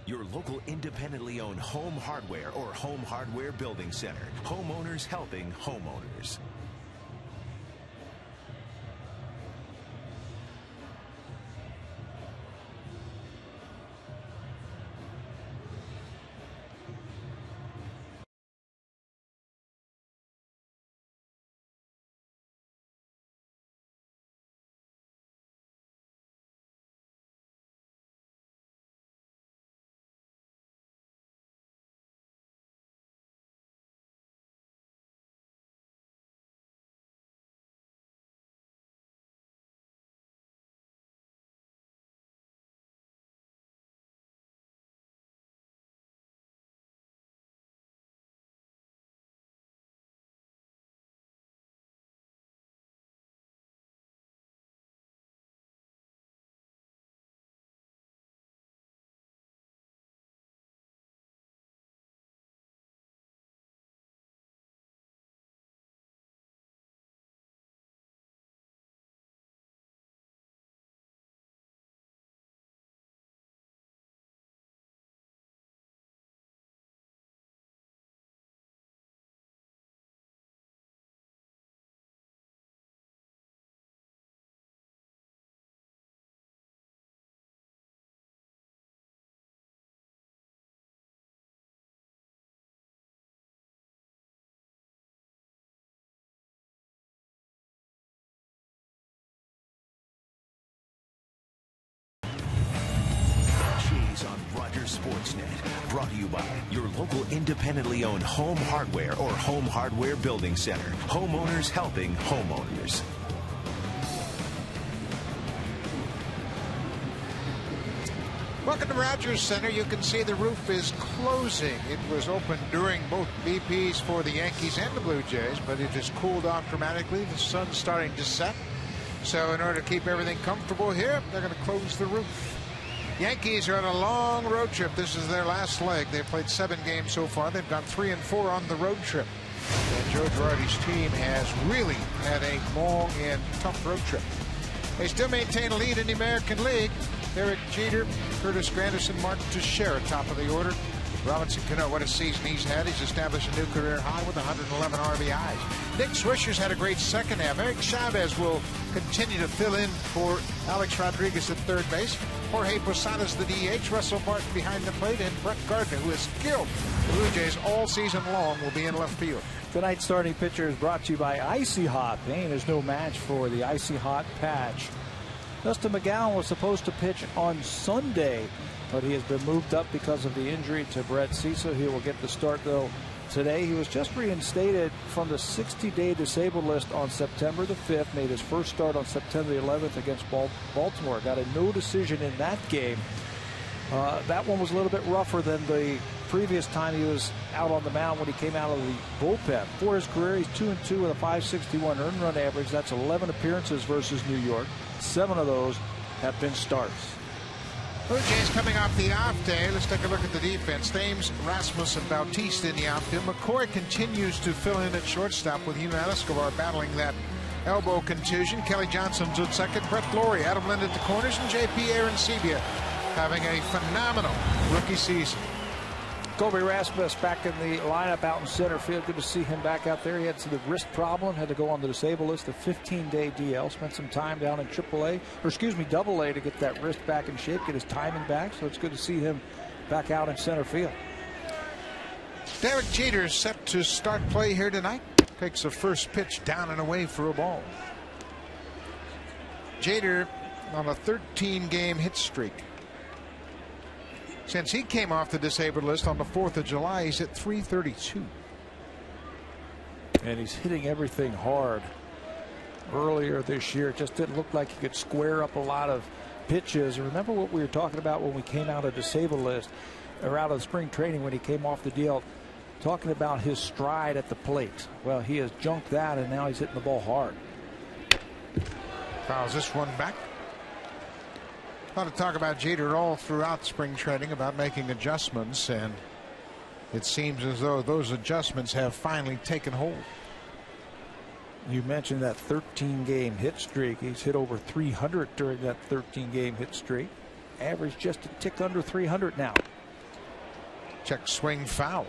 Your local independently owned home hardware or home hardware building center. Homeowners helping homeowners. On Rogers Sportsnet, brought to you by your local independently owned home hardware or home hardware building center. Homeowners helping homeowners. Welcome to Rogers Center. You can see the roof is closing. It was open during both BPs for the Yankees and the Blue Jays, but it has cooled off dramatically. The sun's starting to set. So in order to keep everything comfortable here, they're going to close the roof. Yankees are on a long road trip. This is their last leg. They've played 7 games so far. They've gone 3-4 on the road trip. And Joe Girardi's team has really had a long and tough road trip. They still maintain a lead in the American League. Derek Jeter, Curtis Granderson, Martin Teixeira, top of the order. Robinson Cano, what a season he's had. He's established a new career high with 111 RBIs. Nick Swisher's had a great second half. Eric Chavez will continue to fill in for Alex Rodriguez at third base. Jorge Posada's the DH. Russell Martin behind the plate. And Brett Gardner, who has skilled the Blue Jays all season long, will be in left field. Tonight's starting pitcher is brought to you by Icy Hot. Pain is no match for the Icy Hot patch. Dustin McGowan was supposed to pitch on Sunday, but he has been moved up because of the injury to Brett Cecil. He will get the start, though, today. He was just reinstated from the 60-day disabled list on September the 5th, made his first start on September the 11th against Baltimore. Got a no decision in that game. That one was a little bit rougher than the previous time he was out on the mound when he came out of the bullpen. For his career, he's 2-2 with a .561 earned run average. That's 11 appearances versus New York. 7 of those have been starts. Blue Jays coming off the off day. Let's take a look at the defense. Thames, Rasmus, and Bautista in the outfield. McCoy continues to fill in at shortstop with Yunus Escobar battling that elbow contusion. Kelly Johnson's at second. Brett Laurie, Adam Lind at the corners, and J.P. Arancibia having a phenomenal rookie season. Kobe Rasmus back in the lineup out in center field. Good to see him back out there. He had the wrist problem, had to go on the disabled list, a 15-day DL. Spent some time down in Double-A to get that wrist back in shape, get his timing back. So it's good to see him back out in center field. Derek Jeter set to start play here tonight. Takes a first pitch down and away for a ball. Jeter on a 13-game hit streak. Since he came off the disabled list on the 4th of July, he's at .332. And he's hitting everything hard. Earlier this year, it just didn't look like he could square up a lot of pitches. Remember what we were talking about when we came out of disabled list, or out of spring training when he came off the DL, talking about his stride at the plate. Well, he has junked that, and now he's hitting the ball hard. Fouls this one back. A lot of talk about Jeter all throughout spring training about making adjustments, and it seems as though those adjustments have finally taken hold. You mentioned that 13-game hit streak. He's hit over 300 during that 13-game hit streak. Average just a tick under 300 now. Check swing foul.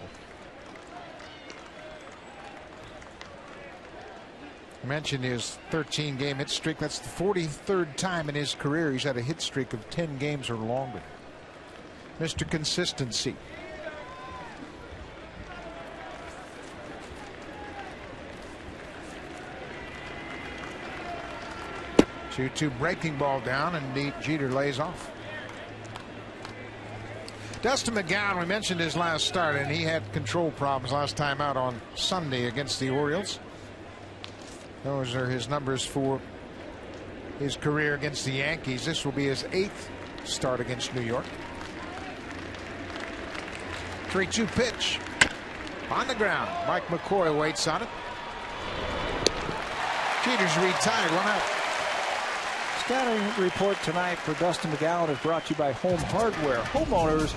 I mentioned his 13-game hit streak. That's the 43rd time in his career he's had a hit streak of 10 games or longer. Mr. Consistency. Two breaking ball down, and Jeter lays off. Dustin McGowan, we mentioned his last start, and he had control problems last time out on Sunday against the Orioles. Those are his numbers for his career against the Yankees. This will be his 8th start against New York. 3-2 pitch on the ground. Mike McCoy waits on it. Jeter's retired, 1 out. Scouting report tonight for Dustin McGowan is brought to you by Home Hardware. Homeowners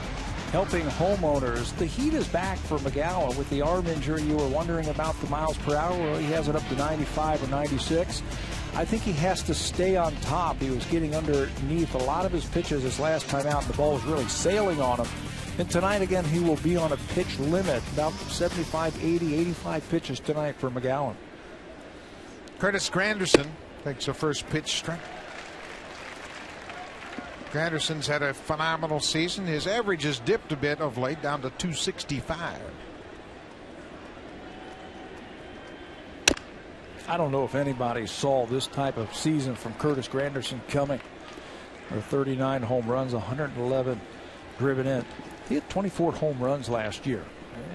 helping homeowners. The heat is back for McGowan with the arm injury. You were wondering about the miles per hour. Well, he has it up to 95 or 96. I think he has to stay on top. He was getting underneath a lot of his pitches his last time out, and the ball was really sailing on him. And tonight, again, he will be on a pitch limit, about 75, 80, 85 pitches tonight for McGowan. Curtis Granderson takes a first pitch strike. Granderson's had a phenomenal season. His average has dipped a bit of late, down to 265. I don't know if anybody saw this type of season from Curtis Granderson coming. 39 home runs, 111 driven in. He had 24 home runs last year,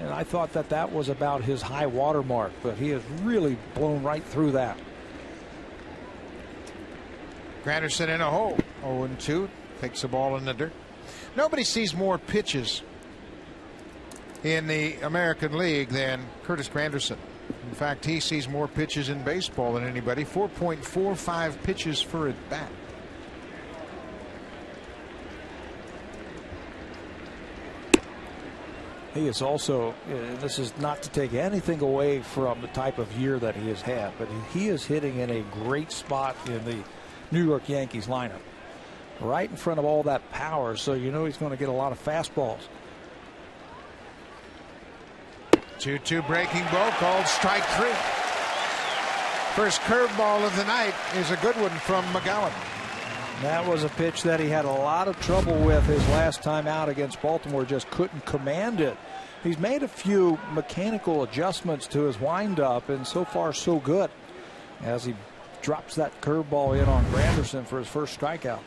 and I thought that was about his high water mark, but he has really blown right through that. Granderson in a hole. 0-2. Takes the ball in the dirt. Nobody sees more pitches in the American League than Curtis Granderson. In fact, he sees more pitches in baseball than anybody. 4.45 pitches for at bat. He is also, this is not to take anything away from the type of year that he has had, but he is hitting in a great spot in the New York Yankees lineup. Right in front of all that power, so you know he's going to get a lot of fastballs. 2-2 breaking ball called strike 3. First curveball of the night is a good one from McGowan. That was a pitch that he had a lot of trouble with his last time out against Baltimore, just couldn't command it. He's made a few mechanical adjustments to his windup, and so far so good as he drops that curveball in on Granderson for his first strikeout.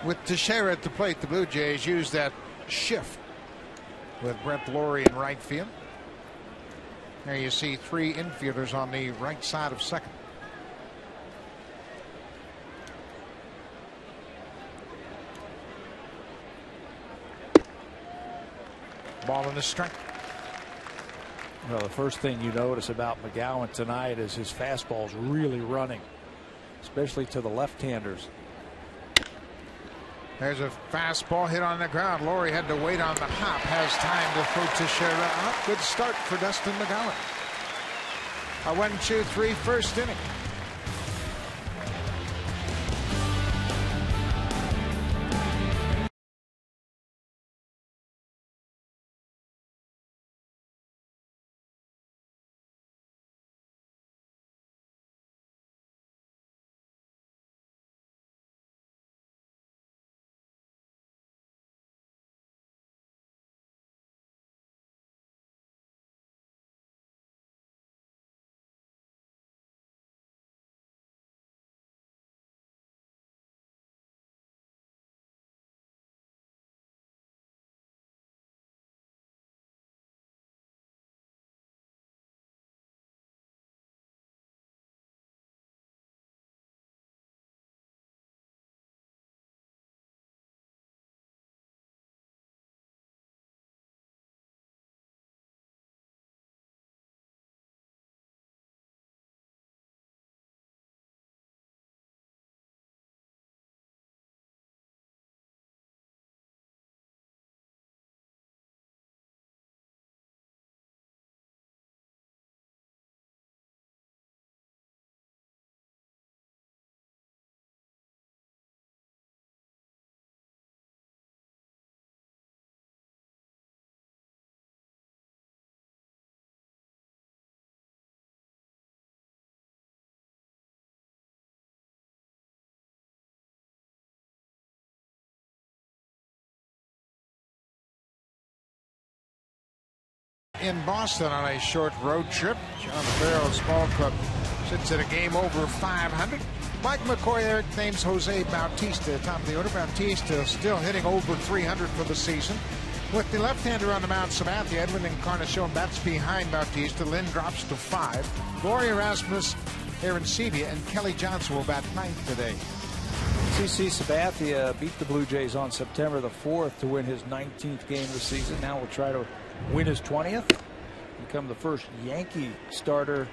With Teixeira at the plate, the Blue Jays use that shift with Brett Lawrie in right field. There you see 3 infielders on the right side of second. Ball in the strike. Well, the first thing you notice about McGowan tonight is his fastball's really running, especially to the left-handers. There's a fastball hit on the ground. Lawrie had to wait on the hop. Has time to throw Teixeira out. Good start for Dustin McGowan. A 1-2-3 first inning. in Boston on a short road trip. John Farrell's ball club sits at a game over 500. Mike McCoy there names Jose Bautista top of the order. Bautista still hitting over 300 for the season. With the left-hander on the mound, Sabathia, Edwin Encarnacion bats behind Bautista. Lynn drops to 5. Gloria Rasmus, Aaron Sebia, and Kelly Johnson will bat 9th today. CC Sabathia beat the Blue Jays on September the 4th to win his 19th game of the season. Now we'll try to win his 20th. Become the first Yankee starter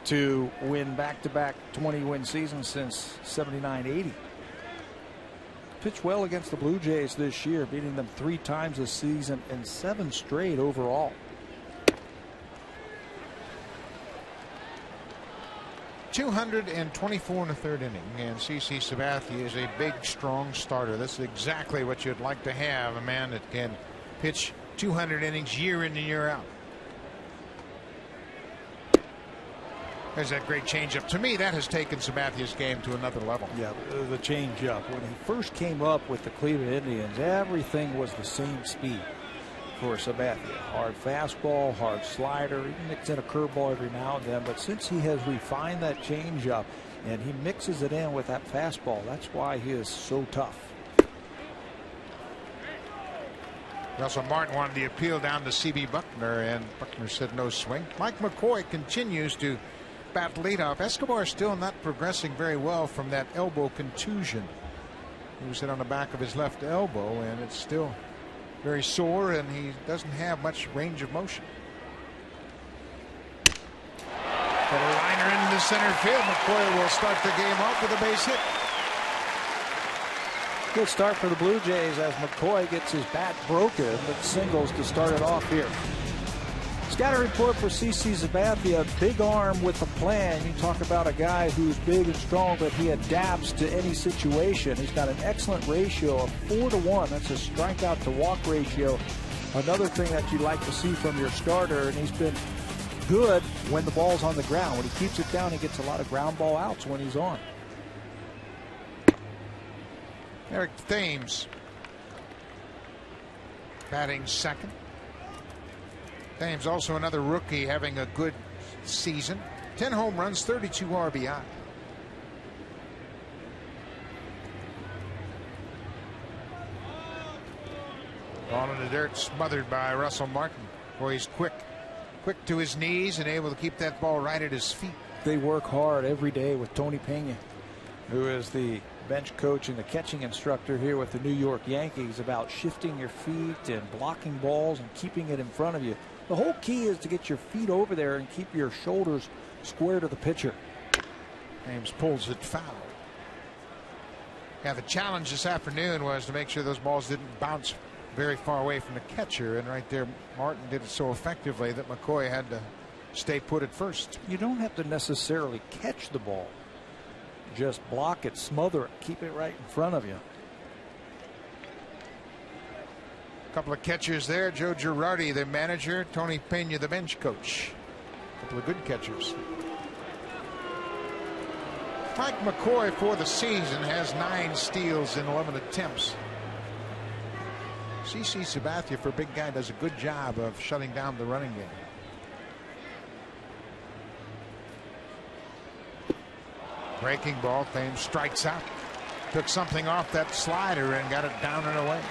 to win back-to-back 20-win seasons since 79-80. Pitched well against the Blue Jays this year, beating them 3 times this season and 7 straight overall. .224 in the 3rd inning, and CC Sabathia is a big, strong starter. This is exactly what you'd like to have, a man that can pitch 200 innings year in and year out. There's that great changeup. To me, that has taken Sabathia's game to another level. Yeah, the changeup. When he first came up with the Cleveland Indians, everything was the same speed for Sabathia. Hard fastball, hard slider, he mixes in a curveball every now and then. But since he has refined that changeup and he mixes it in with that fastball, that's why he is so tough. Russell Martin wanted the appeal down to C.B. Buckner, and Buckner said no swing. Mike McCoy continues to bat leadoff. Escobar still not progressing very well from that elbow contusion. He was hit on the back of his left elbow, and it's still very sore, and he doesn't have much range of motion. Got a liner into center field. McCoy will start the game off with a base hit. Good start for the Blue Jays as McCoy gets his bat broken, but singles to start it off here. Scatter report for CC Sabathia. Big arm with a plan. You talk about a guy who's big and strong, but he adapts to any situation. He's got an excellent ratio of 4-to-1. That's a strikeout to walk ratio. Another thing that you like to see from your starter, and he's been good when the ball's on the ground. When he keeps it down, he gets a lot of ground ball outs when he's on. Eric Thames batting second. Thames also another rookie having a good season. 10 home runs, 32 RBI. Ball in the dirt, smothered by Russell Martin. Boy, he's quick to his knees and able to keep that ball right at his feet. They work hard every day with Tony Pena, who is the bench coach and the catching instructor here with the New York Yankees, about shifting your feet and blocking balls and keeping it in front of you. The whole key is to get your feet over there and keep your shoulders square to the pitcher. James pulls it foul. Yeah, the challenge this afternoon was to make sure those balls didn't bounce very far away from the catcher, and right there Martin did it so effectively that McCoy had to stay put at first. You don't have to necessarily catch the ball. Just block it, smother it, keep it right in front of you. Couple of catchers there. Joe Girardi, the manager. Tony Pena, the bench coach. Couple of good catchers. Mike McCoy for the season has 9 steals in 11 attempts. CC Sabathia, for a big guy, does a good job of shutting down the running game. Breaking ball. Thames strikes out. Took something off that slider and got it down and away.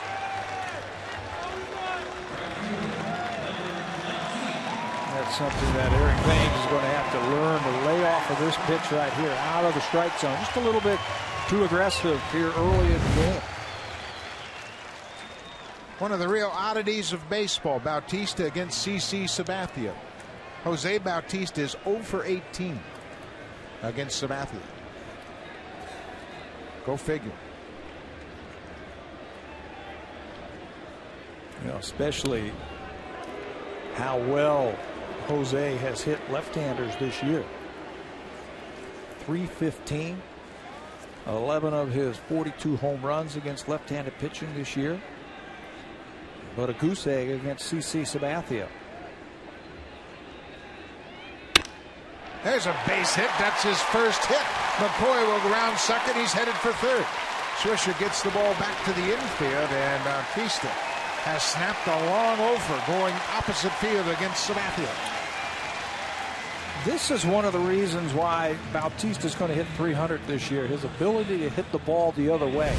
That's something that Eric Thames is going to have to learn to lay off of this pitch right here, out of the strike zone. Just a little bit too aggressive here early in the game. One of the real oddities of baseball, Bautista against CC Sabathia. Jose Bautista is 0 for 18 against Sabathia. Go figure. You know, especially how well Jose has hit left-handers this year. .315, 11 of his 42 home runs against left-handed pitching this year. But a goose egg against CC Sabathia. There's a base hit. That's his first hit. McCoy will go around second. He's headed for third. Swisher gets the ball back to the infield, and Bautista has snapped a long over going opposite field against Sabathia. This is one of the reasons why Bautista is going to hit 300 this year. His ability to hit the ball the other way.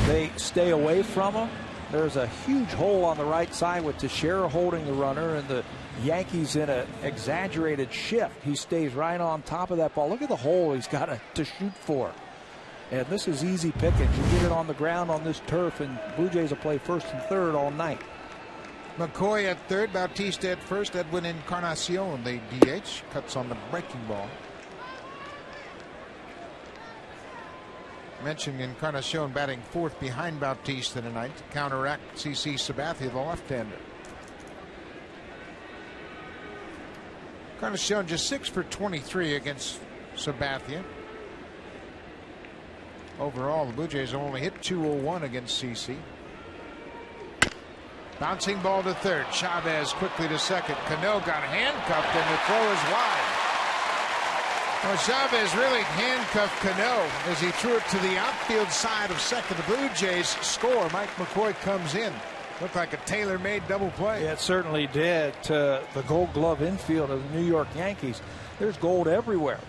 They stay away from him. There's a huge hole on the right side with Teixeira holding the runner, and the Yankees in an exaggerated shift. He stays right on top of that ball. Look at the hole he's got to shoot for. And this is easy pickings. You get it on the ground on this turf, and Blue Jays will play first and third all night. McCoy at third, Bautista at first, Edwin Encarnacion, the DH, cuts on the breaking ball. Mentioned Encarnacion batting fourth behind Bautista tonight to counteract CC Sabathia, the left-hander. Encarnacion just 6 for 23 against Sabathia. Overall, the Blue Jays only hit .201 against CC. Bouncing ball to third. Chavez quickly to second. Cano got handcuffed, and the throw is wide. Well, Chavez really handcuffed Cano as he threw it to the outfield side of second. The Blue Jays score. Mike McCoy comes in. Looked like a tailor-made double play. Yeah, it certainly did. To the Gold Glove infield of the New York Yankees, there's gold everywhere,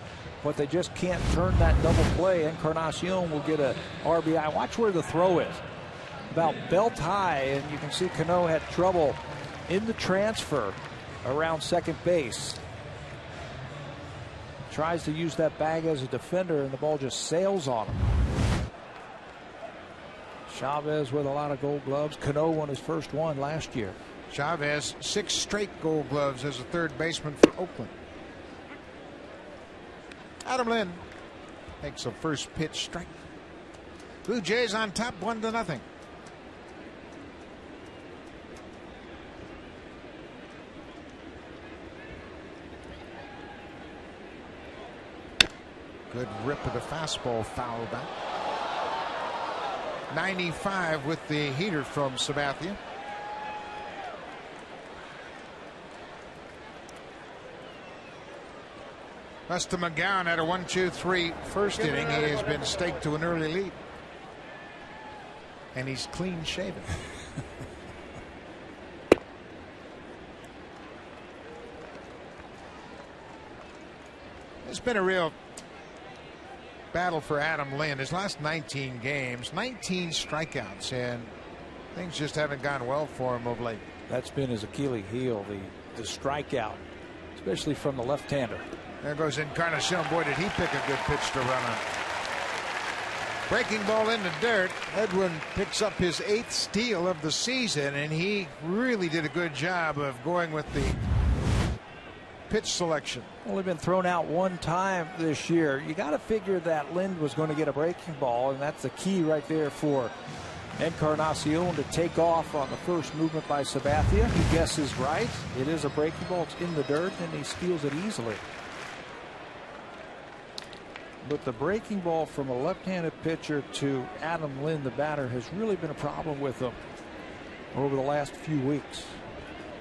but they just can't turn that double play. Encarnacion will get a RBI. Watch where the throw is. About belt high, and you can see Cano had trouble in the transfer around second base. Tries to use that bag as a defender, and the ball just sails on him. Chavez with a lot of Gold Gloves. Cano won his first one last year. Chavez 6 straight Gold Gloves as a third baseman for Oakland. Adam Lynn makes a first pitch strike. Blue Jays on top 1-0. Good rip of the fastball, foul back. 95 with the heater from Sabathia. Lester McGowan had a 1-2-3 first inning. He has been staked to an early lead. And he's clean shaven. It's been a real battle for Adam Lynn. His last 19 games, 19 strikeouts, and things just haven't gone well for him of late. That's been his Achilles heel, the strikeout, especially from the left-hander. There goes Encarnacion. Boy, did he pick a good pitch to run on. Breaking ball in the dirt. Edwin picks up his 8th steal of the season, and he really did a good job of going with the pitch selection. Only been thrown out one time this year. You got to figure that Lind was going to get a breaking ball, and that's the key right there for Encarnacion to take off on the first movement by Sabathia. He guesses right. It is a breaking ball. It's in the dirt, and he steals it easily. But the breaking ball from a left-handed pitcher to Adam Lind, the batter, has really been a problem with him over the last few weeks.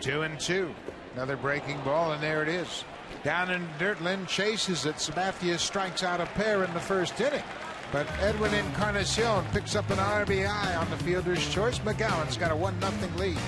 2-2. Another breaking ball, and there it is. Down in the dirt, Lind chases it. Sabathia strikes out a pair in the first inning. But Edwin Encarnacion picks up an RBI on the fielder's choice. McGowan's got a 1-0 lead.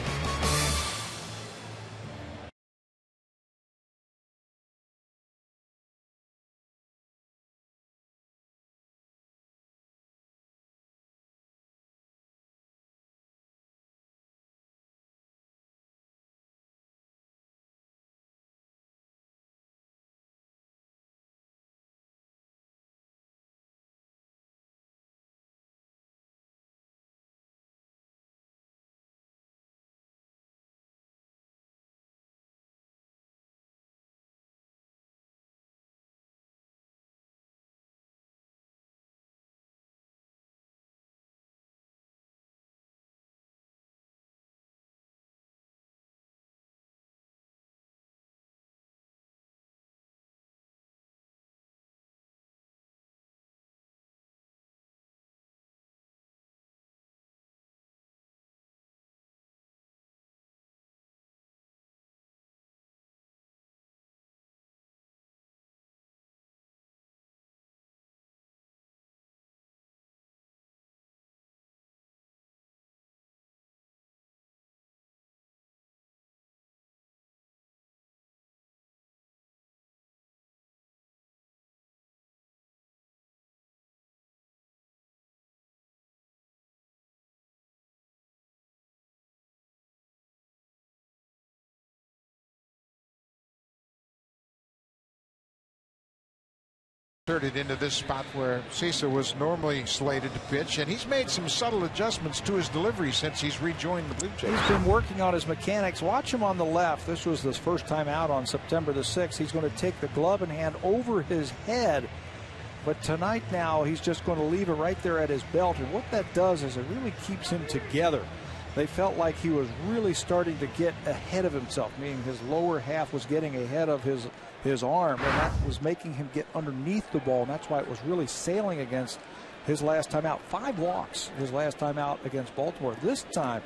inserted into this spot where Cisa was normally slated to pitch, and he's made some subtle adjustments to his delivery since he's rejoined the Blue Jays. He's been working on his mechanics. Watch him on the left. This was his first time out on September the 6th. He's going to take the glove in hand over his head. But tonight now he's just going to leave it right there at his belt. And what that does is it really keeps him together. They felt like he was really starting to get ahead of himself, meaning his lower half was getting ahead of his arm, and that was making him get underneath the ball, and that's why it was really sailing against his last time out. 5 walks his last time out against Baltimore. This time,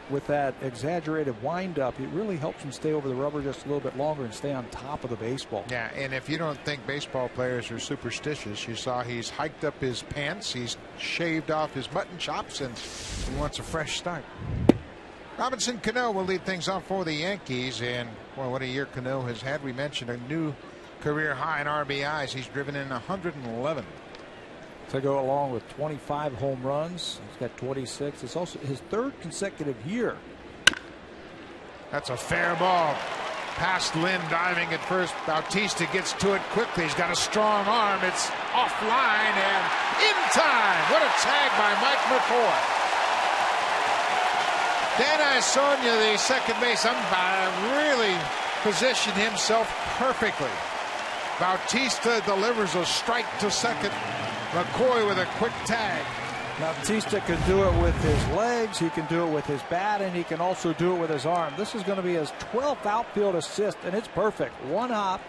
with that exaggerated windup, it really helps him stay over the rubber just a little bit longer and stay on top of the baseball. Yeah, and if you don't think baseball players are superstitious, you saw he's hiked up his pants, he's shaved off his mutton chops, and he wants a fresh start. Robinson Cano will lead things off for the Yankees, and well, what a year Cano has had. We mentioned a new career high in RBIs. He's driven in 111. To go along with 25 home runs. He's got 26. It's also his 3rd consecutive year. That's a fair ball. Past Lynn diving at first. Bautista gets to it quickly. He's got a strong arm. It's offline and in time. What a tag by Mike McCoy. Dan Isonia, the second base umpire, really positioned himself perfectly. Bautista delivers a strike to second. McCoy with a quick tag. Bautista can do it with his legs, he can do it with his bat, and he can also do it with his arm. This is going to be his 12th outfield assist, and it's perfect. One hop,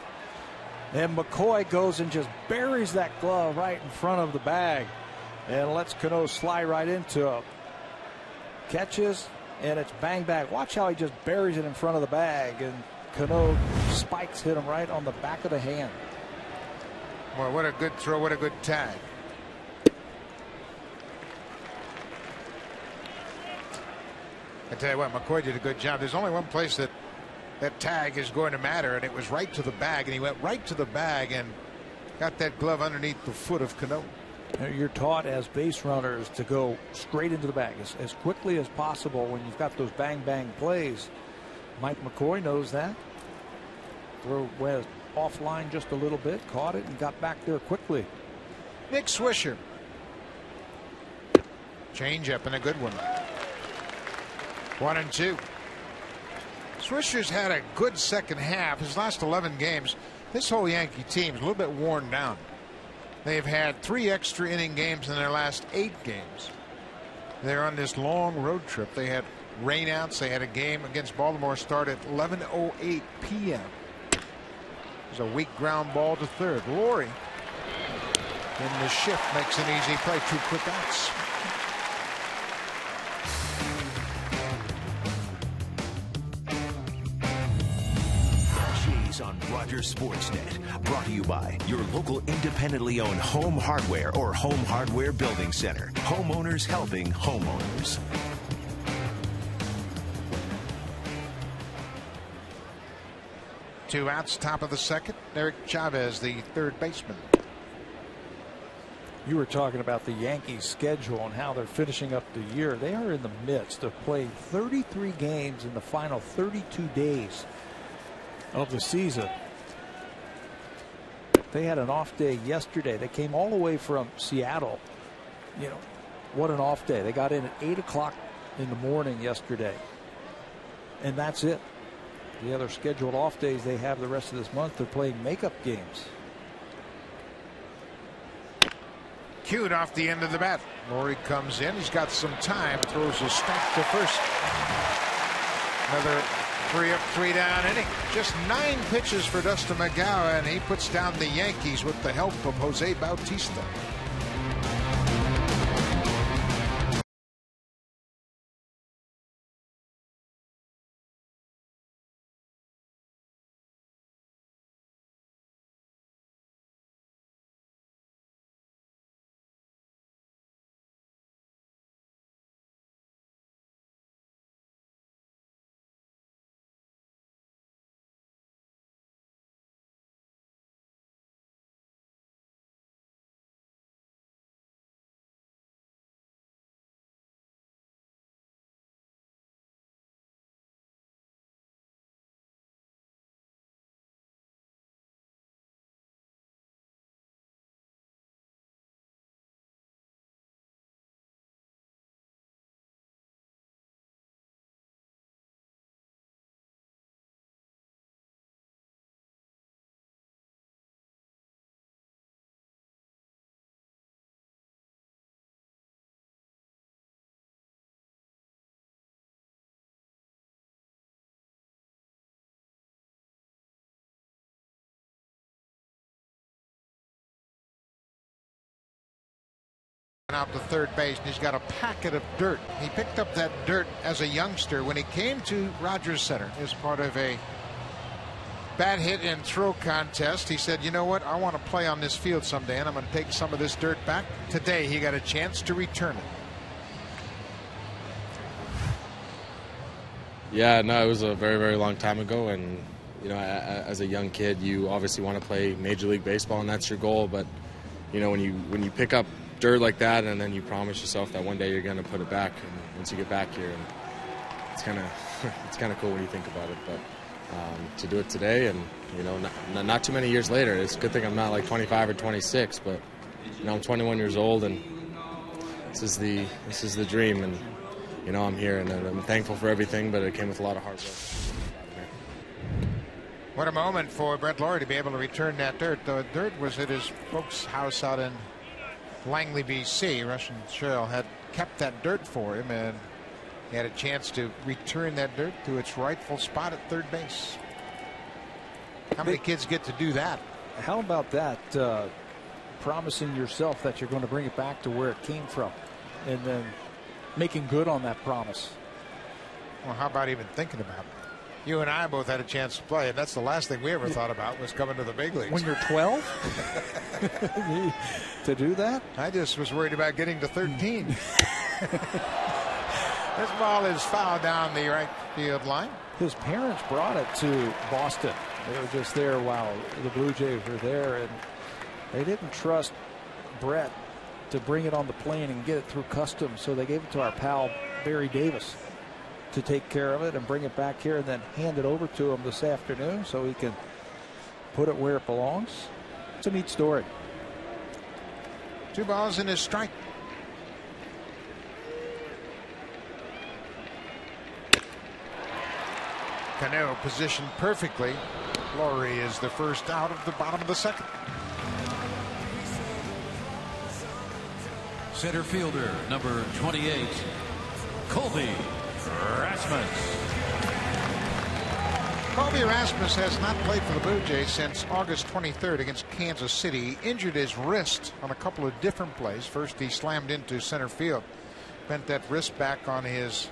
and McCoy goes and just buries that glove right in front of the bag and lets Cano slide right into it. Catches, and it's bang bang. Watch how he just buries it in front of the bag, and Cano spikes hit him right on the back of the hand. Boy, what a good throw, what a good tag. I tell you what, McCoy did a good job. There's only one place that tag is going to matter, and it was right to the bag, and he went right to the bag and got that glove underneath the foot of Cano. You're taught as base runners to go straight into the bag as quickly as possible when you've got those bang bang plays. Mike McCoy knows that. Throw went offline just a little bit, caught it, and got back there quickly. Nick Swisher. Change up and a good one. 1-2. Swisher's had a good second half. His last 11 games, this whole Yankee team is a little bit worn down. They've had 3 extra inning games in their last 8 games. They're on this long road trip. They had rainouts. They had a game against Baltimore start at 11:08 p.m. There's a weak ground ball to third. Laurie in the shift makes an easy play. 2 quick outs. On Rogers Sportsnet, brought to you by your local independently owned home hardware or home hardware building center. Homeowners helping homeowners. Two outs, top of the second. Eric Chavez, the third baseman. You were talking about the Yankees schedule and how they're finishing up the year. They are in the midst of playing 33 games in the final 32 days of the season. They had an off day yesterday. They came all the way from Seattle. You know, what an off day. They got in at 8 o'clock in the morning yesterday, and that's it. The other scheduled off days they have the rest of this month, they're playing makeup games. Cued off the end of the bat. Laurie comes in. He's got some time. Throws a strike to first. Another 3 up, 3 down inning. Just 9 pitches for Dustin McGowan, and he puts down the Yankees with the help of Jose Bautista. out to third base, and he's got a packet of dirt. He picked up that dirt as a youngster when he came to Rogers Center as part of a bat hit and throw contest. He said, you know what, I want to play on this field someday, and I'm going to take some of this dirt back. Today he got a chance to return it. Yeah, no, it was a very, very long time ago, and you know, as a young kid, you obviously want to play Major League Baseball, and that's your goal. But you know, when you pick up dirt like that, and then you promise yourself that one day you're going to put it back, and once you get back here, and it's kind of it's kind of cool when you think about it. But to do it today, and you know, not too many years later, it's a good thing I'm not like 25 or 26, but you know, I'm 21 years old, and this is the dream, and you know, I'm here, and I'm thankful for everything, but it came with a lot of hard work. What a moment for Brett Laurie to be able to return that dirt. The dirt was at his folks' house out in Langley, BC. Russian Shell had kept that dirt for him, and he had a chance to return that dirt to its rightful spot at third base. How many kids get to do that? How about that? Promising yourself that you're going to bring it back to where it came from, and then making good on that promise. Well, how about even thinking about it? You and I both had a chance to play, and that's the last thing we ever thought about was coming to the big leagues. When you're 12? To do that? I just was worried about getting to 13. This ball is fouled down the right field line. His parents brought it to Boston. They were just there while the Blue Jays were there, and they didn't trust Brett to bring it on the plane and get it through customs, so they gave it to our pal Barry Davis to take care of it and bring it back here and then hand it over to him this afternoon so he can put it where it belongs. It's a neat story. 2 balls and a strike. Cano positioned perfectly. Laurie is the first out of the bottom of the second. Center fielder, number 28, Colby Rasmus. Colby Rasmus has not played for the Blue Jays since August 23rd against Kansas City. He injured his wrist on a couple of different plays. First, he slammed into center field, bent that wrist back on his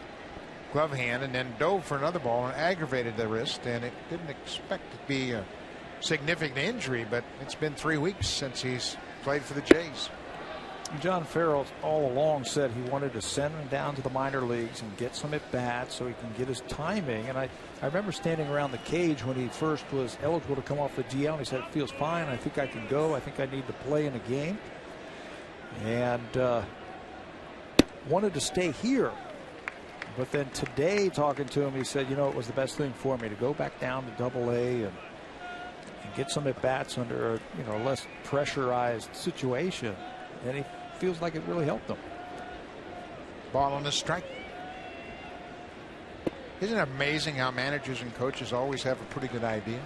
glove hand, and then dove for another ball and aggravated the wrist. And it didn't expect it to be a significant injury, but it's been 3 weeks since he's played for the Jays. John Farrell all along said he wanted to send him down to the minor leagues and get some at bats so he can get his timing. And I remember standing around the cage when he first was eligible to come off the DL, and he said, it feels fine. I think I can go. I think I need to play in a game. And wanted to stay here. But then today, talking to him, he said, you know, it was the best thing for me to go back down to Double-A and get some at bats under a, you know, less pressurized situation. And he feels like it really helped him. Ball on the strike. Isn't it amazing how managers and coaches always have a pretty good idea?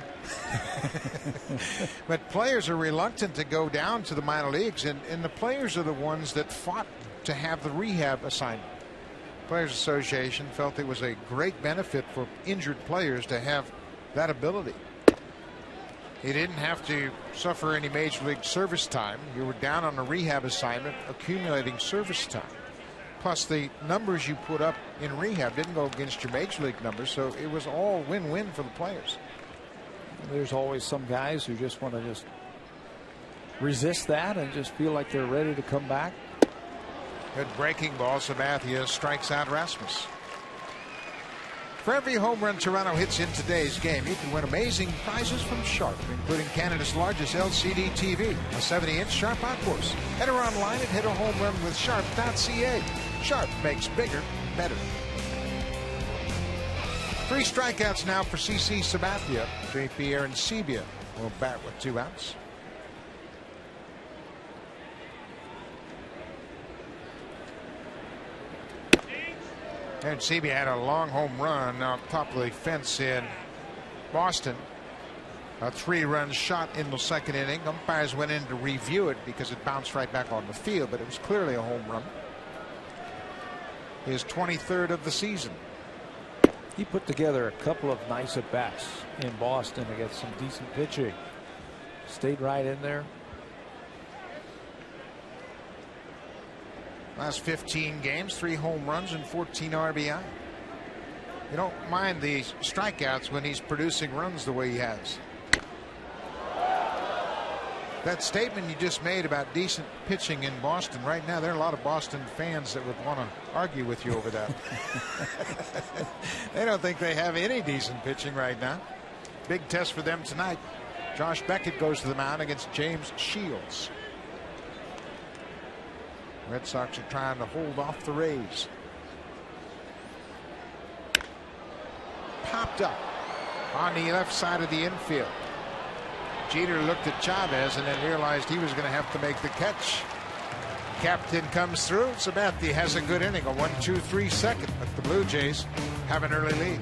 But players are reluctant to go down to the minor leagues, and the players are the ones that fought to have the rehab assignment. Players Association felt it was a great benefit for injured players to have that ability. You didn't have to suffer any major league service time. You were down on a rehab assignment, accumulating service time. Plus, the numbers you put up in rehab didn't go against your major league numbers, so it was all win-win for the players. There's always some guys who just want to just resist that and just feel like they're ready to come back. Good breaking ball. Sabathia strikes out Rasmus. For every home run Toronto hits in today's game, you can win amazing prizes from Sharp, including Canada's largest LCD TV, a 70-inch Sharp Outdoors. Enter online and hit a home run with Sharp.ca. Sharp makes bigger, better. 3 strikeouts now for CC Sabathia. JP Arencibia will bat with 2 outs. Arencibia had a long home run on top of the fence in Boston. A 3-run shot in the second inning. Umpires went in to review it because it bounced right back on the field, but it was clearly a home run. His 23rd of the season. He put together a couple of nice at-bats in Boston against some decent pitching. Stayed right in there. Last 15 games, 3 home runs and 14 RBI. You don't mind the strikeouts when he's producing runs the way he has. That statement you just made about decent pitching in Boston, right now there are a lot of Boston fans that would want to argue with you over that. They don't think they have any decent pitching right now. Big test for them tonight. Josh Beckett goes to the mound against James Shields. Red Sox are trying to hold off the Rays. Popped up on the left side of the infield. Jeter looked at Chavez and then realized he was going to have to make the catch. Captain comes through. Sabathia has a good inning, a 1-2-3 second, but the Blue Jays have an early lead.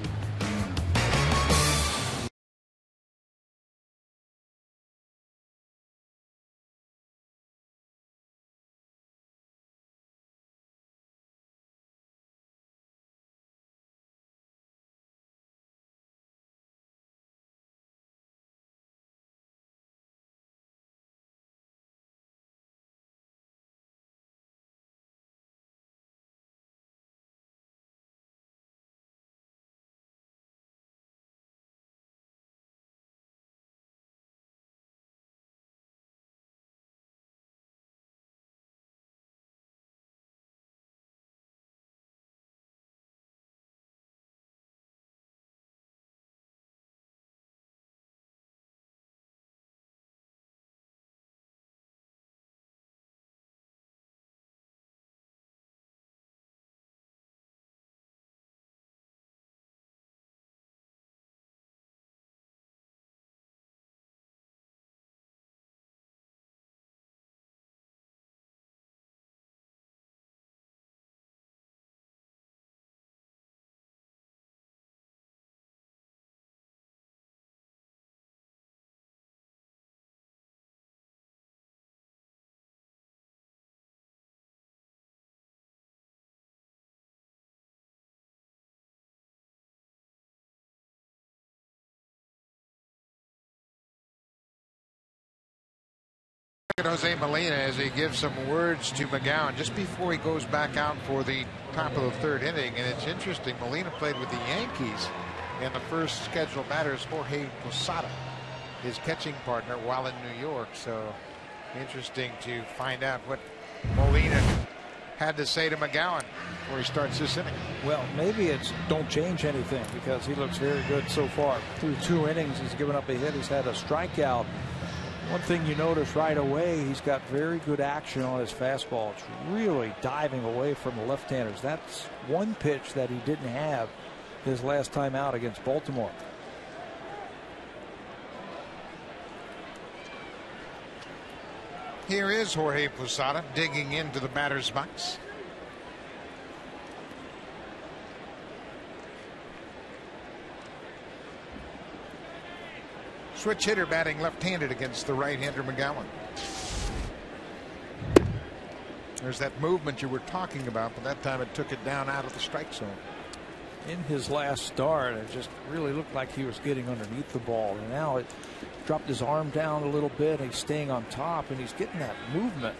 Jose Molina as he gives some words to McGowan just before he goes back out for the top of the third inning. And it's interesting, Molina played with the Yankees in the first scheduled batters. Jorge Posada, his catching partner, while in New York. So interesting to find out what Molina had to say to McGowan before he starts this inning. Well, maybe it's don't change anything, because he looks very good so far. Through 2 innings, he's given up a hit. He's had a strikeout. One thing you notice right away, he's got very good action on his fastball. It's really diving away from the left-handers. That's one pitch that he didn't have his last time out against Baltimore. Here is Jorge Posada digging into the batter's box. Switch hitter batting left-handed against the right-hander McGowan. There's that movement you were talking about, but that time it took it down out of the strike zone. In his last start, it just really looked like he was getting underneath the ball, and now it dropped his arm down a little bit. He's staying on top, and he's getting that movement.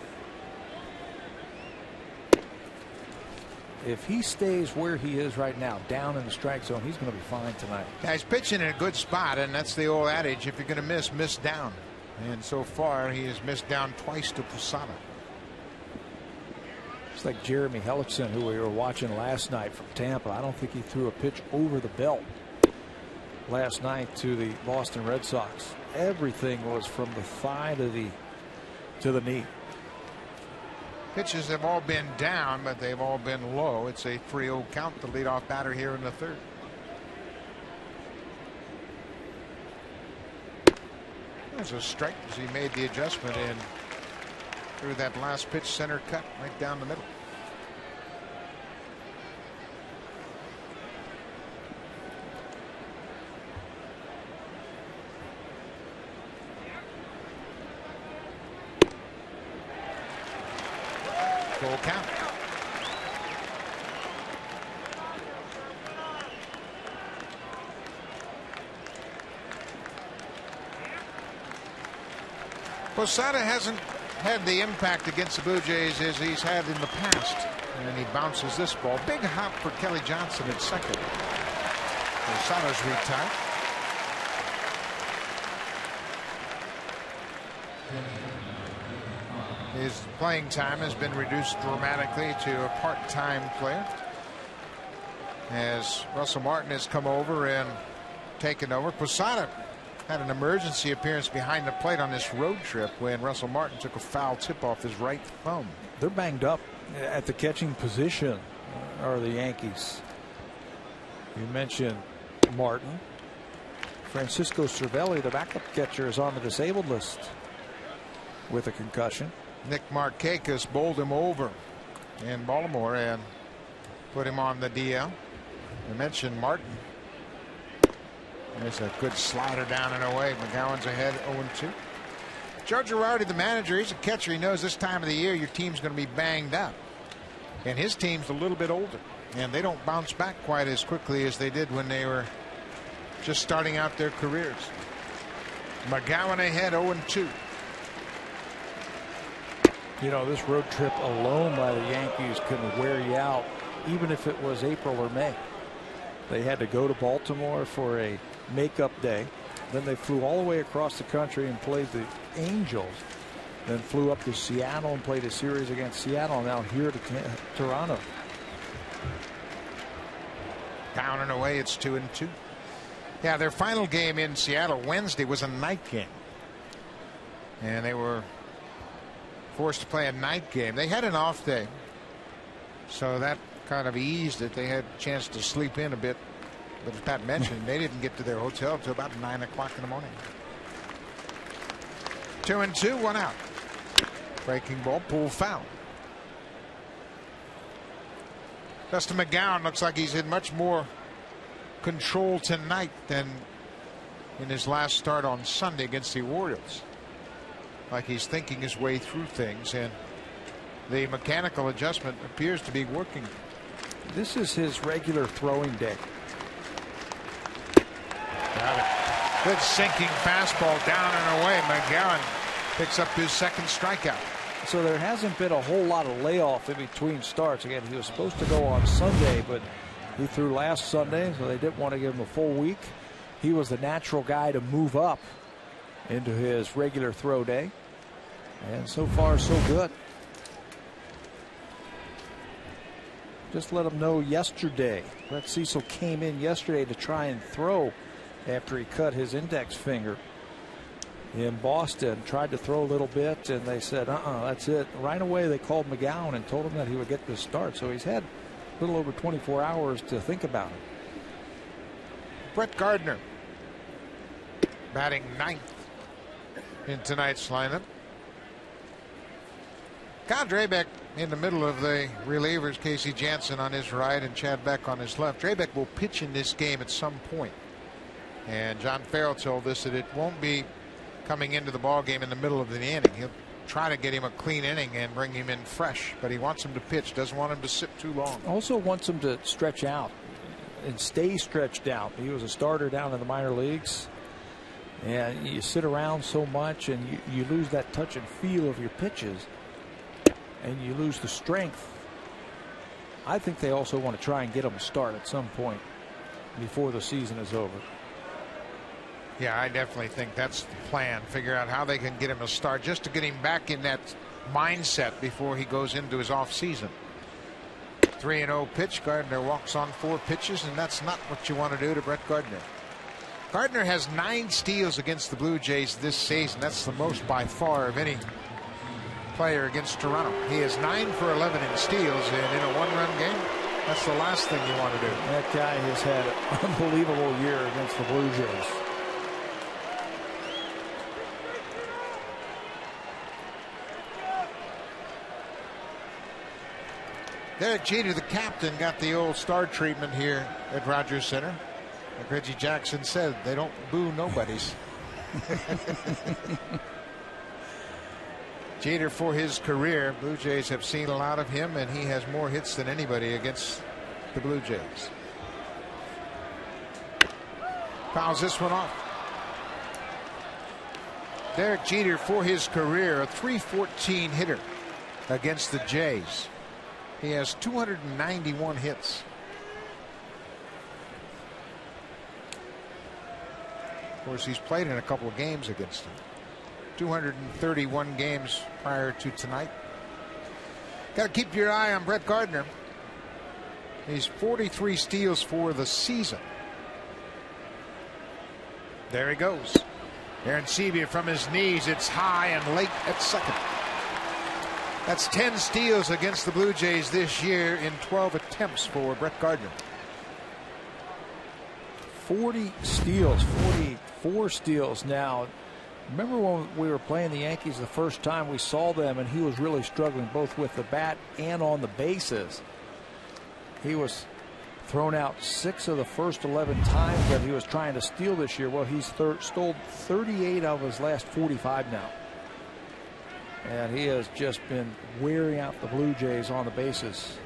If he stays where he is right now, down in the strike zone, he's going to be fine tonight. Yeah, he's pitching in a good spot, and that's the old adage: if you're going to miss down. And so far, he has missed down twice to Posada. It's like Jeremy Hellickson, who we were watching last night from Tampa. I don't think he threw a pitch over the belt last night to the Boston Red Sox. Everything was from the thigh to the knee. Pitches have all been down, but they've all been low. It's a 3-0 count. The leadoff batter here in the third. There's a strike as he made the adjustment in through that last pitch, center cut right down the middle. Full count. Posada hasn't had the impact against the Blue Jays as he's had in the past. And he bounces this ball. Big hop for Kelly Johnson at second. Lozano's retired. His playing time has been reduced dramatically to a part-time player, as Russell Martin has come over and taken over. Posada had an emergency appearance behind the plate on this road trip when Russell Martin took a foul tip off his right thumb. They're banged up at the catching position, are the Yankees. You mentioned Martin. Francisco Cervelli, the backup catcher, is on the disabled list with a concussion. Nick Markakis bowled him over in Baltimore and put him on the DL. I mentioned Martin. There's a good slider down and away. McGowan's ahead 0-2. Joe Girardi, the manager, he's a catcher. He knows this time of the year your team's going to be banged up. And his team's a little bit older. And they don't bounce back quite as quickly as they did when they were just starting out their careers. McGowan ahead 0-2. You know, this road trip alone by the Yankees can wear you out, even if it was April or May. They had to go to Baltimore for a makeup day. Then they flew all the way across the country and played the Angels. Then flew up to Seattle and played a series against Seattle. And now here to Toronto. Down and away, it's 2-2. Yeah, their final game in Seattle Wednesday was a night game. And they were forced to play a night game. They had an off day, so that kind of eased it. They had a chance to sleep in a bit, but as Pat mentioned, they didn't get to their hotel until about 9 o'clock in the morning. 2-2, 1 out. Breaking ball, pull foul. Dustin McGowan looks like he's in much more control tonight than in his last start on Sunday against the Orioles. Like he's thinking his way through things, and the mechanical adjustment appears to be working. This is his regular throwing day. Got it. Good sinking fastball down and away. McGowan picks up his second strikeout. So there hasn't been a whole lot of layoff in between starts. Again, he was supposed to go on Sunday, but he threw last Sunday, so they didn't want to give him a full week. He was the natural guy to move up into his regular throw day. And so far, so good. Just let him know yesterday. Brett Cecil came in yesterday to try and throw after he cut his index finger in Boston. Tried to throw a little bit, and they said, that's it. Right away, they called McGowan and told him that he would get this start. So he's had a little over 24 hours to think about it. Brett Gardner batting ninth in tonight's lineup. Kyle Drabek in the middle of the relievers, Casey Jansen on his right and Chad Beck on his left. Drabek will pitch in this game at some point. And John Farrell told us that it won't be coming into the ball game in the middle of the inning. He'll try to get him a clean inning and bring him in fresh, but he wants him to pitch, doesn't want him to sit too long. Also wants him to stretch out and stay stretched out. He was a starter down in the minor leagues, and you sit around so much and you lose that touch and feel of your pitches, and you lose the strength. I think they also want to try and get him a start at some point before the season is over. Yeah, I definitely think that's the plan. Figure out how they can get him a start just to get him back in that mindset before he goes into his off season. 3-0 pitch. Gardner walks on 4 pitches, and that's not what you want to do to Brett Gardner. Gardner has 9 steals against the Blue Jays this season. That's the most by far of any player against Toronto. He is 9 for 11 in steals, and in a 1-run game, that's the last thing you want to do. That guy has had an unbelievable year against the Blue Jays. Derek Jeter, the captain, got the old star treatment here at Rogers Center. Like Reggie Jackson said, they don't boo nobodies. Jeter, for his career, Blue Jays have seen a lot of him, and he has more hits than anybody against the Blue Jays. Fouls this one off. Derek Jeter, for his career, a .314 hitter against the Jays. He has 291 hits. Of course, he's played in a couple of games against him. 231 games prior to tonight. Got to keep your eye on Brett Gardner. He's 43 steals for the season. There he goes. Aaron Sebia from his knees. It's high and late at second. That's 10 steals against the Blue Jays this year in 12 attempts for Brett Gardner. 40 steals, 44 steals now. Remember when we were playing the Yankees the first time we saw them, and he was really struggling both with the bat and on the bases. He was thrown out 6 of the first 11 times that he was trying to steal this year. Well, he's stole 38 of his last 45 now. And he has just been wearing out the Blue Jays on the bases.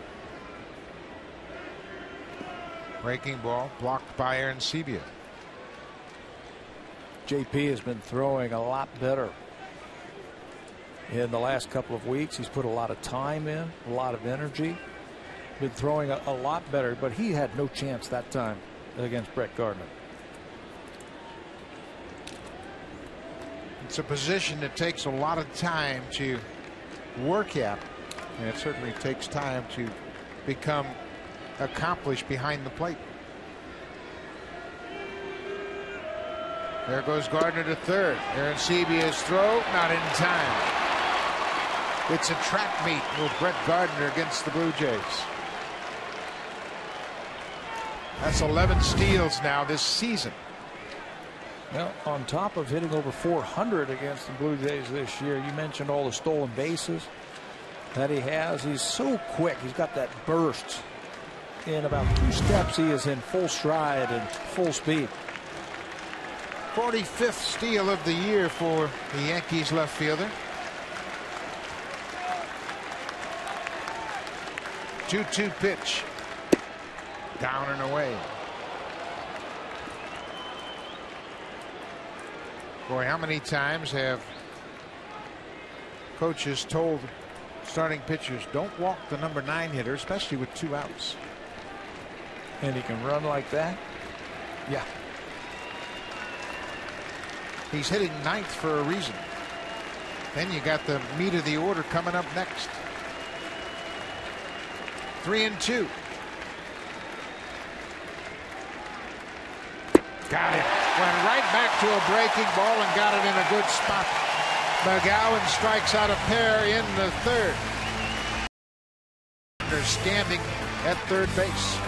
Breaking ball blocked by Aaron Sebia. JP has been throwing a lot better in the last couple of weeks. He's put a lot of time in, a lot of energy. Been throwing a lot better, but he had no chance that time against Brett Gardner. It's a position that takes a lot of time to work at, and it certainly takes time to become accomplished behind the plate. There goes Gardner to third. Aaron Sebia's throw, not in time. It's a track meet with Brett Gardner against the Blue Jays. That's 11 steals now this season. Well, on top of hitting over 400 against the Blue Jays this year, you mentioned all the stolen bases that he has. He's so quick. He's got that burst. In about 2 steps, he is in full stride and full speed. 45th steal of the year for the Yankees left fielder. 2-2 pitch. Down and away. Boy, how many times have coaches told starting pitchers, don't walk the number 9 hitter, especially with 2 outs. And he can run like that? Yeah. He's hitting 9th for a reason. Then you got the meat of the order coming up next. 3-2. Got it. Went right back to a breaking ball and got it in a good spot. McGowan strikes out a pair in the third. They're standing at third base.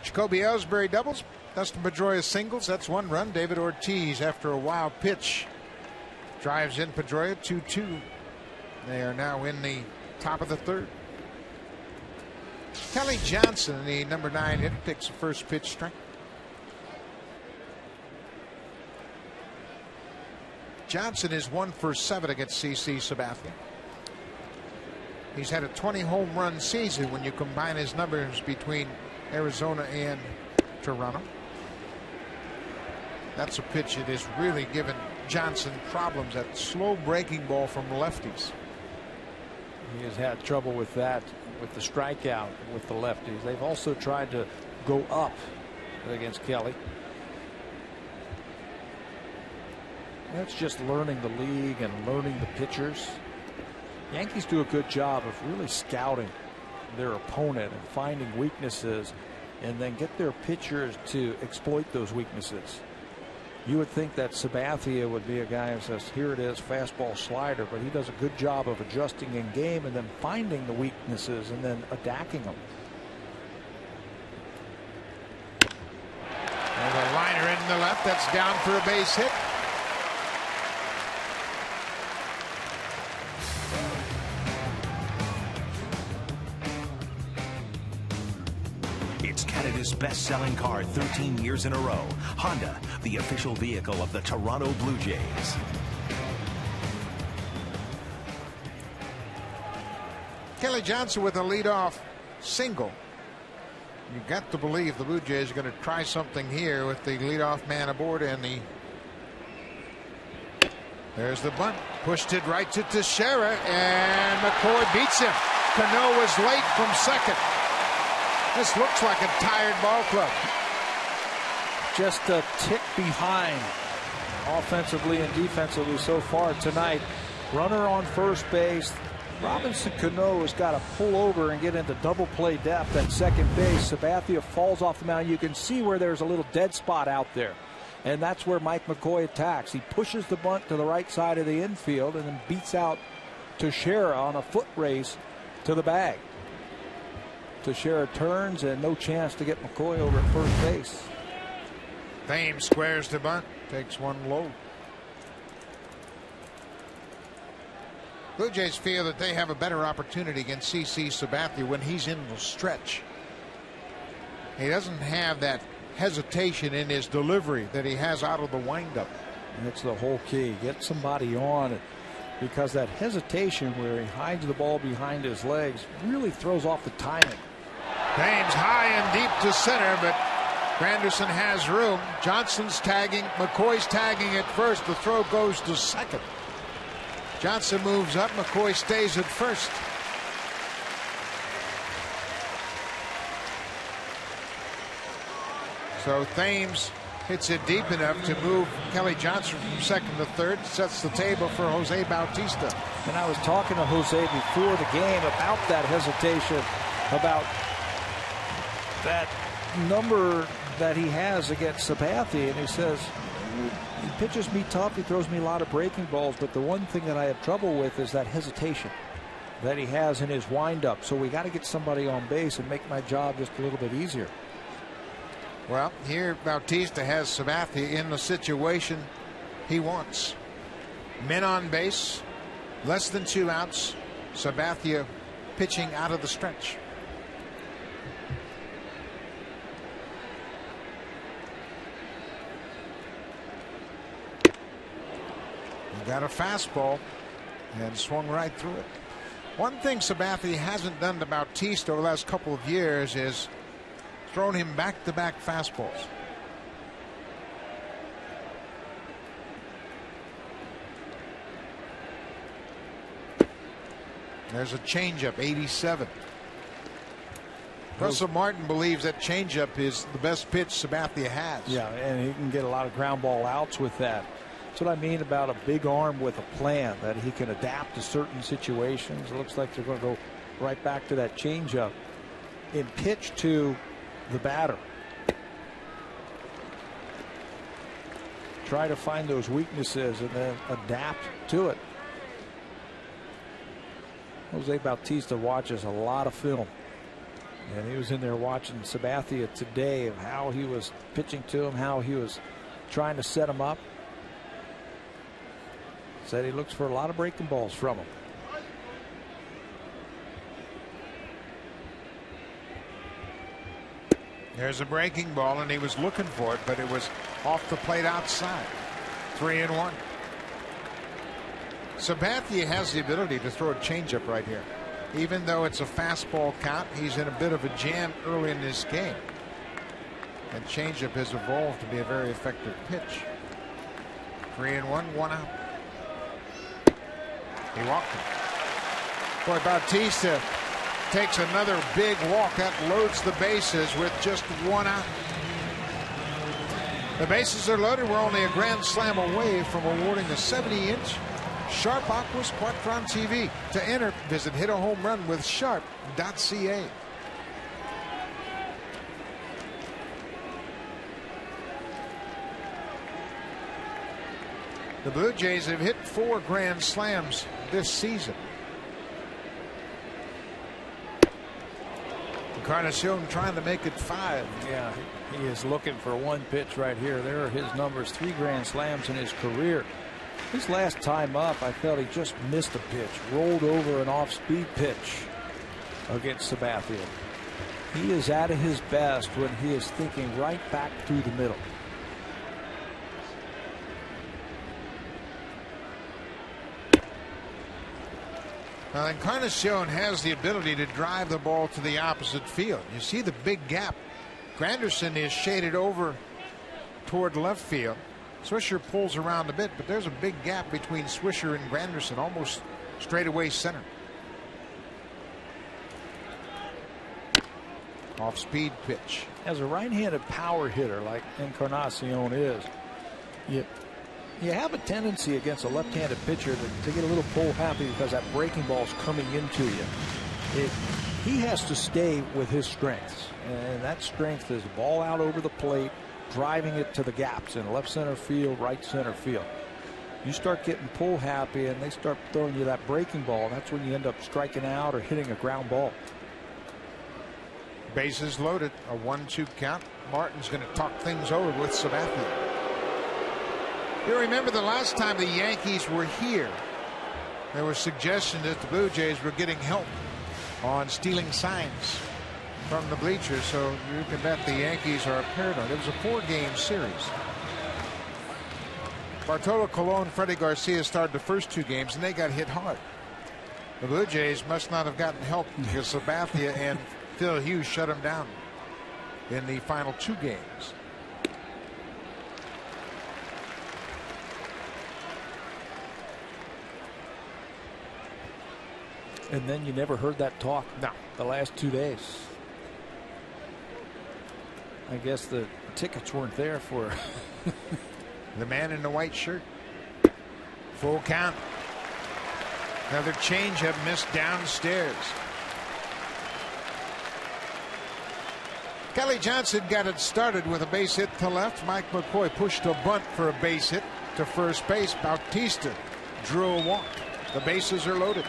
Jacoby Ellsbury doubles. Dustin Pedroia singles. That's 1 run. David Ortiz, after a wild pitch, drives in Pedroia 2-2. They are now in the top of the 3rd. Kelly Johnson, the number 9 hitter, takes the first pitch strike. Johnson is 1 for 7 against CC Sabathia. He's had a 20 home run season when you combine his numbers between Arizona and Toronto. That's a pitch that has really given Johnson problems. That slow breaking ball from lefties. He has had trouble with that, with the strikeout with the lefties. They've also tried to go up against Kelly. That's just learning the league and learning the pitchers. Yankees do a good job of really scouting their opponent and finding weaknesses, and then get their pitchers to exploit those weaknesses. You would think that Sabathia would be a guy who says, here it is, fastball, slider, but he does a good job of adjusting in game and then finding the weaknesses and then attacking them. And a liner in the left, that's down for a base hit. It's Canada's best-selling car 13 years in a row. Honda, the official vehicle of the Toronto Blue Jays. Kelly Johnson with a leadoff single. You got to believe the Blue Jays are going to try something here with the leadoff man aboard, and there's the bunt. Pushed it right to Teixeira, and McCoy beats him. Cano was late from second. This looks like a tired ball club. Just a tick behind offensively and defensively so far tonight. Runner on first base. Robinson Cano has got to pull over and get into double play depth at second base. Sabathia falls off the mound. You can see where there's a little dead spot out there. And that's where Mike McCoy attacks. He pushes the bunt to the right side of the infield and then beats out Teixeira on a foot race to the bag. Teixeira turns, and no chance to get McCoy over at first base. Thames squares the bunt, takes one low. Blue Jays feel that they have a better opportunity against CC Sabathia when he's in the stretch. He doesn't have that hesitation in his delivery that he has out of the windup. That's the whole key. Get somebody on, because that hesitation where he hides the ball behind his legs really throws off the timing. Thames high and deep to center, but Granderson has room. Johnson's tagging. McCoy's tagging at first. The throw goes to second. Johnson moves up. McCoy stays at first. So Thames hits it deep enough to move Kelly Johnson from second to third. Sets the table for Jose Bautista. And I was talking to Jose before the game about that hesitation, about that number that he has against Sabathia, and he says he pitches me tough, he throws me a lot of breaking balls, but the one thing that I have trouble with is that hesitation that he has in his windup. So we got to get somebody on base and make my job just a little bit easier. Well, here Bautista has Sabathia in the situation he wants. Men on base, less than 2 outs. Sabathia pitching out of the stretch. Got a fastball and swung right through it. One thing Sabathia hasn't done to Bautista over the last couple of years is thrown him back-to-back fastballs. There's a changeup, 87. Russell Martin believes that changeup is the best pitch Sabathia has. Yeah, and he can get a lot of ground ball outs with that. That's what I mean about a big arm with a plan, that he can adapt to certain situations. It looks like they're going to go right back to that changeup and pitch to the batter. Try to find those weaknesses and then adapt to it. Jose Bautista watches a lot of film. And he was in there watching Sabathia today of how he was pitching to him, how he was trying to set him up. Said he looks for a lot of breaking balls from him. There's a breaking ball, and he was looking for it, but it was off the plate outside. 3-1. Sabathia has the ability to throw a changeup right here. Even though it's a fastball count, he's in a bit of a jam early in this game. And changeup has evolved to be a very effective pitch. 3-1, 1 out. He walked him. Boy, Bautista takes another big walk. That loads the bases with just 1 out. The bases are loaded. We're only a grand slam away from awarding a 70-inch Sharp Aquas Quattron TV. To enter, visit hitahomerunwithsharp.ca. The Blue Jays have hit 4 grand slams this season. Encarnacion trying to make it 5. Yeah, he is looking for one pitch right here. There are his numbers. 3 grand slams in his career. His last time up, I felt he just missed a pitch, rolled over an off-speed pitch against Sabathia. He is at his best when he is thinking right back through the middle. Now, Encarnacion has the ability to drive the ball to the opposite field. You see the big gap. Granderson is shaded over toward left field. Swisher pulls around a bit, but there's a big gap between Swisher and Granderson, almost straightaway center. Off speed pitch. As a right-handed power hitter like Encarnacion is, you have a tendency against a left-handed pitcher to get a little pull happy because that breaking ball's coming into you. He has to stay with his strengths, and that strength is ball out over the plate, driving it to the gaps in left center field, right center field. You start getting pull happy and they start throwing you that breaking ball, that's when you end up striking out or hitting a ground ball. Bases loaded, a 1-2 count. Martin's going to talk things over with Sabathia. You remember the last time the Yankees were here, there was suggestion that the Blue Jays were getting help on stealing signs from the bleachers, so you can bet the Yankees are a paranoid. It was a 4-game series. Bartolo Colon, Freddie Garcia started the first 2 games, and they got hit hard. The Blue Jays must not have gotten help because Sabathia and Phil Hughes shut them down in the final 2 games. And then you never heard that talk. No. The last 2 days. I guess the tickets weren't there for the man in the white shirt. Full count. Another changeup missed downstairs. Kelly Johnson got it started with a base hit to left. Mike McCoy pushed a bunt for a base hit to first base. Bautista drew a walk. The bases are loaded.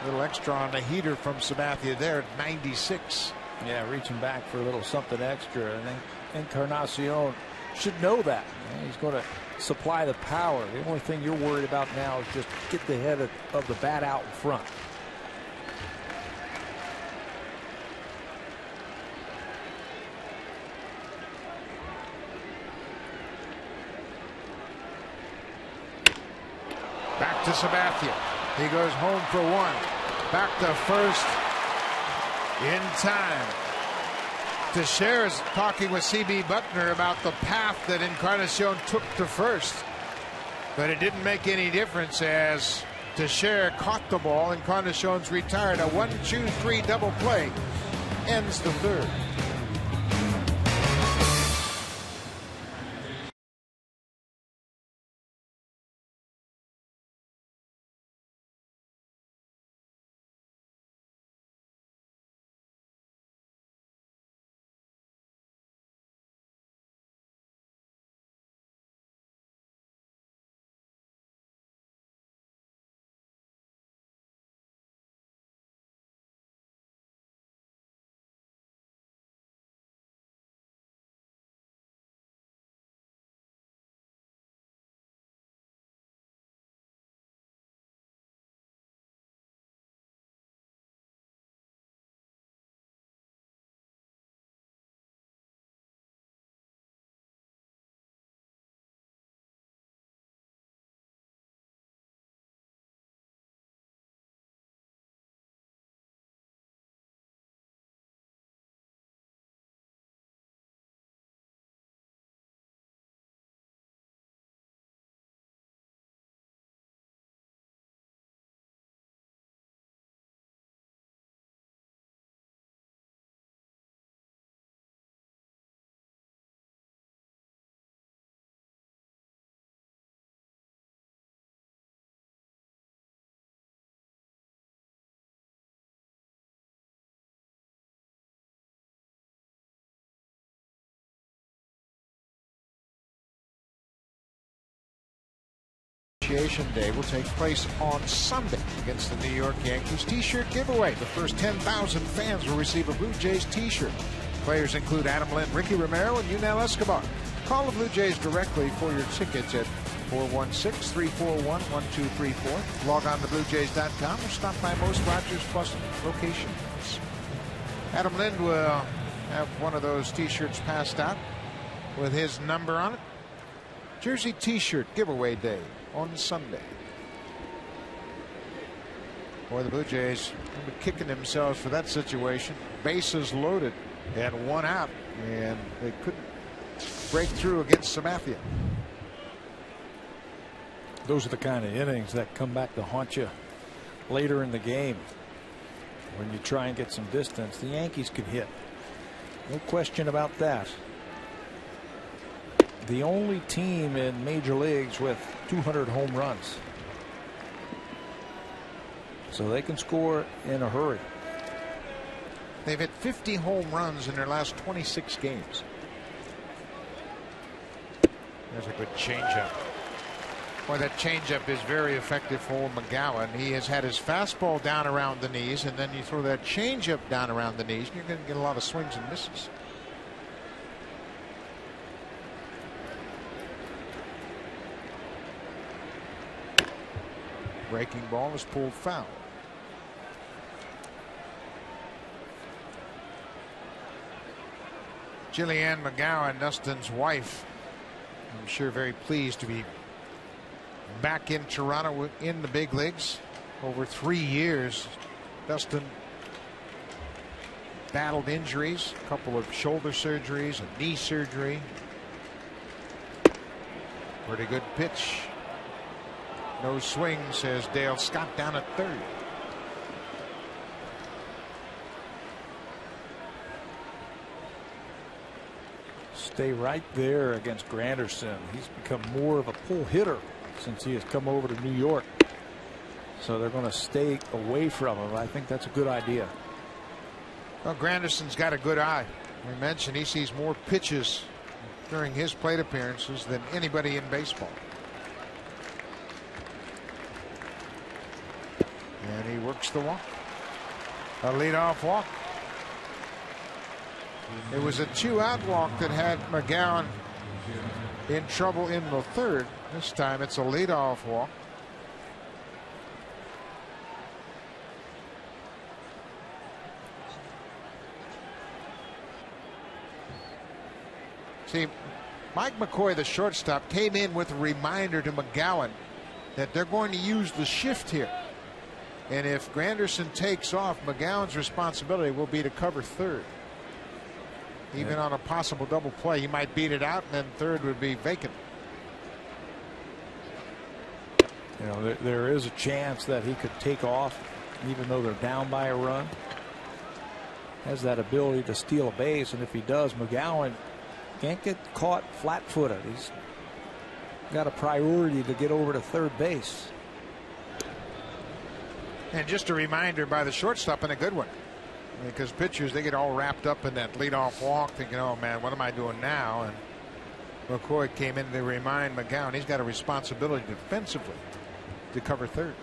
Little extra on the heater from Sabathia there at 96. Yeah, reaching back for a little something extra. And then Encarnacion should know that. He's going to supply the power. The only thing you're worried about now is just get the head of the bat out in front. Back to Sabathia. He goes home for 1. Back to first in time. Teixeira is talking with C.B. Buckner about the path that Encarnacion took to first. But it didn't make any difference as Teixeira caught the ball. Encarnacion's retired. A 1-2-3 double play ends the 3rd. Appreciation Day will take place on Sunday against the New York Yankees. T-shirt giveaway. The first 10,000 fans will receive a Blue Jays T-shirt. Players include Adam Lind, Ricky Romero, and Yunel Escobar. Call the Blue Jays directly for your tickets at 416-341-1234. Log on to BlueJays.com or stop by most Rogers Plus locations. Adam Lind will have one of those T-shirts passed out with his number on it. Jersey T-shirt giveaway day on Sunday. Boy, the Blue Jays will be kicking themselves for that situation. Bases loaded and one out, and they couldn't break through against Sabathia. Those are the kind of innings that come back to haunt you later in the game. When you try and get some distance, the Yankees can hit. No question about that. The only team in major leagues with 200 home runs. So they can score in a hurry. They've hit 50 home runs in their last 26 games. There's a good changeup. Boy, that changeup is very effective for McGowan. He has had his fastball down around the knees, and then you throw that changeup down around the knees, and you're going to get a lot of swings and misses. Breaking ball is pulled foul. Jillian McGowan, Dustin's wife, I'm sure very pleased to be back in Toronto in the big leagues. Over 3 years, Dustin battled injuries, a couple of shoulder surgeries, a knee surgery. Pretty good pitch. No swing, says Dale Scott down at third. Stay right there against Granderson. He's become more of a pull hitter since he has come over to New York. So they're going to stay away from him. I think that's a good idea. Well, Granderson's got a good eye. We mentioned he sees more pitches during his plate appearances than anybody in baseball. And he works the walk. A leadoff walk. It was a 2-out walk that had McGowan in trouble in the third. This time it's a leadoff walk. See, Mike McCoy, the shortstop, came in with a reminder to McGowan that they're going to use the shift here. And if Granderson takes off, McGowan's responsibility will be to cover third. Even on a possible double play, he might beat it out, and then third would be vacant. You know, there is a chance that he could take off, even though they're down by a run. Has that ability to steal a base, and if he does, McGowan can't get caught flat-footed. He's got a priority to get over to third base. And just a reminder by the shortstop, and a good one. Because pitchers, they get all wrapped up in that leadoff walk thinking, oh man, what am I doing now? And McCoy came in to remind McGowan he's got a responsibility defensively to cover third.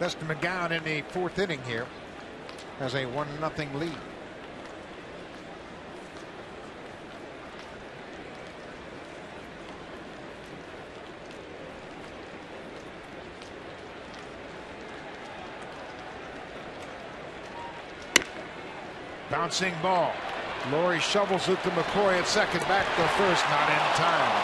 Dustin McGowan in the fourth inning here has a 1-0 lead. Bouncing ball. Laurie shovels it to McCoy at second, back to first, not in time.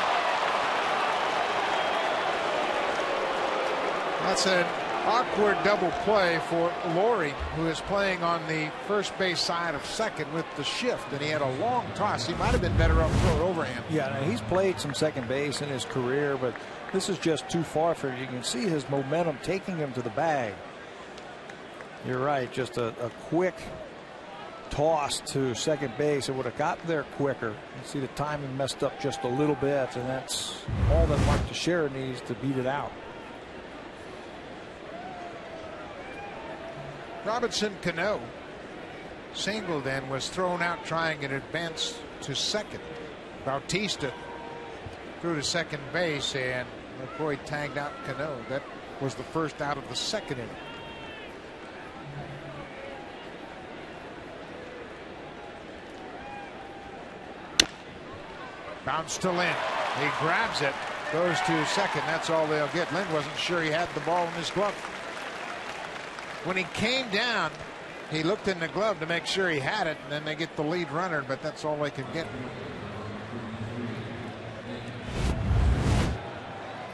That's an awkward double play for Laurie, who is playing on the first base side of second with the shift, and he had a long toss. He might have been better off throw it overhand. Yeah, now he's played some second base in his career, but this is just too far for him. You can see his momentum taking him to the bag. You're right, just a quick toss to second base, it would have gotten there quicker. You see the timing messed up just a little bit, and that's all that Mark Teixeira needs to beat it out. Robinson Cano singled and was thrown out trying an advance to second. Bautista threw to second base, and McCoy tagged out Cano. That was the first out of the second inning. Bounce to Lynn. He grabs it, goes to second. That's all they'll get. Lynn wasn't sure he had the ball in his glove. When he came down, he looked in the glove to make sure he had it, and then they get the lead runner, but that's all they can get.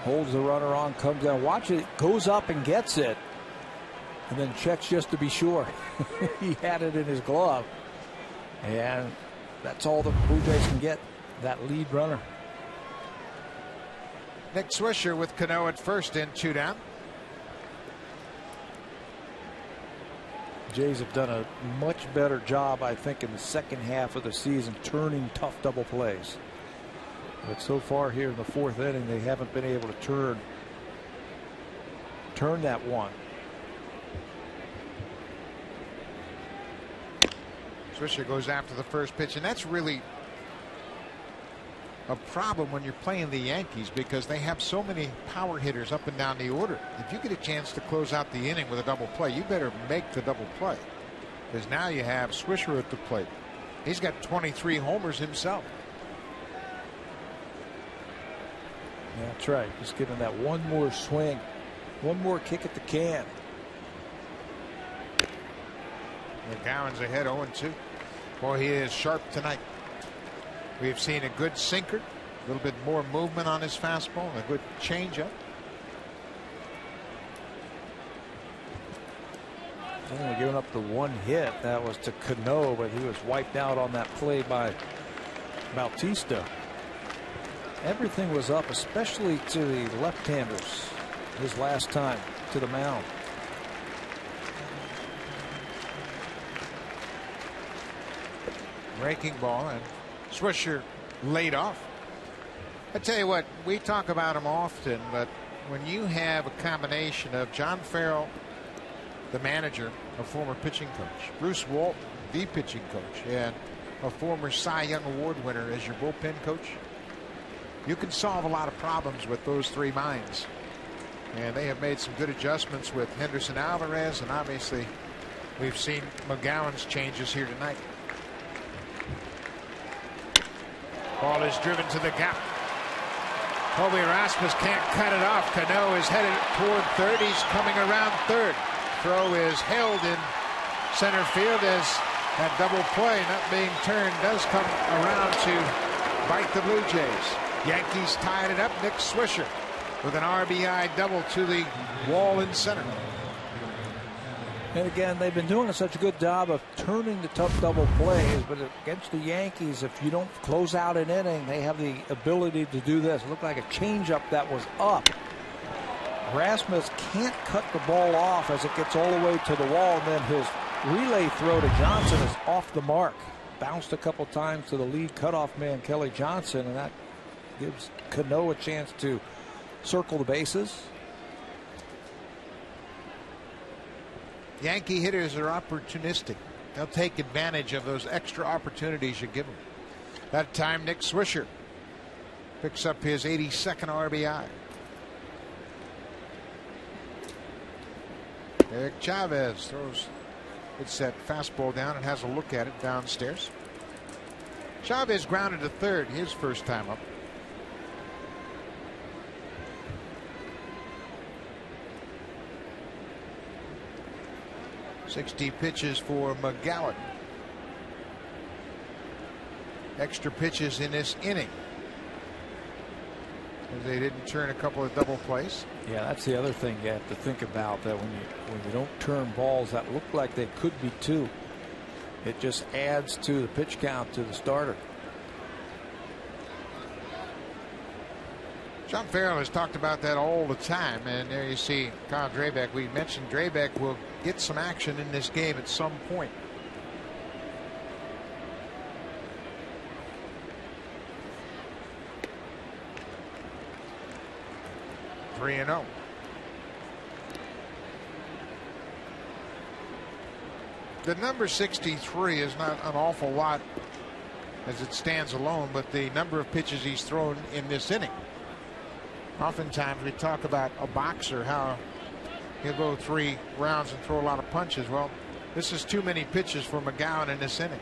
Holds the runner on, comes down, watch it, goes up and gets it, and then checks just to be sure. He had it in his glove, and that's all the Blue Jays can get, that lead runner. Nick Swisher with Cano at first in, 2 down. Jays have done a much better job, I think, in the second half of the season turning tough double plays. But so far here in the 4th inning, they haven't been able to turn that one. Swisher goes after the first pitch, and that's really a problem when you're playing the Yankees because they have so many power hitters up and down the order. If you get a chance to close out the inning with a double play, you better make the double play, because now you have Swisher at the plate. He's got 23 homers himself. Yeah, that's right. Just giving that one more swing, one more kick at the can. McGowan's ahead 0-2. Boy, he is sharp tonight. We've seen a good sinker, a little bit more movement on his fastball, and a good changeup. Only giving up the one hit. That was to Cano, but he was wiped out on that play by Bautista. Everything was up, especially to the left-handers his last time to the mound. Breaking ball, and Swisher laid off. I tell you what, we talk about him often, but when you have a combination of John Farrell, the manager, a former pitching coach, Bruce Walton, the pitching coach, and a former Cy Young Award winner as your bullpen coach, you can solve a lot of problems with those three minds. And they have made some good adjustments with Henderson Alvarez, and obviously we've seen McGowan's changes here tonight. Ball is driven to the gap. Colby Rasmus can't cut it off. Cano is headed toward third. He's coming around third. Throw is held in center field as that double play not being turned does come around to bite the Blue Jays. Yankees tied it up. Nick Swisher with an RBI double to the wall in center. And again, they've been doing such a good job of turning the tough double plays, but against the Yankees, if you don't close out an inning, they have the ability to do this. It looked like a changeup that was up. Rasmus can't cut the ball off as it gets all the way to the wall, and then his relay throw to Johnson is off the mark. Bounced a couple times to the lead cutoff man, Kelly Johnson, and that gives Cano a chance to circle the bases. Yankee hitters are opportunistic. They'll take advantage of those extra opportunities you give them. That time, Nick Swisher picks up his 82nd RBI. Eric Chavez hits that fastball down and has a look at it downstairs. Chavez grounded to third his first time up. .60 pitches for McGowan. Extra pitches in this inning, as they didn't turn a couple of double plays. Yeah, that's the other thing you have to think about, that when you don't turn balls that look like they could be two, it just adds to the pitch count to the starter. John Farrell has talked about that all the time, and there you see Kyle Drabek. We mentioned Drabek will get some action in this game at some point. 3-0. The number 63 is not an awful lot as it stands alone, but the number of pitches he's thrown in this inning. Oftentimes we talk about a boxer, how he'll go 3 rounds and throw a lot of punches. Well, this is too many pitches for McGowan in this inning.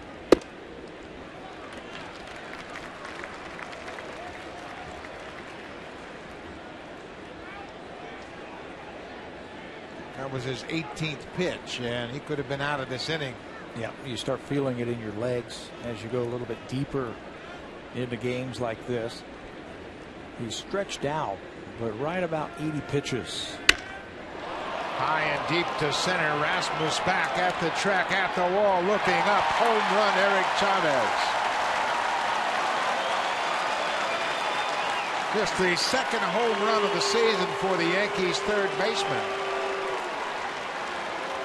That was his 18th pitch, and he could have been out of this inning. Yeah, you start feeling it in your legs as you go a little bit deeper into games like this. He's stretched out, but right about 80 pitches. High and deep to center. Rasmus back at the track, at the wall, looking up. Home run, Eric Chavez. Just the second home run of the season for the Yankees' third baseman.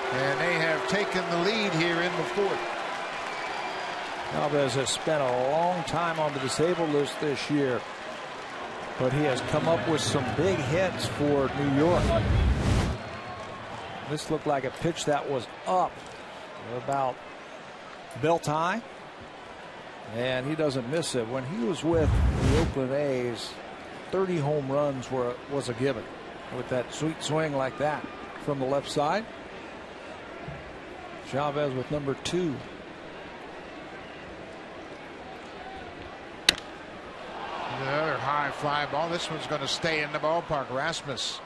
And they have taken the lead here in the fourth. Chavez has spent a long time on the disabled list this year, but he has come up with some big hits for New York. This looked like a pitch that was up about belt high, and he doesn't miss it. When he was with the Oakland A's, 30 home runs was a given with that sweet swing like that from the left side. Chavez with number 2. Another high fly ball. This one's going to stay in the ballpark. Rasmus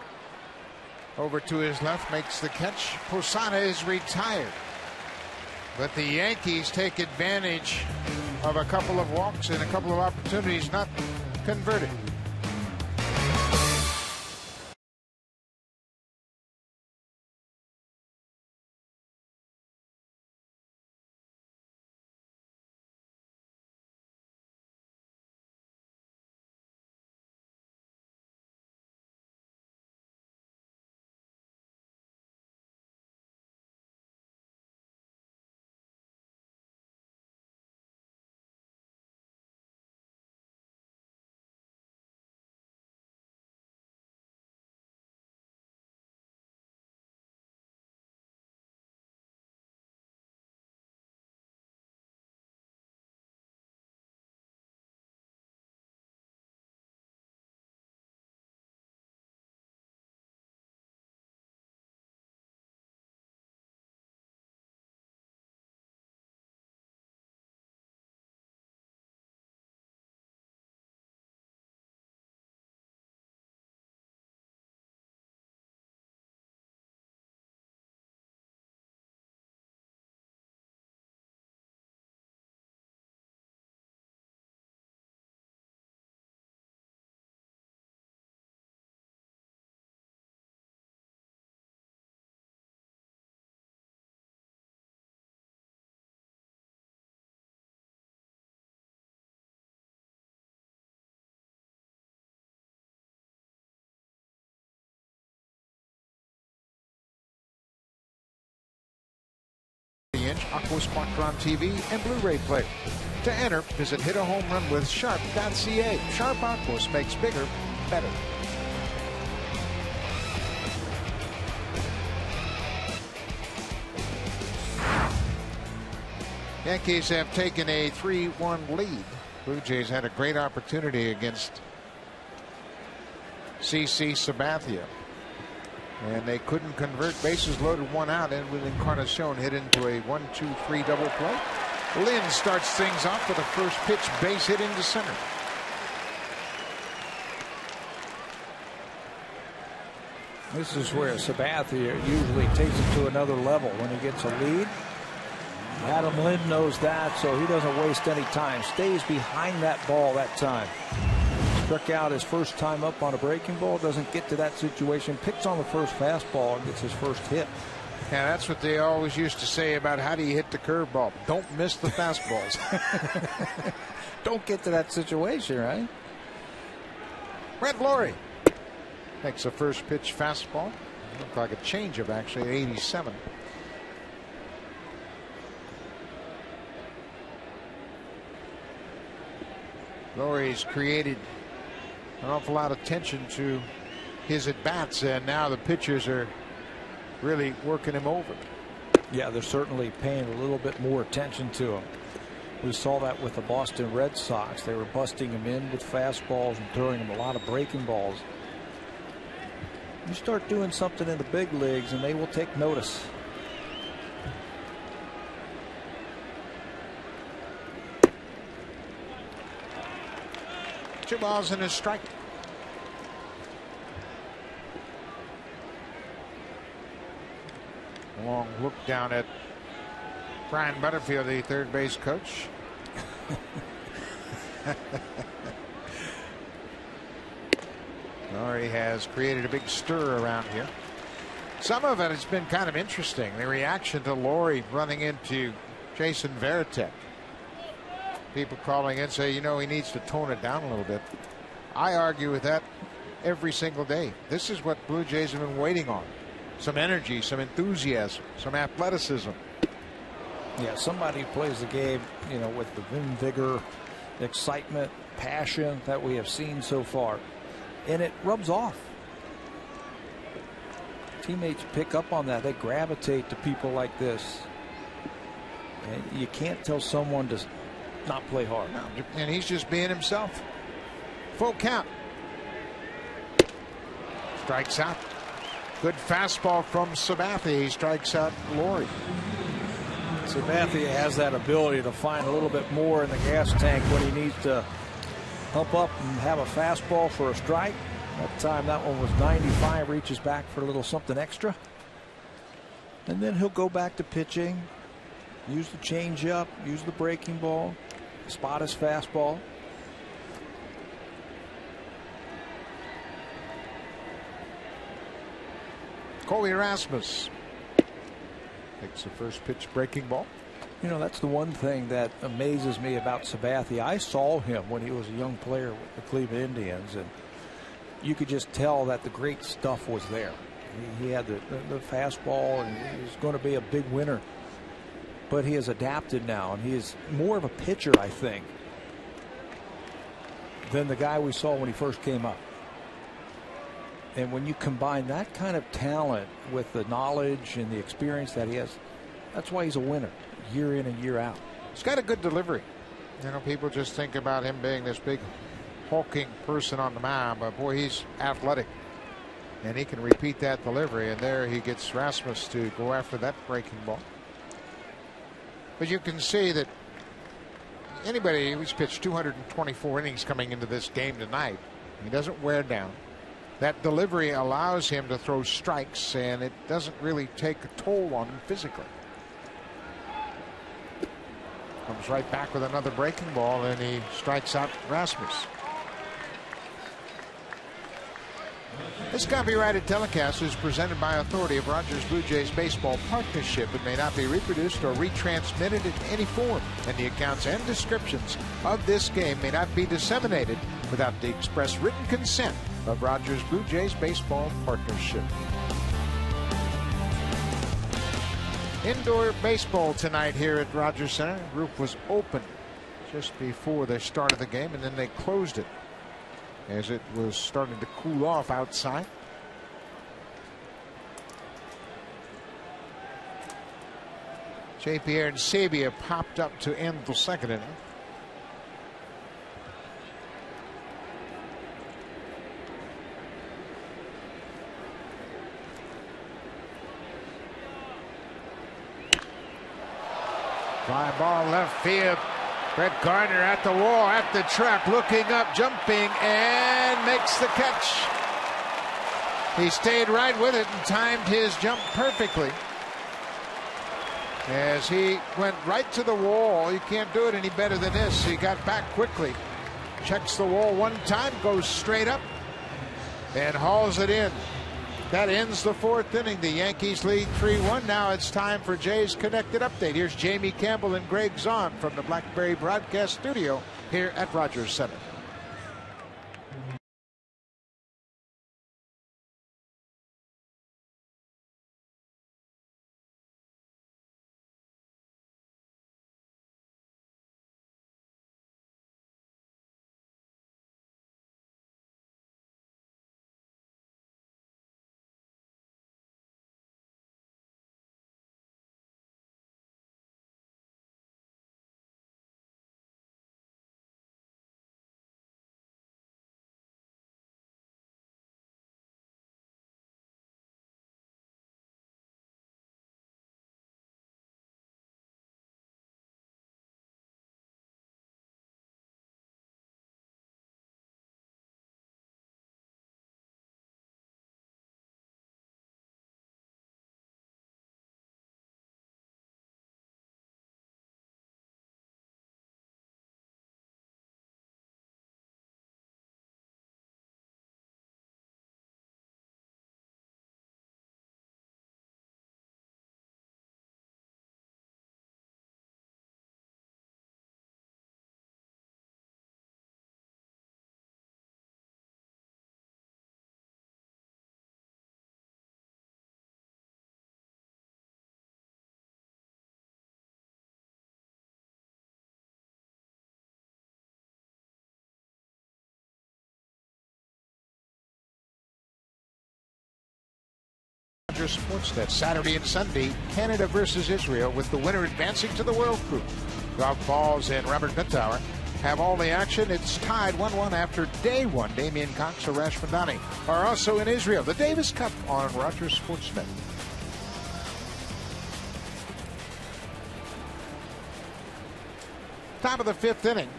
over to his left, makes the catch. Posada is retired. But the Yankees take advantage of a couple of walks and a couple of opportunities not converted. Aquos Quattron TV and Blu-ray player. To enter, visit hitahomerunwithsharp.ca. Sharp Aquos makes bigger, better. Yankees have taken a 3-1 lead. Blue Jays had a great opportunity against CC Sabathia, and they couldn't convert. Bases loaded, 1 out, and with Encarnacion hit into a 1-2-3 double play. Lynn starts things off with a first pitch base hit into center. This is where Sabathia usually takes it to another level when he gets a lead. Adam Lynn knows that, so he doesn't waste any time. Stays behind that ball that time. Struck out his first time up on a breaking ball. Doesn't get to that situation. Picks on the first fastball and gets his first hit. Yeah, that's what they always used to say about how do you hit the curveball. Don't miss the fastballs. Don't get to that situation, right? Brent Laurie makes a first pitch fastball. Looked like a changeup, actually, 87. Laurie's created an awful lot of tension to his at-bats, and now the pitchers are really working him over. Yeah, they're certainly paying a little bit more attention to him. We saw that with the Boston Red Sox. They were busting him in with fastballs and throwing him a lot of breaking balls. You start doing something in the big leagues and they will take notice. Two balls and a strike. Long look down at Brian Butterfield, the third base coach. Laurie has created a big stir around here. Some of it has been kind of interesting. The reaction to Laurie running into Jason Varitek. People calling in say, you know, he needs to tone it down a little bit. I argue with that every single day. This is what Blue Jays have been waiting on. Some energy, some enthusiasm, some athleticism. Yeah, somebody who plays the game, you know, with the vim, vigor, excitement, passion that we have seen so far. And it rubs off. Teammates pick up on that. They gravitate to people like this. And you can't tell someone to not play hard. No, and he's just being himself. Full count. Strikes out. Good fastball from Sabathia. He strikes out Laurie. Sabathia has that ability to find a little bit more in the gas tank when he needs to hump up and have a fastball for a strike. That time that one was 95, reaches back for a little something extra. And then he'll go back to pitching, use the changeup, use the breaking ball, spot his fastball. Colby Rasmus takes the first pitch breaking ball. You know, that's the one thing that amazes me about Sabathia. I saw him when he was a young player with the Cleveland Indians, and you could just tell that the great stuff was there. He had the fastball, and he was going to be a big winner. But he has adapted now, and he is more of a pitcher, I think, than the guy we saw when he first came up. And when you combine that kind of talent with the knowledge and the experience that he has, that's why he's a winner year in and year out. He's got a good delivery. You know, people just think about him being this big hulking person on the mound, but boy, he's athletic. And he can repeat that delivery, and there he gets Rasmus to go after that breaking ball. But you can see that anybody who's pitched 224 innings coming into this game tonight, he doesn't wear down. That delivery allows him to throw strikes, and it doesn't really take a toll on him physically. Comes right back with another breaking ball, and he strikes out Rasmus. This copyrighted telecast is presented by authority of Rogers Blue Jays Baseball Partnership. It may not be reproduced or retransmitted in any form, and the accounts and descriptions of this game may not be disseminated without the express written consent of Rogers Blue Jays Baseball Partnership. Indoor baseball tonight here at Rogers Center. The roof was open just before the start of the game, and then they closed it as it was starting to cool off outside. J. Pierre and Sabia popped up to end the second inning. Fly ball left field. Brett Gardner at the wall, at the track, looking up, jumping, and makes the catch. He stayed right with it and timed his jump perfectly. As he went right to the wall, you can't do it any better than this. He got back quickly, checks the wall one time, goes straight up, and hauls it in. That ends the fourth inning. The Yankees lead 3-1. Now it's time for Jays Connected Update. Here's Jamie Campbell and Greg Zahn from the Blackberry Broadcast Studio here at Rogers Center. Rogers Sportsnet. Saturday and Sunday, Canada versus Israel, with the winner advancing to the World Group. Golf balls and Robert Mittauer have all the action. It's tied 1-1 after day one. Damien Cox or Rashmadani are also in Israel. The Davis Cup on Rogers Sportsnet. Top of the fifth inning.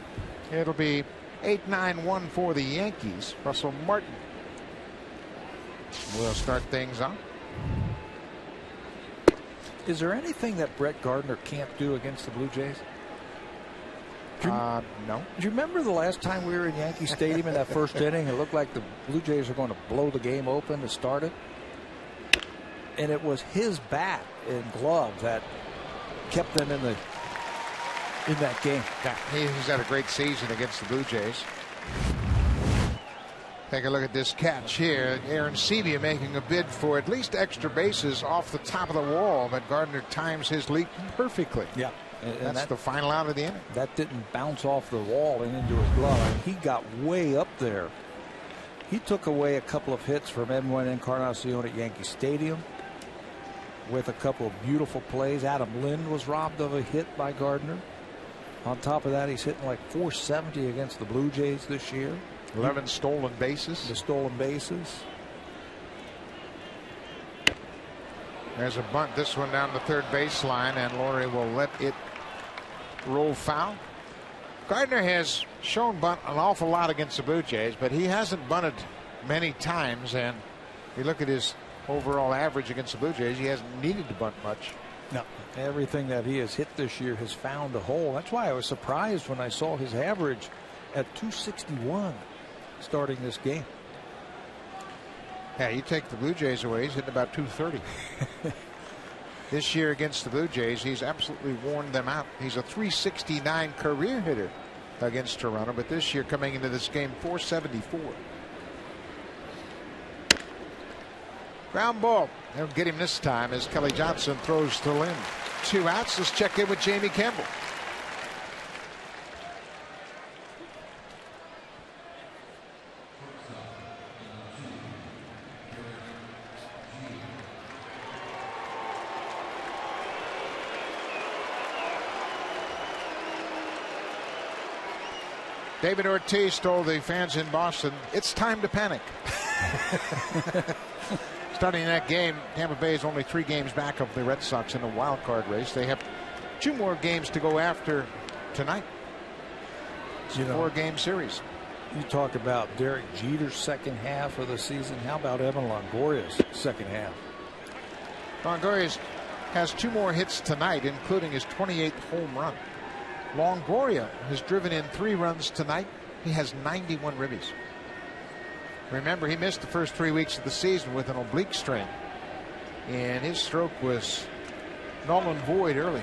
It'll be 8-9-1 for the Yankees. Russell Martin will start things off. Is there anything that Brett Gardner can't do against the Blue Jays? No. Do you remember the last time we were in Yankee Stadium in that first inning? It looked like the Blue Jays were going to blow the game open to start it. And it was his bat and glove that kept them in that game. Yeah, he's had a great season against the Blue Jays. Take a look at this catch here. Aaron Sevia making a bid for at least extra bases off the top of the wall, but Gardner times his leap perfectly. Yeah. And that's the final out of the inning. That didn't bounce off the wall and into his glove. And he got way up there. He took away a couple of hits from Edwin Encarnacion at Yankee Stadium with a couple of beautiful plays. Adam Lind was robbed of a hit by Gardner. On top of that, he's hitting like .470 against the Blue Jays this year. 11 stolen bases. The stolen bases. There's a bunt. This one down the third baseline, and Laurie will let it roll foul. Gardner has shown bunt an awful lot against the Blue Jays, but he hasn't bunted many times. And if you look at his overall average against the Blue Jays, he hasn't needed to bunt much. No, everything that he has hit this year has found a hole. That's why I was surprised when I saw his average at .261 starting this game. Yeah, you take the Blue Jays away, he's hitting about .230. This year against the Blue Jays, he's absolutely worn them out. He's a .369 career hitter against Toronto, but this year coming into this game, .474. Ground ball. They'll get him this time as Kelly Johnson throws to Lynn. 2 outs. Let's check in with Jamie Campbell. David Ortiz told the fans in Boston, it's time to panic. Starting that game, Tampa Bay is only 3 games back of the Red Sox in the wild card race. They have 2 more games to go after tonight. It's a 4-game series. You talk about Derek Jeter's second half of the season. How about Evan Longoria's second half? Longoria has 2 more hits tonight, including his 28th home run. Longoria has driven in 3 runs tonight. He has 91 ribbies. Remember, he missed the first 3 weeks of the season with an oblique strain, and his stroke was null and void early.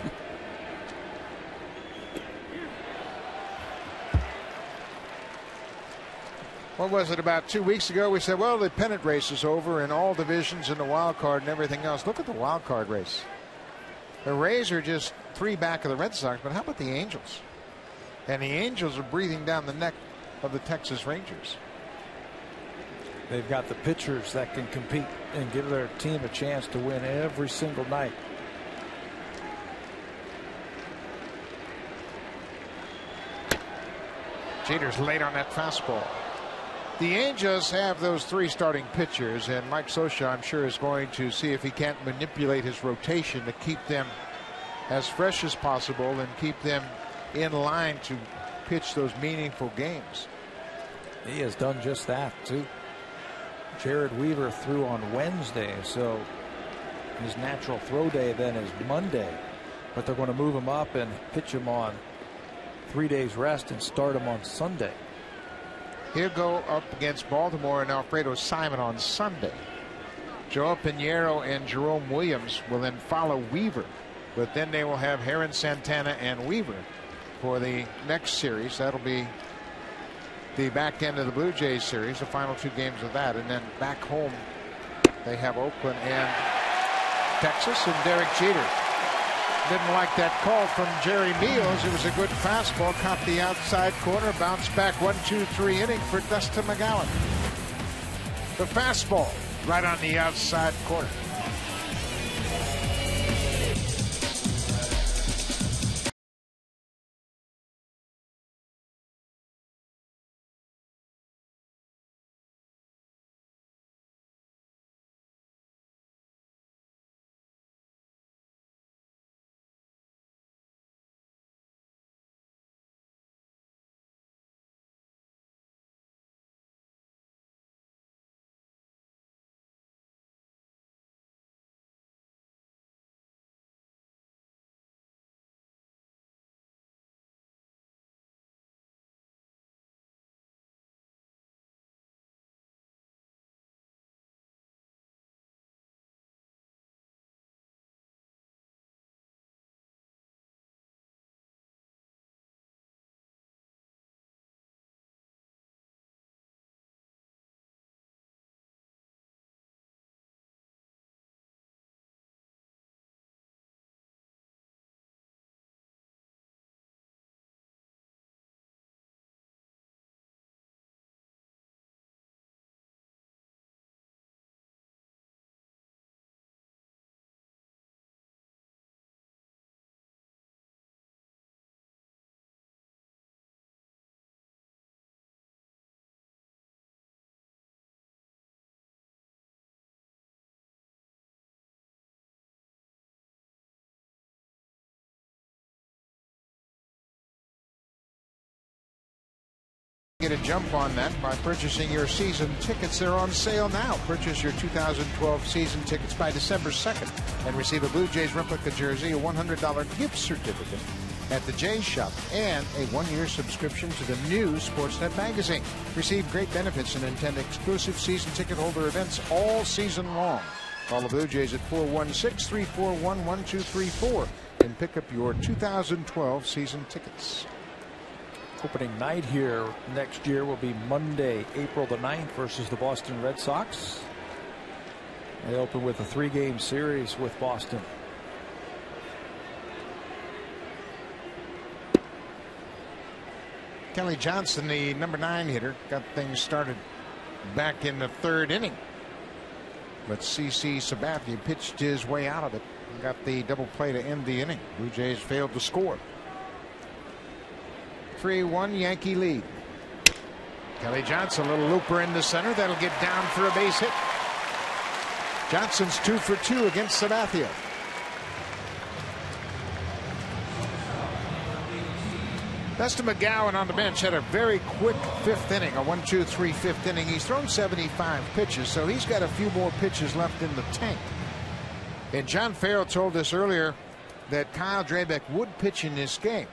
What was it, about 2 weeks ago? We said, well, the pennant race is over in all divisions in the wild card and everything else. Look at the wild card race. The Rays are just 3 back of the Red Sox, but how about the Angels? And the Angels are breathing down the neck of the Texas Rangers. They've got the pitchers that can compete and give their team a chance to win every single night. Jeter's late on that fastball. The Angels have those 3 starting pitchers, and Mike Scioscia, I'm sure, is going to see if he can't manipulate his rotation to keep them as fresh as possible and keep them in line to pitch those meaningful games. He has done just that, too. Jared Weaver threw on Wednesday, so his natural throw day then is Monday. But they're going to move him up and pitch him on 3 days rest and start him on Sunday. He'll go up against Baltimore and Alfredo Simon on Sunday. Joe Pinheiro and Jerome Williams will then follow Weaver. But then they will have Heron, Santana, and Weaver for the next series. That'll be the back end of the Blue Jays series, the final 2 games of that. And then back home, they have Oakland and Texas, and Derek Jeter didn't like that call from Jerry Meals. It was a good fastball, caught the outside corner, bounced back 1-2-3 inning for Dustin McGowan. The fastball right on the outside corner. Get a jump on that by purchasing your season tickets. They're on sale now. Purchase your 2012 season tickets by December 2nd and receive a Blue Jays replica jersey, a $100 gift certificate at the Jays shop, and a 1-year subscription to the new Sportsnet magazine. Receive great benefits and attend exclusive season ticket holder events all season long. Call the Blue Jays at 416-341-1234 and pick up your 2012 season tickets. Opening night here next year will be Monday, April the 9th versus the Boston Red Sox. They open with a 3-game series with Boston. Kelly Johnson, the number 9 hitter, got things started back in the 3rd inning. But CC Sabathia pitched his way out of it and got the double play to end the inning. Blue Jays failed to score. 3-1 Yankee lead. Kelly Johnson, a little looper in the center. That'll get down for a base hit. Johnson's 2 for 2 against Sabathia. Dustin McGowan on the bench had a very quick 5th inning, a 1-2-3 5th inning. He's thrown 75 pitches, so he's got a few more pitches left in the tank. And John Farrell told us earlier that Kyle Drabeck would pitch in this game.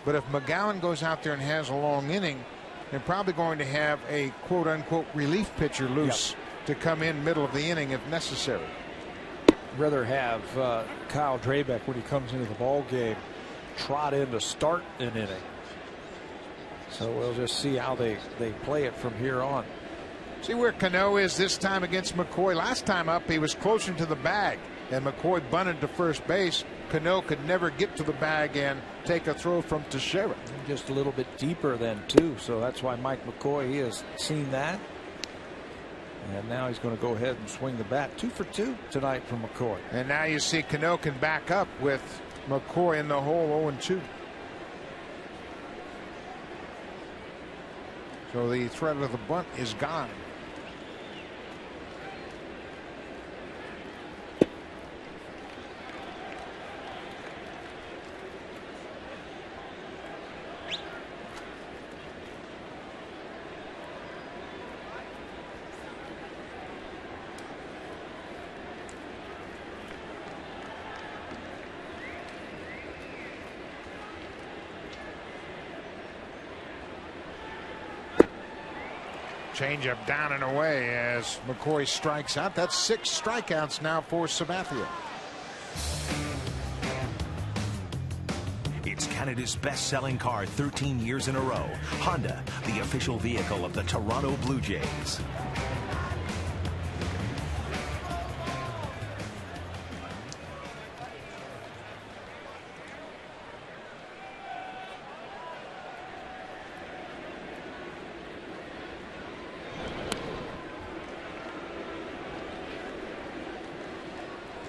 But if McGowan goes out there and has a long inning, they're probably going to have a quote-unquote relief pitcher loose to come in middle of the inning if necessary. Rather have Kyle Drabeck, when he comes into the ball game, trot in to start an inning. So we'll just see how they play it from here on. See where Cano is this time against McCoy. Last time up, he was closer to the bag, and McCoy bunted to first base. Cano could never get to the bag and take a throw from Teixeira. Just a little bit deeper then, too. So that's why Mike McCoy, he has seen that. And now he's going to go ahead and swing the bat. 2 for 2 tonight from McCoy. And now you see Cano can back up with McCoy in the hole, 0-2. So the threat of the bunt is gone. Changeup down and away as McCoy strikes out. That's 6 strikeouts now for Sabathia. It's Canada's best-selling car 13 years in a row. Honda, the official vehicle of the Toronto Blue Jays.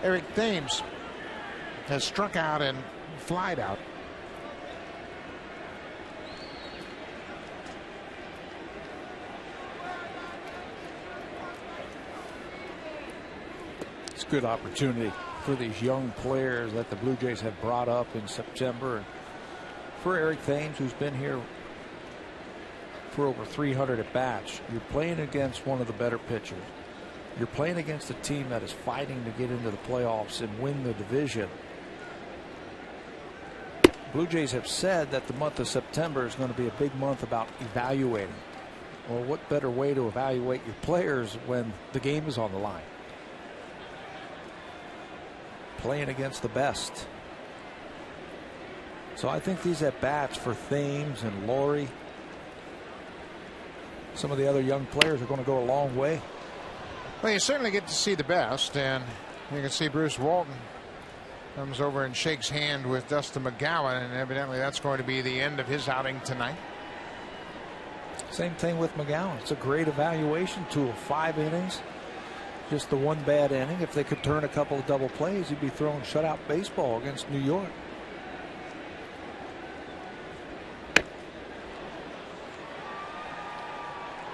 Eric Thames has struck out and flied out. It's a good opportunity for these young players that the Blue Jays have brought up in September. And for Eric Thames, who's been here for over 300 at bats, you're playing against one of the better pitchers. You're playing against a team that is fighting to get into the playoffs and win the division. Blue Jays have said that the month of September is going to be a big month about evaluating. Well, what better way to evaluate your players when the game is on the line? Playing against the best. So I think these at-bats for Thames and Laurie, some of the other young players, are going to go a long way. Well, you certainly get to see the best, and you can see Bruce Walton comes over and shakes hand with Dustin McGowan, and evidently that's going to be the end of his outing tonight. Same thing with McGowan. It's a great evaluation tool. 5 innings, just the one bad inning. If they could turn a couple of double plays, he'd be throwing shutout baseball against New York.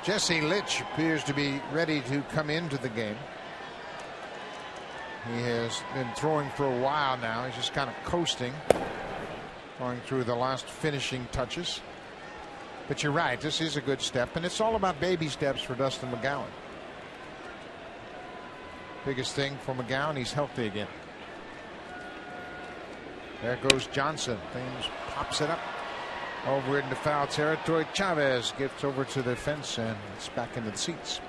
Jesse Litch appears to be ready to come into the game. He has been throwing for a while now. He's just kind of coasting, going through the last finishing touches. But you're right, this is a good step, and it's all about baby steps for Dustin McGowan. Biggest thing for McGowan, he's healthy again. There goes Johnson. Thames pops it up over into foul territory. Chavez gets over to the fence, and it's back into the seats.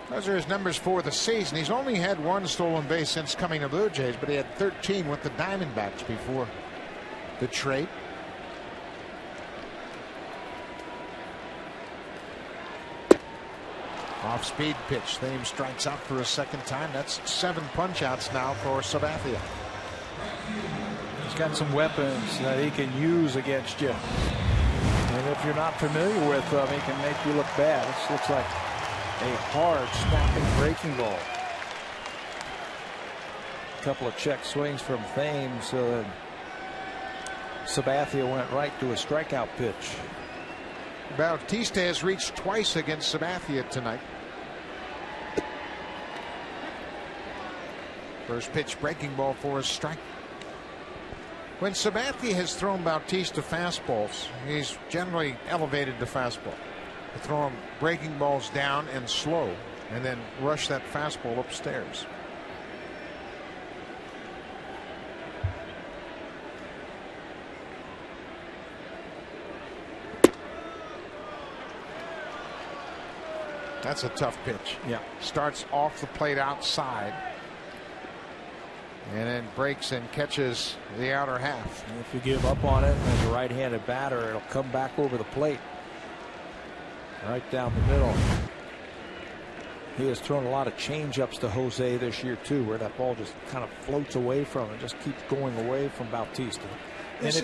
Those are his numbers for the season. He's only had one stolen base since coming to Blue Jays, but he had 13 with the Diamondbacks before the trade. Off-speed pitch. Thames strikes out for a second time. That's 7 punch-outs now for Sabathia. He's got some weapons that he can use against you. And if you're not familiar with them, he can make you look bad. This looks like a hard, snapping breaking ball. A couple of check swings from Thames. Sabathia went right to a strikeout pitch. Bautista has reached twice against Sabathia tonight. First pitch breaking ball for a strike. When Sabathia has thrown Bautista fastballs, he's generally elevated the fastball. To throw him breaking balls down and slow, and then rush that fastball upstairs. That's a tough pitch. Yeah. Starts off the plate outside, and then breaks and catches the outer half. And if you give up on it as a right-handed batter, it'll come back over the plate. Right down the middle. He has thrown a lot of change-ups to Jose this year too, where that ball just kind of floats away from him, just keeps going away from Bautista. This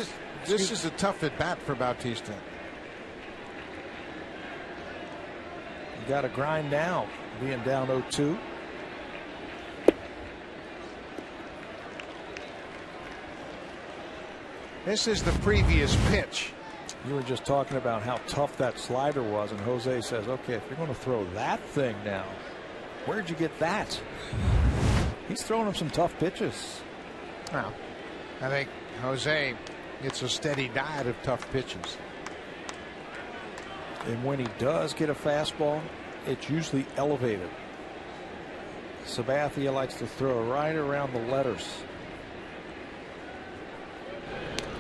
is a tough at bat for Bautista. You got to grind down, being down 0-2. This is the previous pitch. You were just talking about how tough that slider was, and Jose says, okay, if you're going to throw that thing now, where'd you get that? He's throwing him some tough pitches. Well, I think Jose gets a steady diet of tough pitches. And when he does get a fastball, it's usually elevated. Sabathia likes to throw right around the letters.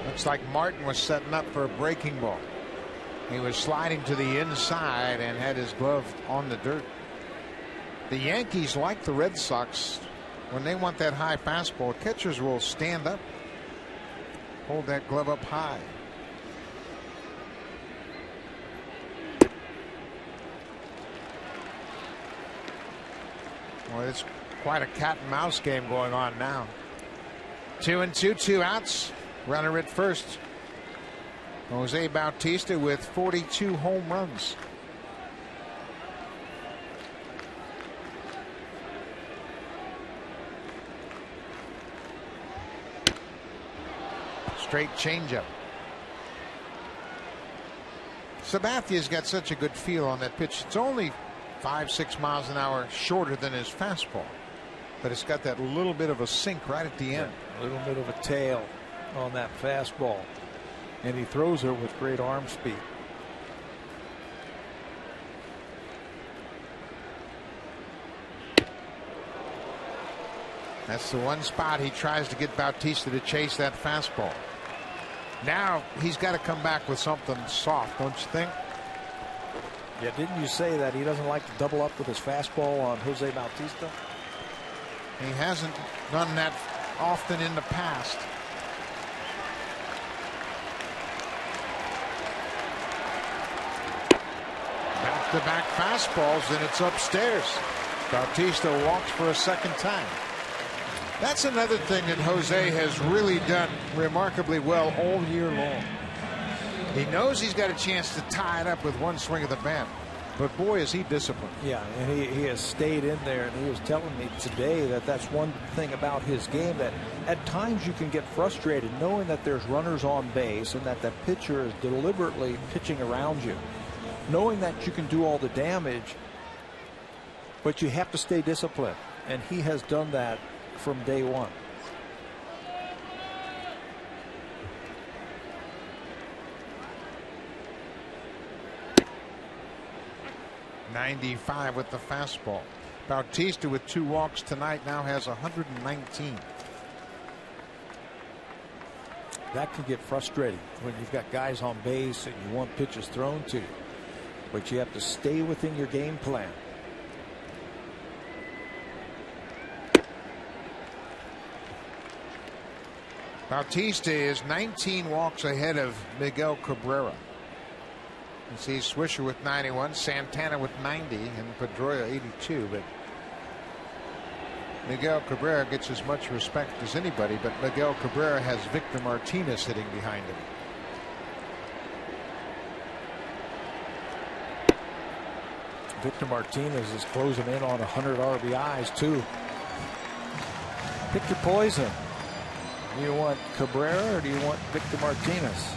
Looks like Martin was setting up for a breaking ball. He was sliding to the inside and had his glove on the dirt. The Yankees, like the Red Sox, when they want that high fastball, catchers will stand up, hold that glove up high. Well, it's quite a cat and mouse game going on now. 2-2, 2 outs. Runner at first. Jose Bautista with 42 home runs. Straight changeup. Sabathia's got such a good feel on that pitch. It's only 5-6 miles an hour shorter than his fastball, but it's got that little bit of a sink right at the end. A little bit of a tail on that fastball, and he throws it with great arm speed. That's the one spot he tries to get Bautista to chase that fastball. Now he's got to come back with something soft, don't you think? Yeah, didn't you say that he doesn't like to double up with his fastball on Jose Bautista? He hasn't done that often in the past. Back-to-back fastballs, and it's upstairs. Bautista walks for a second time. That's another thing that Jose has really done remarkably well all year long. He knows he's got a chance to tie it up with one swing of the bat, but boy, is he disciplined. Yeah, and he has stayed in there, and he was telling me today that that's one thing about his game, that at times you can get frustrated knowing that there's runners on base and that the pitcher is deliberately pitching around you. knowing that you can do all the damage, but you have to stay disciplined. And he has done that from day one. 95 with the fastball. Bautista with 2 walks tonight now has 119. That can get frustrating when you've got guys on base and you want pitches thrown to you, but you have to stay within your game plan. Bautista is 19 walks ahead of Miguel Cabrera. You see Swisher with 91, Santana with 90, and Pedroia 82. But Miguel Cabrera gets as much respect as anybody, but Miguel Cabrera has Victor Martinez hitting behind him. Victor Martinez is closing in on 100 RBIs too. Pick your poison. Do you want Cabrera or do you want Victor Martinez?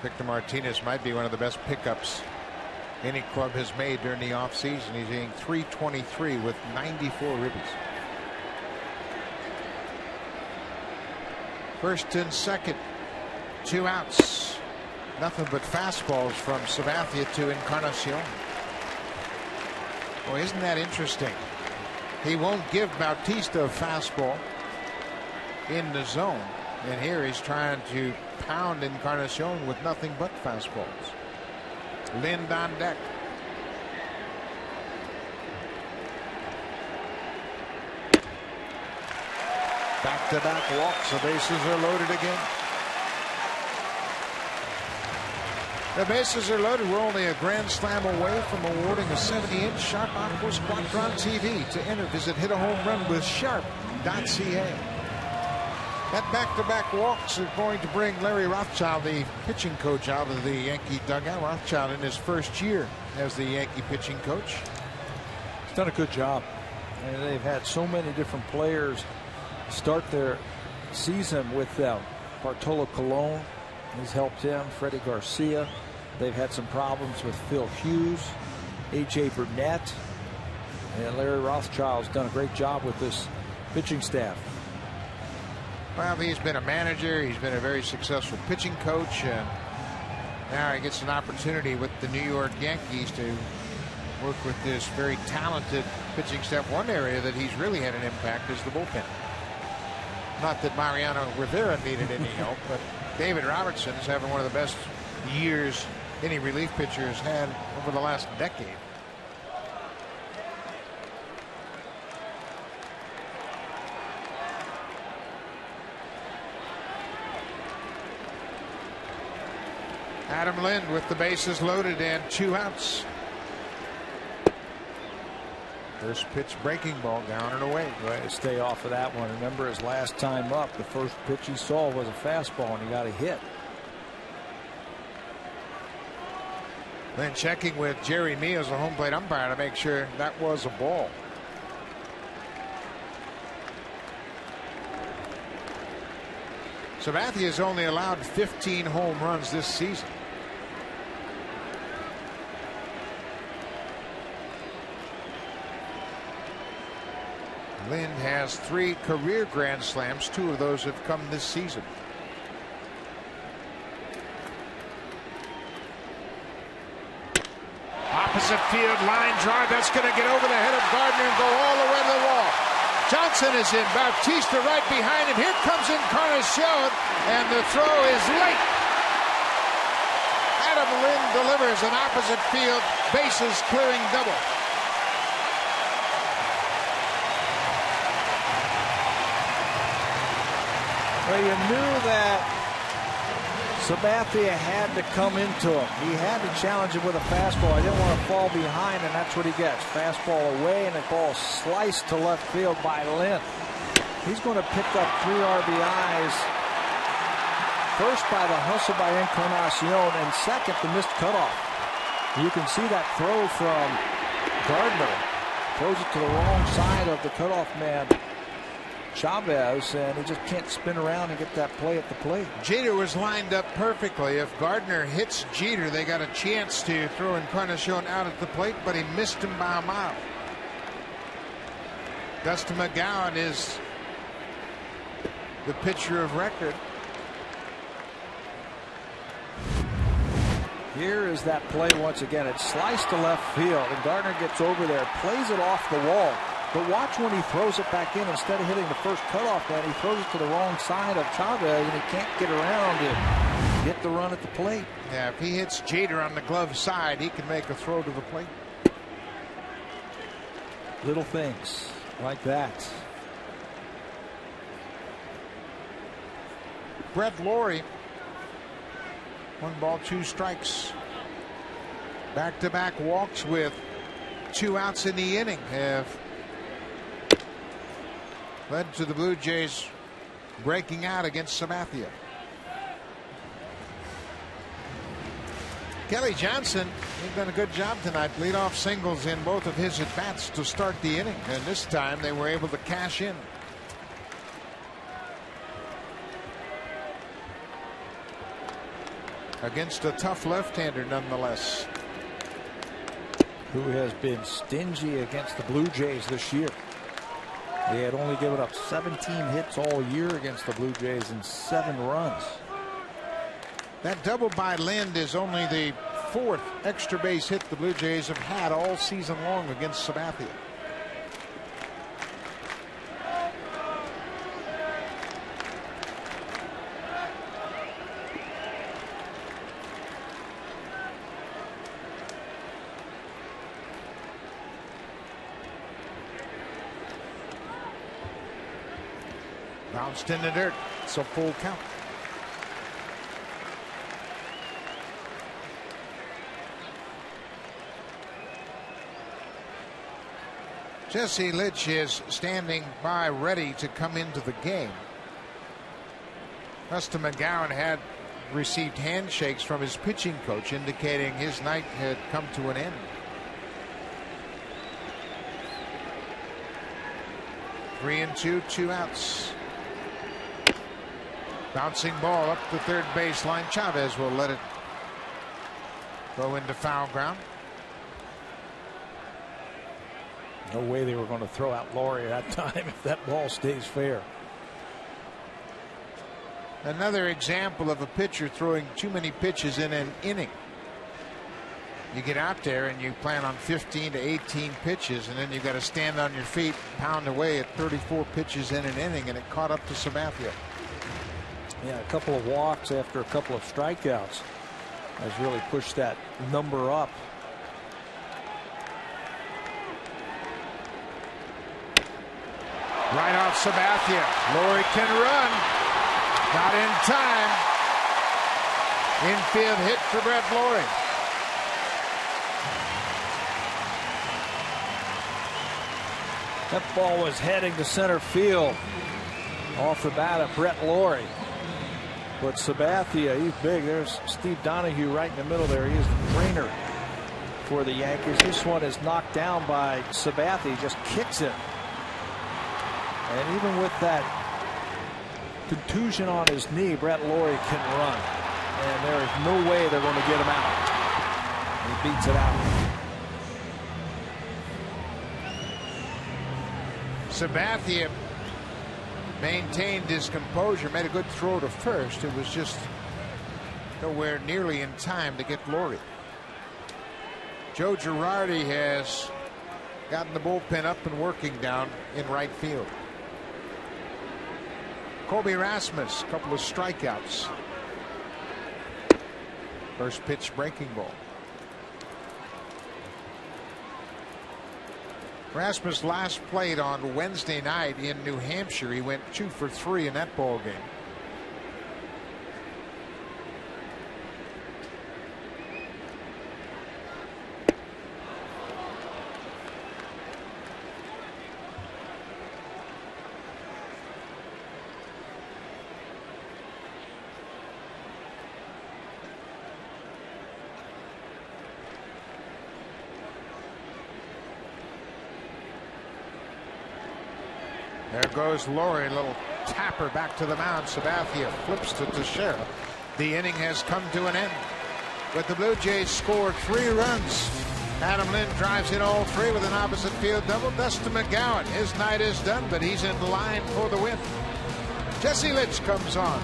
Victor Martinez might be one of the best pickups any club has made during the offseason. He's hitting .323 with 94 ribbies. First and second, 2 outs. Nothing but fastballs from Sabathia to Encarnacion. Boy, isn't that interesting? He won't give Bautista a fastball in the zone, and here he's trying to pound Encarnacion with nothing but fastballs. Lind on deck. Back-to-back walks. The bases are loaded again. The bases are loaded. We're only a grand slam away from awarding a 70-inch Sharp Aquos Quadron TV. To enter, visit hitahomerun.sharp.ca. That back-to-back walks are going to bring Larry Rothschild, the pitching coach, out of the Yankee dugout. Rothschild in his first year as the Yankee pitching coach. He's done a good job. And they've had so many different players start their season with them. Bartolo Colon has helped him. Freddie Garcia. They've had some problems with Phil Hughes, A.J. Burnett. And Larry Rothschild's done a great job with this pitching staff. Well, he's been a manager. He's been a very successful pitching coach. And now he gets an opportunity with the New York Yankees to work with this very talented pitching staff. One area that he's really had an impact is the bullpen. Not that Mariano Rivera needed any help, but David Robertson is having one of the best years any relief pitcher has had over the last decade. Adam Lind with the bases loaded and 2 outs. First pitch breaking ball down and away. Way to stay off of that one. Remember his last time up, the first pitch he saw was a fastball and he got a hit. Then checking with Jerry Mee as a home plate umpire to make sure that was a ball. Sabathia has only allowed 15 home runs this season. Lind has 3 career grand slams. 2 of those have come this season. Opposite field line drive. That's going to get over the head of Gardner and go all the way to the wall. Johnson is in. Bautista right behind him. Here comes Encarnacion, and the throw is late. Adam Lind delivers an opposite field bases clearing double. Well, you knew that Sabathia had to come into him. He had to challenge him with a fastball. He didn't want to fall behind, and that's what he gets. Fastball away, and a ball sliced to left field by Lind. He's going to pick up 3 RBIs. First by the hustle by Encarnacion, and second the missed cutoff. You can see that throw from Gardner. Throws it to the wrong side of the cutoff man. Chavez, and he just can't spin around and get that play at the plate. Jeter was lined up perfectly. If Gardner hits Jeter, they got a chance to throw Encarnacion out at the plate, but he missed him by a mile. Dustin McGowan is the pitcher of record. Here is that play once again. It's sliced to left field, and Gardner gets over there, plays it off the wall. But watch when he throws it back in. Instead of hitting the first cutoff man, he throws it to the wrong side of Chavez, and he can't get around to get the run at the plate. Yeah, if he hits Jeter on the glove side, he can make a throw to the plate. Little things like that. Brett Lawrie, 1 ball, 2 strikes. Back-to-back walks with 2 outs in the inning have led to the Blue Jays breaking out against Sabathia. Kelly Johnson, he's done a good job tonight. Leadoff singles in both of his at-bats to start the inning, and this time they were able to cash in. Against a tough left-hander nonetheless. Who has been stingy against the Blue Jays this year. They had only given up 17 hits all year against the Blue Jays and 7 runs. That double by Lind is only the 4th extra base hit the Blue Jays have had all season long against Sabathia. Bounced in the dirt. It's a full count. Jesse Litch is standing by ready to come into the game. Dustin McGowan had received handshakes from his pitching coach indicating his night had come to an end. 3-2, 2 outs. Bouncing ball up the third baseline. Chavez will let it go into foul ground. No way they were going to throw out Lawrie that time if that ball stays fair. Another example of a pitcher throwing too many pitches in an inning. You get out there and you plan on 15 to 18 pitches, and then you got to stand on your feet, pound away at 34 pitches in an inning, and it caught up to Sabathia. Yeah, a couple of walks after a couple of strikeouts has really pushed that number up. Right off Sabathia. Lawrie can run. Not in time. Infield hit for Brett Lawrie. That ball was heading to center field off the bat of Brett Lawrie. But Sabathia, he's big. There's Steve Donahue right in the middle there. He is the trainer for the Yankees. This one is knocked down by Sabathia. He just kicks it. And even with that contusion on his knee, Brett Lawrie can run. And there is no way they're going to get him out. He beats it out. Sabathia maintained his composure, made a good throw to first. It was just nowhere nearly in time to get Lawrie. Joe Girardi has gotten the bullpen up and working down in right field. Colby Rasmus, a couple of strikeouts. First pitch breaking ball. Rasmus last played on Wednesday night in New Hampshire. He went 2 for 3 in that ball game. There goes Laurie, little tapper back to the mound. Sabathia flips to Teixeira. The inning has come to an end, but the Blue Jays scored 3 runs. Adam Lynn drives in all 3 with an opposite field double. Dustin McGowan, his night is done, but he's in line for the win. Jesse Litch comes on.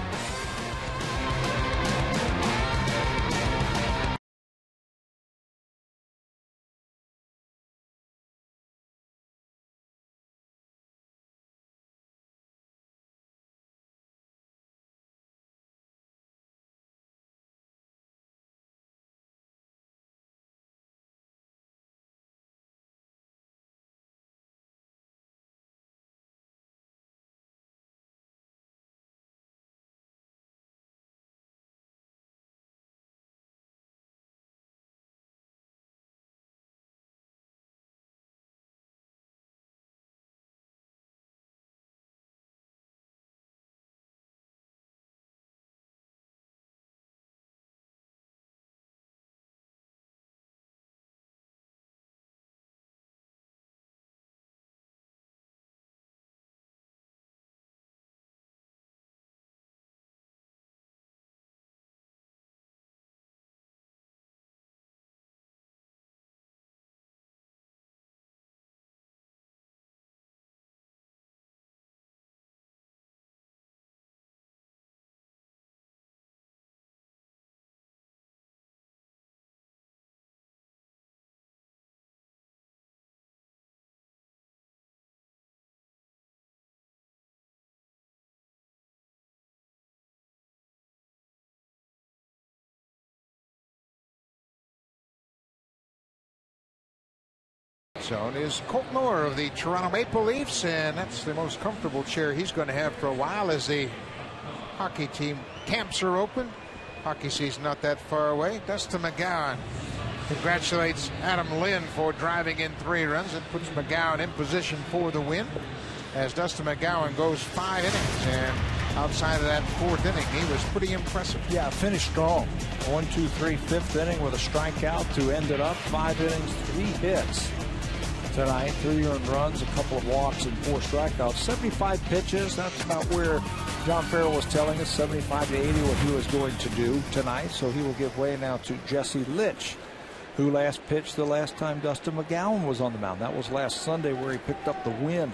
Zone is Colt Moore of the Toronto Maple Leafs, and that's the most comfortable chair he's going to have for a while as the hockey team camps are open. Hockey season not that far away. Dustin McGowan congratulates Adam Lynn for driving in 3 runs and puts McGowan in position for the win as Dustin McGowan goes 5 innings, and outside of that 4th inning he was pretty impressive. Yeah, finished strong. 1, 2, 3, 5th inning with a strikeout to end it up. 5 innings, 3 hits tonight, 3 earned runs, a couple of walks, and 4 strikeouts. 75 pitches. That's about where John Farrell was telling us, 75 to 80, what he was going to do tonight. So he will give way now to Jesse Litch, who last pitched the last time Dustin McGowan was on the mound. That was last Sunday, where he picked up the win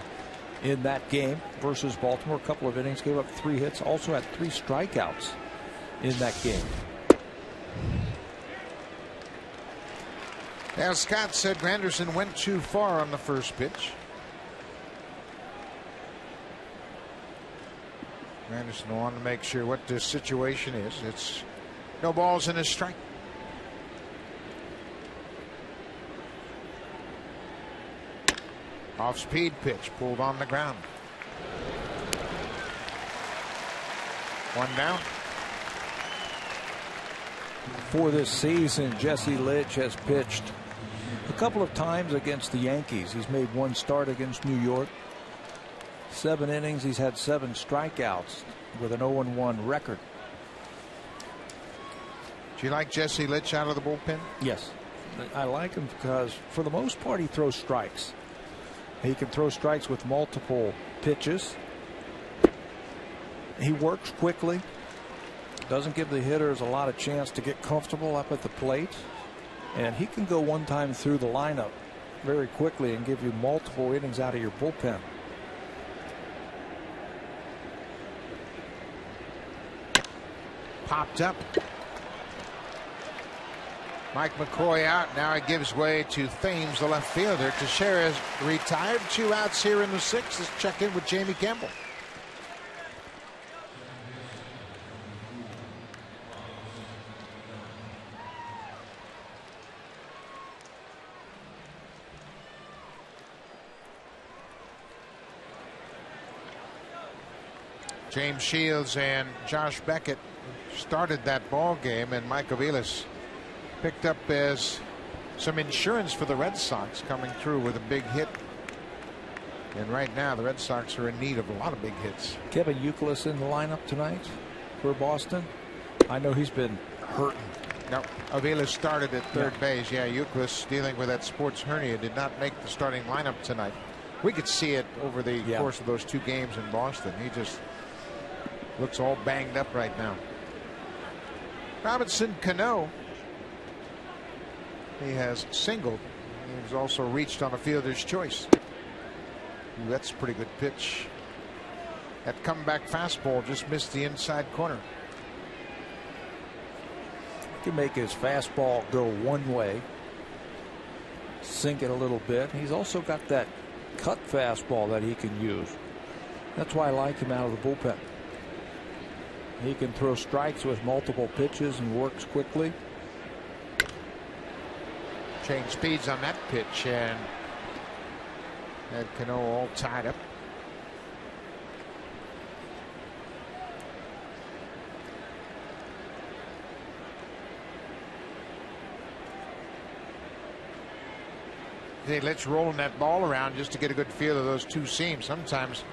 in that game versus Baltimore. A couple of innings, gave up 3 hits, also had 3 strikeouts in that game. Now, Scott said Granderson went too far on the first pitch. Granderson wanted to make sure what the situation is. It's no balls and a strike. Off speed pitch, pulled on the ground. 1 down. For this season, Jesse Litch has pitched a couple of times against the Yankees. He's made 1 start against New York. 7 innings, he's had 7 strikeouts with an 0-1 record. Do you like Jesse Litch out of the bullpen? Yes, I like him because for the most part he throws strikes. He can throw strikes with multiple pitches. He works quickly. Doesn't give the hitters a lot of chance to get comfortable up at the plate. And he can go one time through the lineup very quickly and give you multiple innings out of your bullpen. Popped up. Mike McCoy out. Now it gives way to Thames, the left fielder. Teixeira is retired. 2 outs here in the 6th. Let's check in with Jamie Campbell. James Shields and Josh Beckett started that ball game, and Mike Aviles picked up as some insurance for the Red Sox, coming through with a big hit. And right now the Red Sox are in need of a lot of big hits. Kevin Youkilis in the lineup tonight for Boston. I know he's been hurting. No, Aviles started at third base. Yeah, Youkilis, dealing with that sports hernia, did not make the starting lineup tonight. We could see it over the course of those 2 games in Boston. He just looks all banged up right now. Robinson Cano, he has singled. He's also reached on a fielder's choice. Ooh, that's a pretty good pitch. That comeback fastball just missed the inside corner. He can make his fastball go one way, sink it a little bit. He's also got that cut fastball that he can use. That's why I like him out of the bullpen. He can throw strikes with multiple pitches and works quickly. Change speeds on that pitch and had Cano all tied up. Hey, let's roll that ball around just to get a good feel of those 2 seams. Sometimes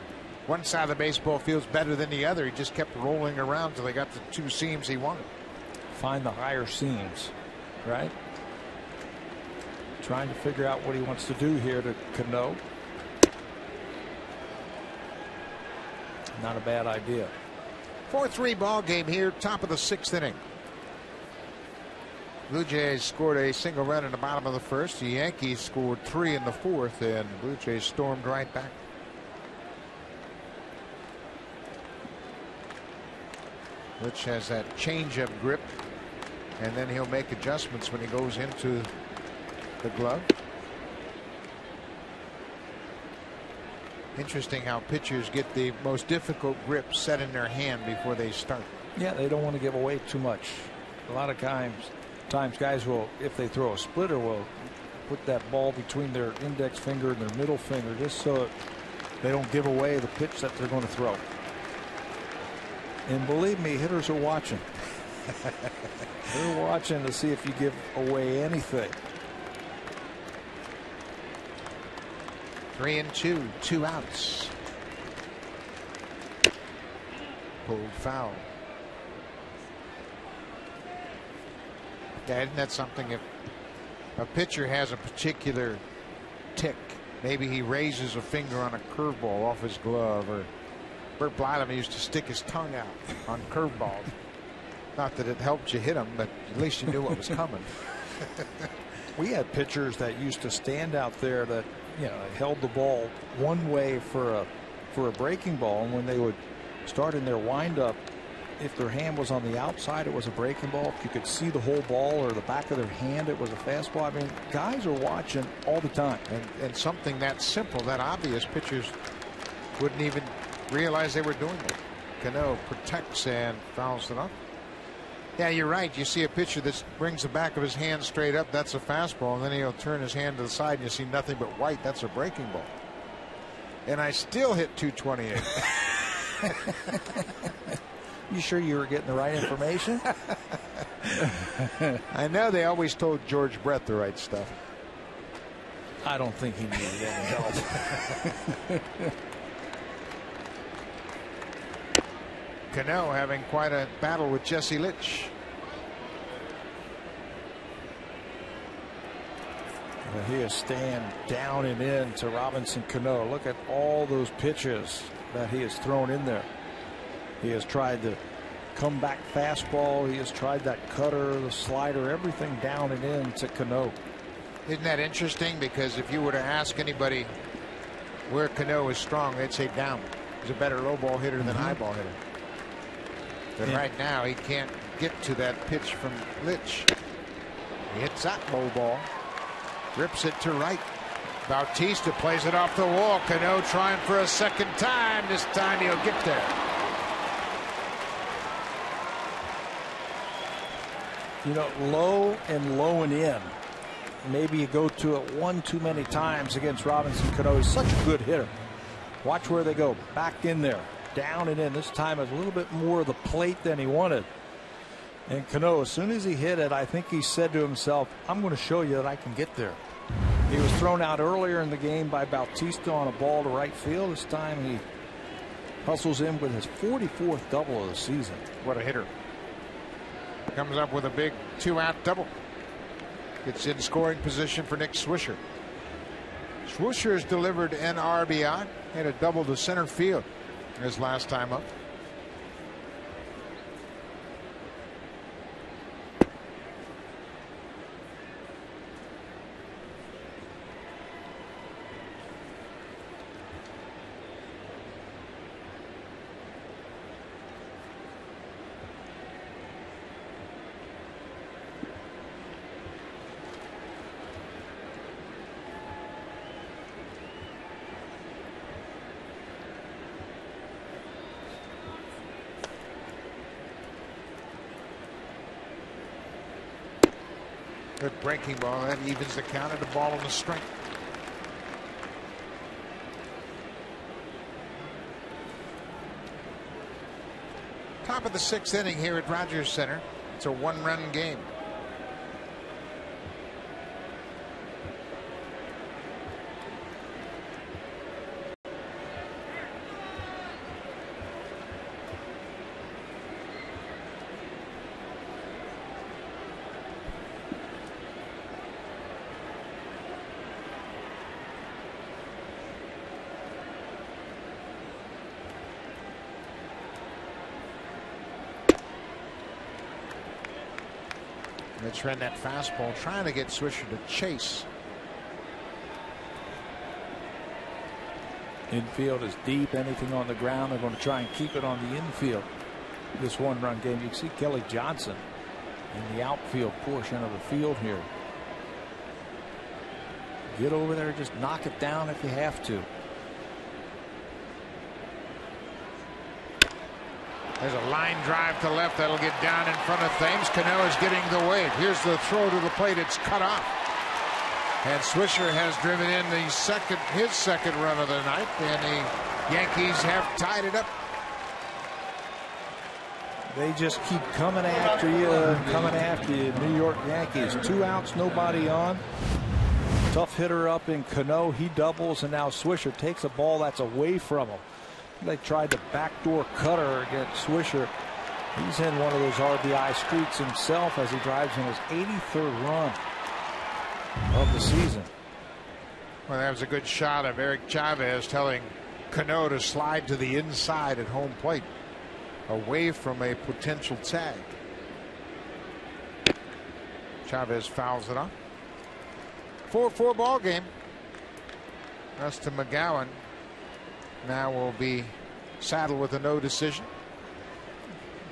one side of the baseball feels better than the other. He just kept rolling around till he got the 2 seams he wanted. Find the higher seams, right? Trying to figure out what he wants to do here to Cano. Not a bad idea. 4-3 ball game here, top of the 6th inning. Blue Jays scored a single run in the bottom of the 1st. The Yankees scored 3 in the 4th, and Blue Jays stormed right back. Rich has that changeup grip, and then he'll make adjustments when he goes into the glove. Interesting how pitchers get the most difficult grip set in their hand before they start. Yeah, they don't want to give away too much. A lot of times guys will, if they throw a splitter, will put that ball between their index finger and their middle finger just so they don't give away the pitch that they're going to throw. And believe me, hitters are watching. They're watching to see if you give away anything. 3-2, 2 outs. Pulled foul. Yeah, isn't that something? If a pitcher has a particular tick, maybe he raises a finger on a curveball off his glove, or Bert Blyleman used to stick his tongue out on curveballs. Not that it helped you hit him, but at least you knew what was coming. We had pitchers that used to stand out there that, you know, held the ball one way for a breaking ball, and when they would start in their windup, if their hand was on the outside, it was a breaking ball. If you could see the whole ball or the back of their hand, it was a fastball. I mean, guys are watching all the time. And something that simple, that obvious, pitchers wouldn't even realize they were doing it. Cano protects and fouls it up. Yeah, you're right. You see a pitcher that brings the back of his hand straight up, that's a fastball, and then he'll turn his hand to the side and you see nothing but white. That's a breaking ball. And I still hit 228. You sure you were getting the right information? I know they always told George Brett the right stuff. I don't think he needed any help. Cano having quite a battle with Jesse Litch. Well, he is staying down and in to Robinson Cano. Look at all those pitches that he has thrown in there. He has tried the comeback fastball. He has tried that cutter, the slider, everything down and in to Cano. Isn't that interesting? Because if you were to ask anybody where Cano is strong, they'd say down. He's a better low ball hitter than high ball hitter. But right now he can't get to that pitch from Litch. He hits that low ball. Rips it to right. Bautista plays it off the wall. Cano trying for a second time. This time he'll get there. You know, low and in. Maybe you go to it one too many times against Robinson Cano. He's such a good hitter. Watch where they go. Back in there. Down and in. This time it's a little bit more of the plate than he wanted. And Cano, as soon as he hit it, I think he said to himself, I'm going to show you that I can get there. He was thrown out earlier in the game by Bautista on a ball to right field. This time he hustles in with his 44th double of the season. What a hitter. Comes up with a big 2-out double. It's in scoring position for Nick Swisher. Swisher's delivered an RBI. Had a double to center field his last time up. Good breaking ball. That evens the count, and the ball on the string. Top of the 6th inning here at Rogers Center. It's a 1-run game. Mitch ran that fastball, trying to get Swisher to chase. Infield is deep. Anything on the ground, they're going to try and keep it on the infield. This 1-run game. You can see Kelly Johnson in the outfield portion of the field here. Get over there, just knock it down if you have to. There's a line drive to left that'll get down in front of Thames. Cano is getting the wave. Here's the throw to the plate. It's cut off. And Swisher has driven in his second run of the night, and the Yankees have tied it up. They just keep coming after you, New York Yankees. 2 outs, nobody on. Tough hitter up in Cano. He doubles, and now Swisher takes a ball that's away from him. They tried the backdoor cutter against Swisher. He's in one of those RBI streaks himself as he drives in his 83rd run of the season. Well, that was a good shot of Eric Chavez telling Cano to slide to the inside at home plate, away from a potential tag. Chavez fouls it off. 4-4 ball game. Dustin McGowan now will be saddled with a no decision.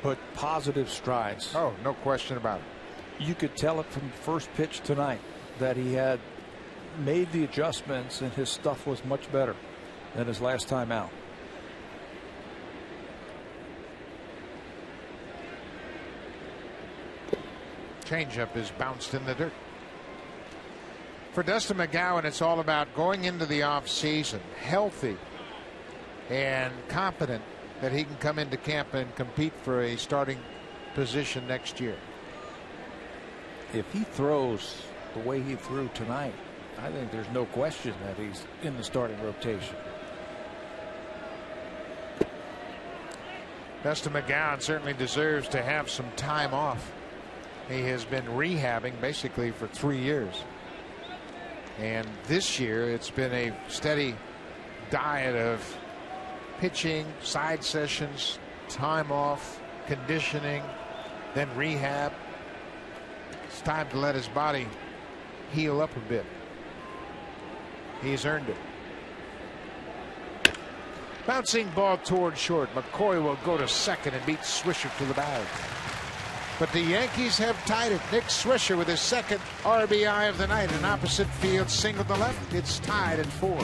But positive strides. Oh, no question about it. You could tell it from the first pitch tonight that he had made the adjustments and his stuff was much better than his last time out. Changeup is bounced in the dirt. For Dustin McGowan, it's all about going into the offseason healthy and confident that he can come into camp and compete for a starting position next year. If he throws the way he threw tonight, I think there's no question that he's in the starting rotation. Dustin McGowan certainly deserves to have some time off. He has been rehabbing basically for 3 years. And this year it's been a steady diet of pitching, side sessions, time off, conditioning, then rehab. It's time to let his body heal up a bit. He's earned it. Bouncing ball toward short. McCoy will go to second and beat Swisher to the bag. But the Yankees have tied it. Nick Swisher with his second RBI of the night. An opposite field single to left. It's tied at 4.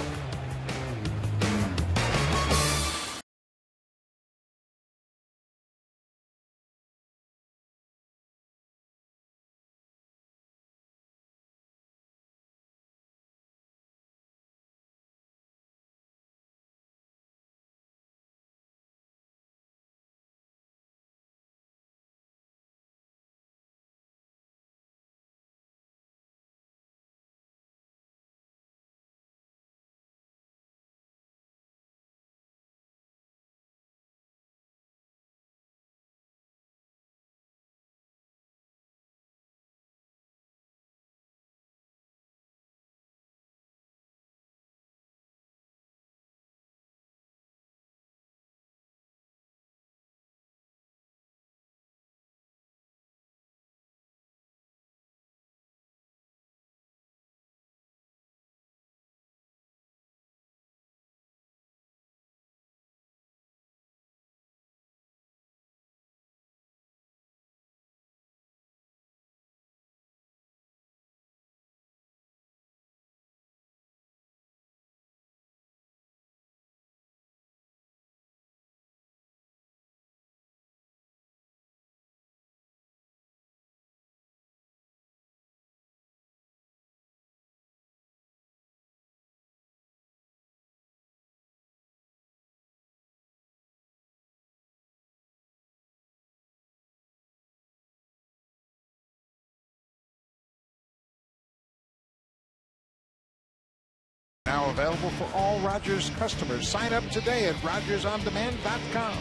Now available for all Rogers customers. Sign up today at RogersOnDemand.com.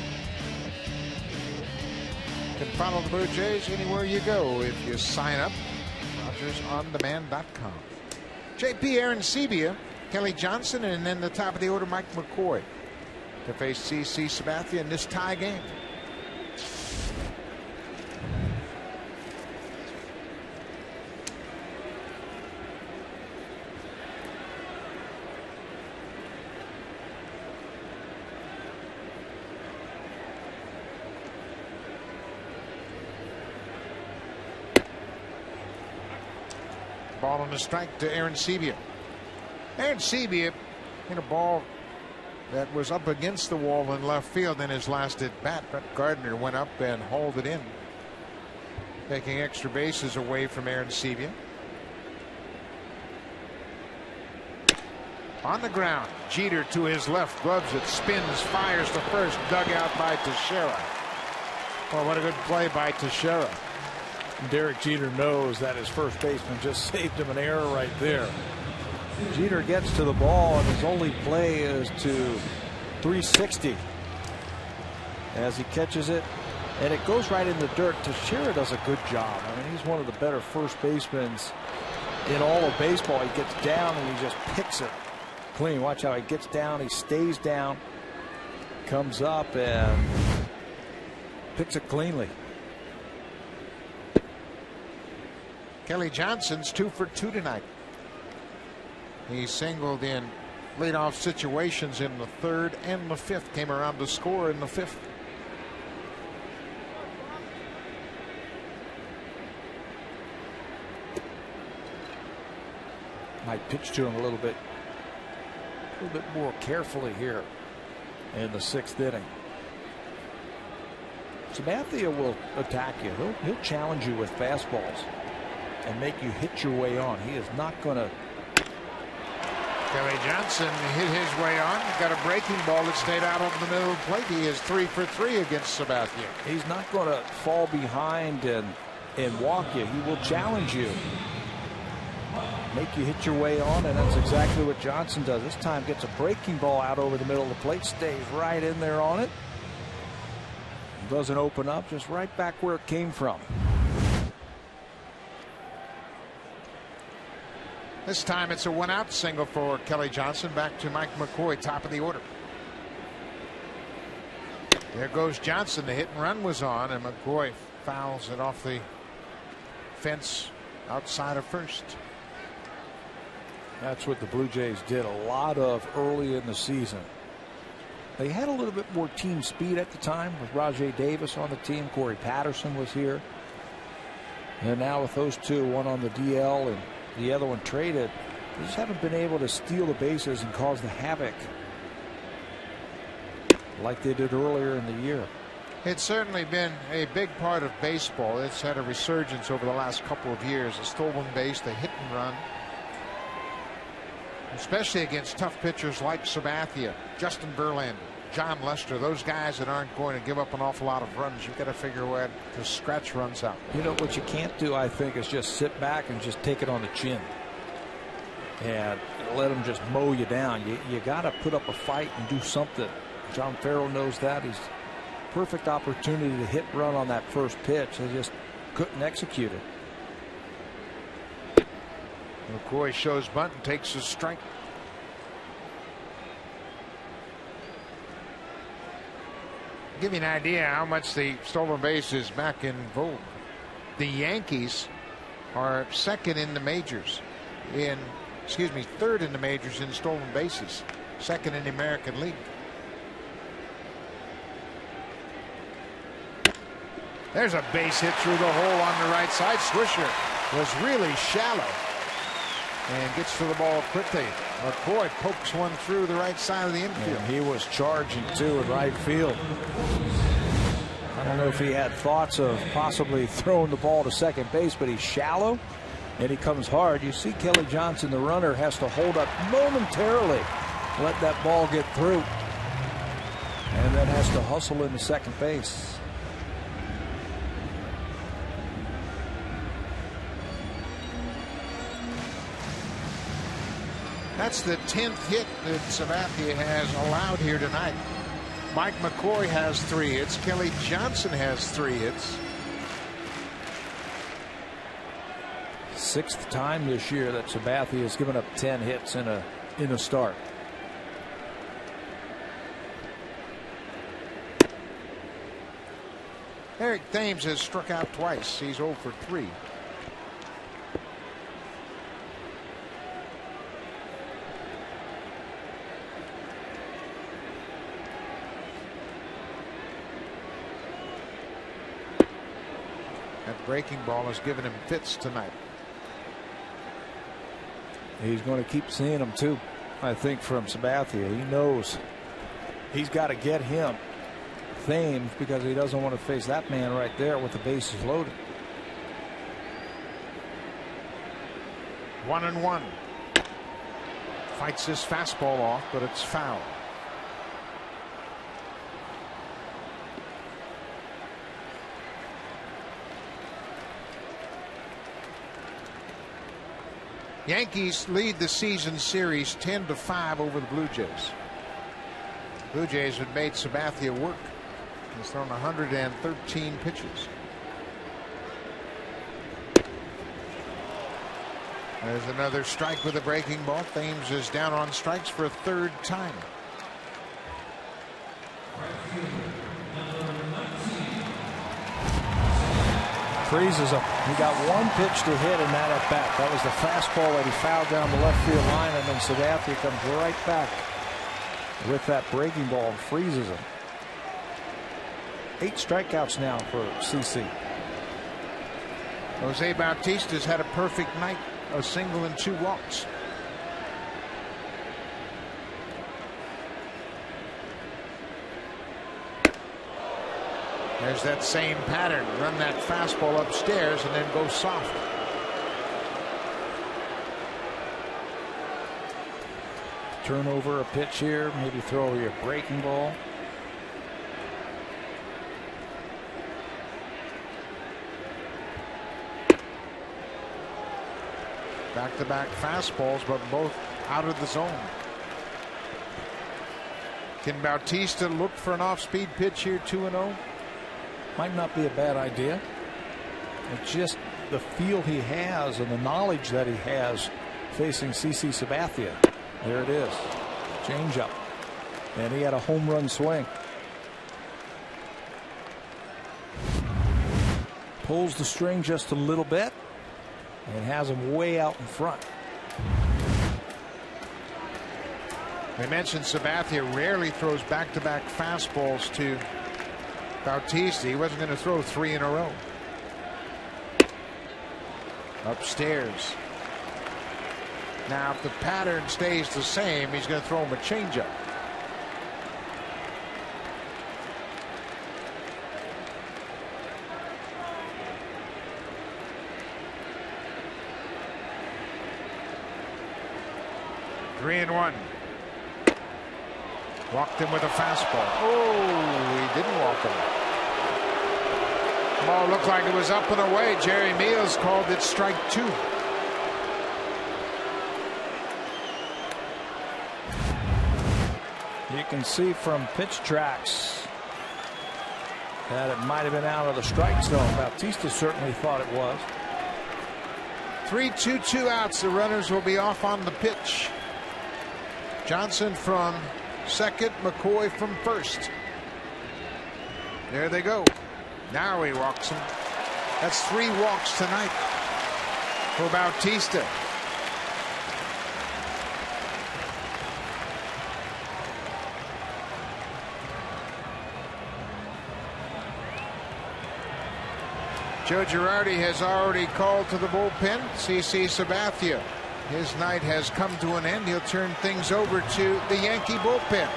You can follow the Blue Jays anywhere you go if you sign up. RogersOnDemand.com. JP Arencibia, Kelly Johnson, and then the top of the order, Mike McCoy, to face CC Sabathia in this tie game. Ball on the strike to Arencibia. Arencibia hit a ball that was up against the wall in left field in his last at bat. Brett Gardner went up and hauled it in, taking extra bases away from Arencibia. On the ground, Jeter to his left, gloves it, spins, fires to first, dug out by Teixeira. Well, what a good play by Teixeira. Derek Jeter knows that his first baseman just saved him an error right there. Jeter gets to the ball, and his only play is to 360 as he catches it, and it goes right in the dirt. Teixeira does a good job. I mean, he's one of the better first basemen in all of baseball. He gets down and he just picks it clean. Watch how he gets down, he stays down, comes up and picks it cleanly. Kelly Johnson's 2 for 2 tonight. He singled in leadoff situations in the third and the fifth. Came around to score in the fifth. Might pitch to him a little bit more carefully here in the sixth inning. Sabathia will attack you. He'll challenge you with fastballs and make you hit your way on. He is not going to. Kelly Johnson hit his way on. Got a breaking ball that stayed out over the middle of the plate. He is 3 for 3 against Sabathia. He's not going to fall behind and walk you. He will challenge you, make you hit your way on, and that's exactly what Johnson does. This time gets a breaking ball out over the middle of the plate, stays right in there on it. Doesn't open up, just right back where it came from. This time it's a 1-out single for Kelly Johnson. Back to Mike McCoy, top of the order. There goes Johnson. The hit and run was on, and McCoy fouls it off the fence outside of first. That's what the Blue Jays did a lot of early in the season. They had a little bit more team speed at the time with Rajay Davis on the team. Corey Patterson was here. And now with those two, one on the DL and the other one traded, they just haven't been able to steal the bases and cause the havoc like they did earlier in the year. It's certainly been a big part of baseball. It's had a resurgence over the last couple of years. The stolen base, the hit and run, especially against tough pitchers like Sabathia, Justin Verlander, John Lester, those guys that aren't going to give up an awful lot of runs. You've got to figure a way to scratch runs out. You know what you can't do, I think, is just sit back and just take it on the chin and let them just mow you down. You got to put up a fight and do something. John Farrell knows that. He's perfect opportunity to hit run on that first pitch. They just couldn't execute it. McCoy shows bunt and takes a strike. Give you an idea how much the stolen base is back in vogue. The Yankees are second in the majors third in the majors in stolen bases, second in the American League. There's a base hit through the hole on the right side. Swisher was really shallow and gets to the ball quickly. McCoy pokes one through the right side of the infield. And he was charging too in right field. I don't know if he had thoughts of possibly throwing the ball to second base, but he's shallow and he comes hard. You see Kelly Johnson, the runner, has to hold up momentarily, let that ball get through, and then has to hustle into second base. That's the 10th hit that Sabathia has allowed here tonight. Mike McCoy has 3 hits. Kelly Johnson has 3 hits. 6th time this year that Sabathia has given up 10 hits in a start. Eric Thames has struck out twice. He's 0 for 3. That breaking ball has given him fits tonight. He's going to keep seeing them too, I think, from Sabathia. He knows he's got to get him, Thames, because he doesn't want to face that man right there with the bases loaded. 1-1. Fights his fastball off, but it's foul. Yankees lead the season series 10-5 over the Blue Jays. Blue Jays have made Sabathia work. He's thrown 113 pitches. There's another strike with a breaking ball. Thames is down on strikes for a 3rd time. Freezes him. He got 1 pitch to hit in that at bat. That was the fastball that he fouled down the left field line, and then Sabathia comes right back with that breaking ball and freezes him. 8 strikeouts now for CC. Jose Bautista's had a perfect night, a single and 2 walks. There's that same pattern. Run that fastball upstairs and then go soft. Turn over a pitch here. Maybe throw your breaking ball. Back-to-back fastballs, but both out of the zone. Can Bautista look for an off-speed pitch here, 2-0? Might not be a bad idea. It's just the feel he has and the knowledge that he has facing CC Sabathia. There it is. Change-up. And he had a home run swing. Pulls the string just a little bit and has him way out in front. We mentioned Sabathia rarely throws back-to-back fastballs to Bautista. He wasn't going to throw 3 in a row. Upstairs. Now, if the pattern stays the same, he's going to throw him a changeup. Three and 1. Walked him with a fastball. Oh, he didn't walk him. Ball looked like it was up and away. Jerry Meals called it strike 2. You can see from pitch tracks that it might have been out of the strike zone. Bautista certainly thought it was. 3-2, 2 outs. The runners will be off on the pitch. Johnson from second, McCoy from first. There they go. Now he walks him. That's 3 walks tonight for Bautista. Joe Girardi has already called to the bullpen. CC Sabathia. His night has come to an end. He'll turn things over to the Yankee bullpen.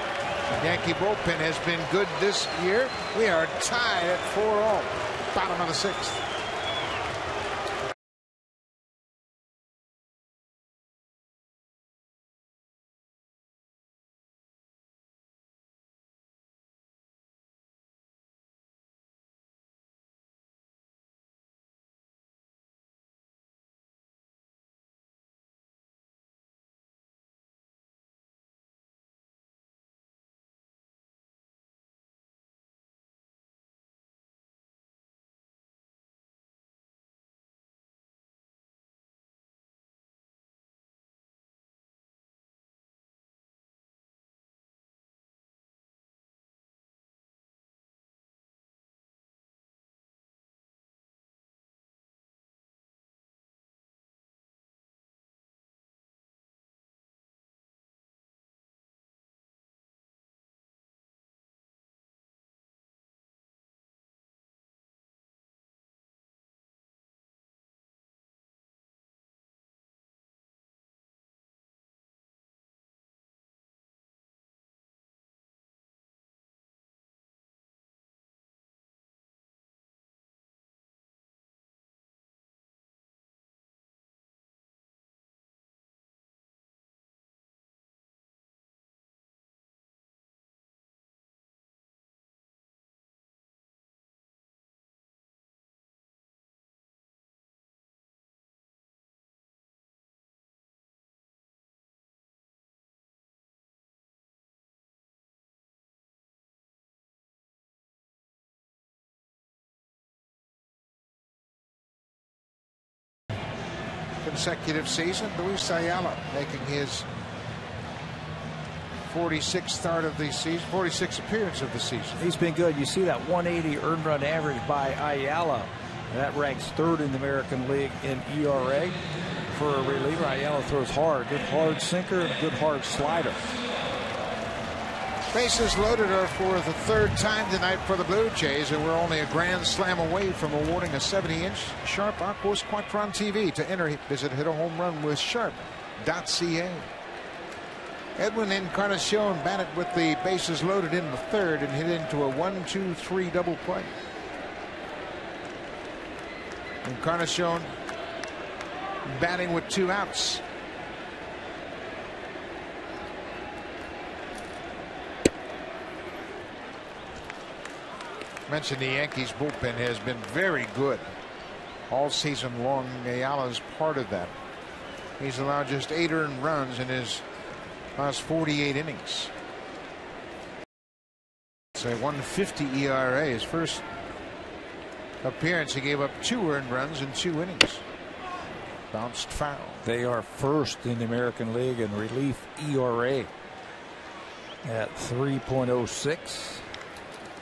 The Yankee bullpen has been good this year. We are tied at 4-all. Bottom of the 6th. consecutive season. Luis Ayala making his 46th start of the season, 46th appearance of the season. He's been good. You see that 180 earned run average by Ayala. That ranks third in the American League in ERA. For a reliever, Ayala throws hard. Good hard sinker and a good hard slider. Bases loaded are for the third time tonight for the Blue Jays, and we're only a grand slam away from awarding a 70-inch Sharp Aquos Quattron TV. To enter, visit Hit a Home Run with Sharp.ca. Edwin Encarnacion batted with the bases loaded in the third and hit into a 1-2-3 double play. Encarnacion batting with 2 outs. Mentioned the Yankees bullpen has been very good all season long. Ayala's part of that. He's allowed just 8 earned runs in his last 48 innings. It's a 1.50 ERA. His first appearance, he gave up 2 earned runs in 2 innings. Bounced foul. They are first in the American League in relief ERA at 3.06.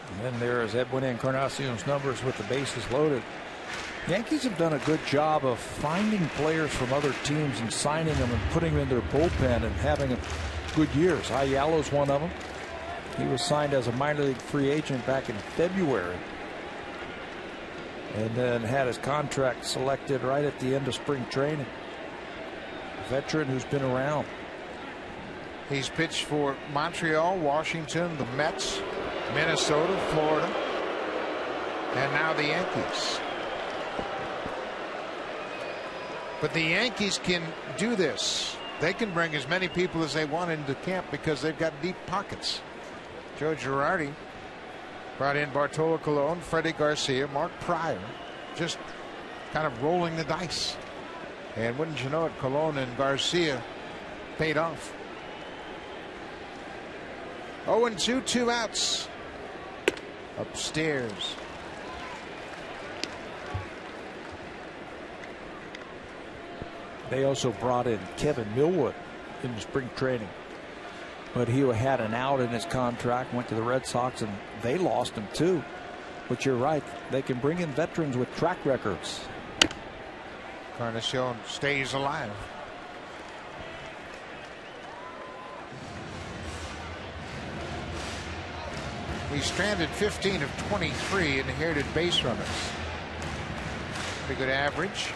And then there's Edwin Encarnacion's numbers with the bases loaded. Yankees have done a good job of finding players from other teams and signing them and putting them in their bullpen and having good years. Ayala's one of them. He was signed as a minor league free agent back in February, and then had his contract selected right at the end of spring training. A veteran who's been around. He's pitched for Montreal, Washington, the Mets, Minnesota, Florida, and now the Yankees. But the Yankees can do this. They can bring as many people as they want into camp because they've got deep pockets. Joe Girardi brought in Bartolo Colon, Freddie Garcia, Mark Pryor, just kind of rolling the dice. And wouldn't you know it, Colon and Garcia paid off. 0-2, 2 outs. Upstairs. They also brought in Kevin Millwood in the spring training, but he had an out in his contract, went to the Red Sox, and they lost him too. But you're right, they can bring in veterans with track records. Encarnacion stays alive. He stranded 15 of 23 inherited base runners. Pretty good average.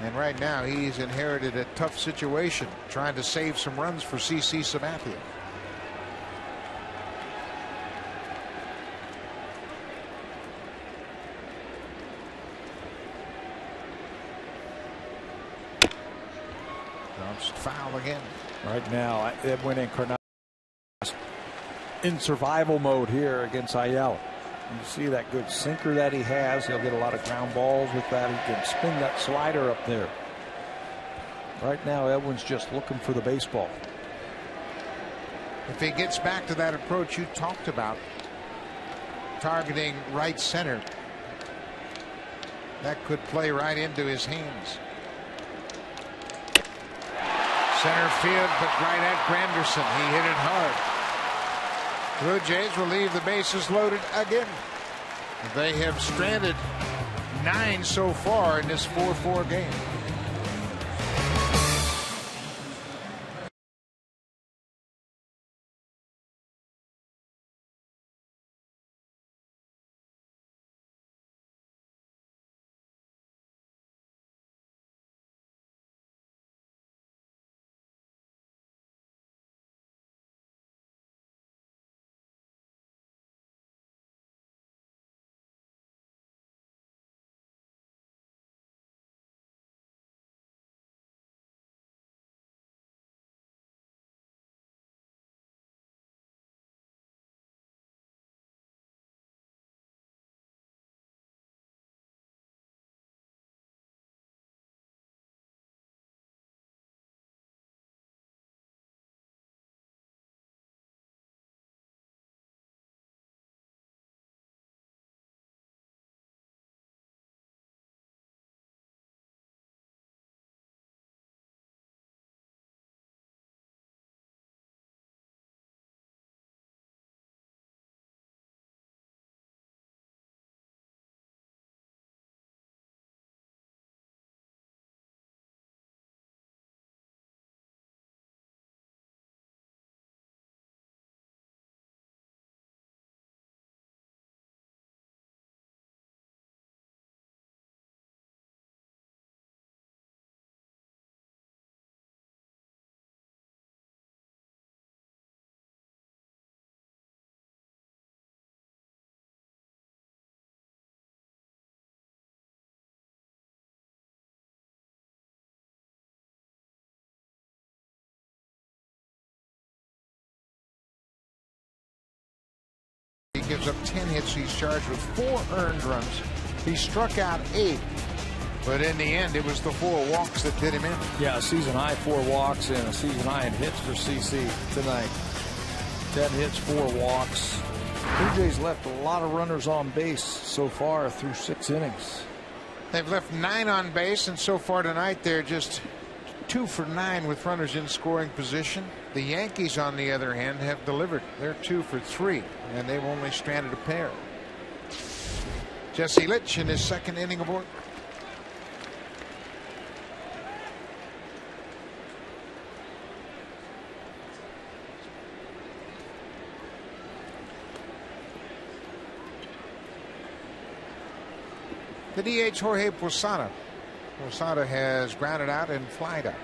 And right now he's inherited a tough situation, trying to save some runs for CC Sabathia. Bounced foul again. Right now, Edwin Encarnacion in survival mode here against Ayala. You see that good sinker that he has. He'll get a lot of ground balls with that. He can spin that slider up there. Right now, Edwin's just looking for the baseball. If he gets back to that approach you talked about, targeting right center, that could play right into his hands. Center field, but right at Granderson. He hit it hard. Blue Jays will leave the bases loaded again. They have stranded 9 so far in this 4-4 game. gives up 10 hits. He's charged with 4 earned runs. He struck out 8. But in the end, it was the 4 walks that did him in. Yeah, a season high 4 walks and a season high in hits for CC tonight. 10 hits, 4 walks. Blue Jays left a lot of runners on base so far through 6 innings. They've left 9 on base, and so far tonight they're just 2 for 9 with runners in scoring position. The Yankees, on the other hand, have delivered. They're 2 for 3, and they've only stranded a pair. Jesse Litch in his 2nd inning of work. The DH, Jorge Posada. Posada has grounded out and flied out.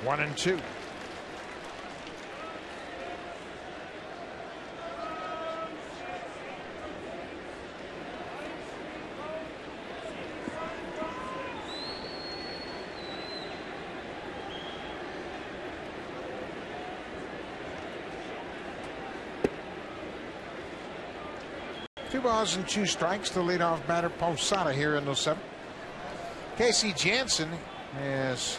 One and 2. Two balls and 2 strikes to lead off batter Posada here in the 7th. Casey Jansen has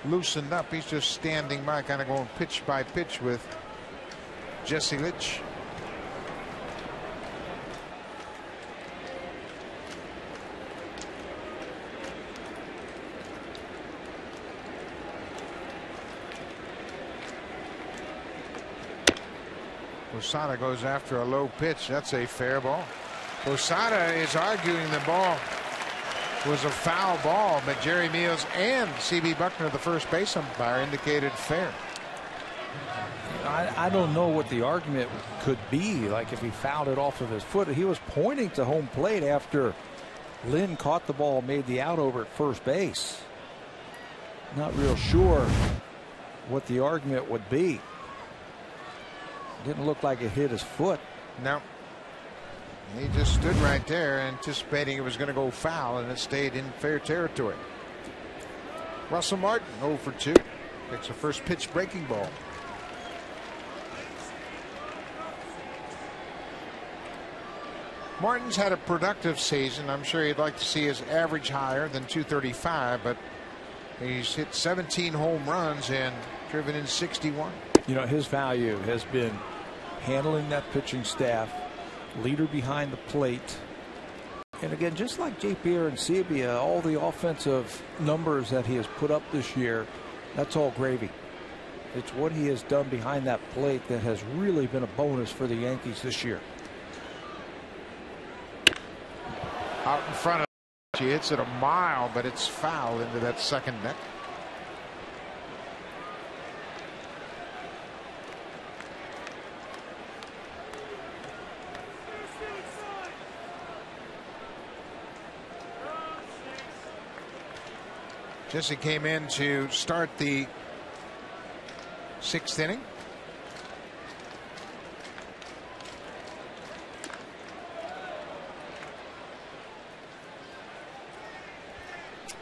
loosened up. He's just standing by, kind of going pitch by pitch with Jesse Litch. Posada goes after a low pitch. That's a fair ball. Posada is arguing the ball was a foul ball, but Jerry Meals and C.B. Buckner, the first base umpire, indicated fair. I don't know what the argument could be. Like if he fouled it off of his foot. He was pointing to home plate after Lynn caught the ball, made the out over at first base. Not real sure what the argument would be. Didn't look like it hit his foot. No. He just stood right there anticipating it was going to go foul, and it stayed in fair territory. Russell Martin 0 for 2. Picks a first pitch breaking ball. Martin's had a productive season. I'm sure he'd like to see his average higher than 235, but he's hit 17 home runs and driven in 61. You know, his value has been handling that pitching staff, leader behind the plate. And again, just like J.P. and Sebia, all the offensive numbers that he has put up this year, that's all gravy. It's what he has done behind that plate that has really been a bonus for the Yankees this year. Out in front of, she hits it a mile, but it's foul into that second net. Jesse came in to start the 6th inning.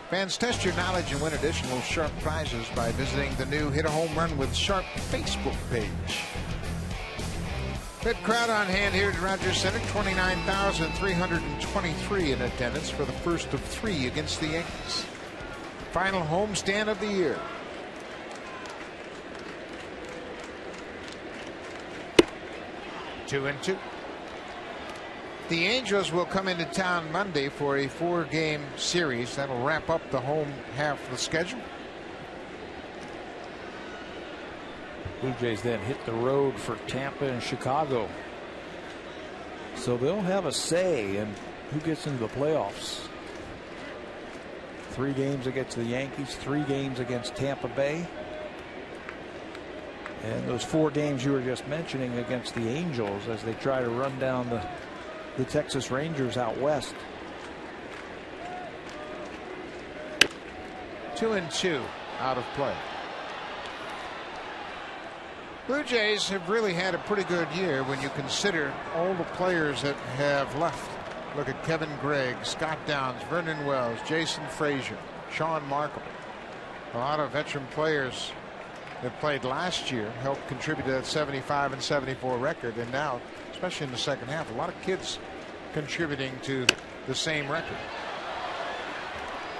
Fans, test your knowledge and win additional Sharp prizes by visiting the new Hit a Home Run with Sharp Facebook page. Good crowd on hand here at Rogers Center. 29,323 in attendance for the first of 3 against the Yankees. Final homestand of the year. Two and 2. The Angels will come into town Monday for a 4-game series that'll wrap up the home half of the schedule. Blue Jays then hit the road for Tampa and Chicago. So they'll have a say in who gets into the playoffs. 3 games against the Yankees, 3 games against Tampa Bay. And those 4 games you were just mentioning against the Angels as they try to run down the the Texas Rangers out west. 2-2 out of play. Blue Jays have really had a pretty good year when you consider all the players that have left. Look at Kevin Gregg, Scott Downs, Vernon Wells, Jason Frazier, Sean Markle. A lot of veteran players that played last year helped contribute to that 75 and 74 record, and now, especially in the second half, a lot of kids contributing to the same record.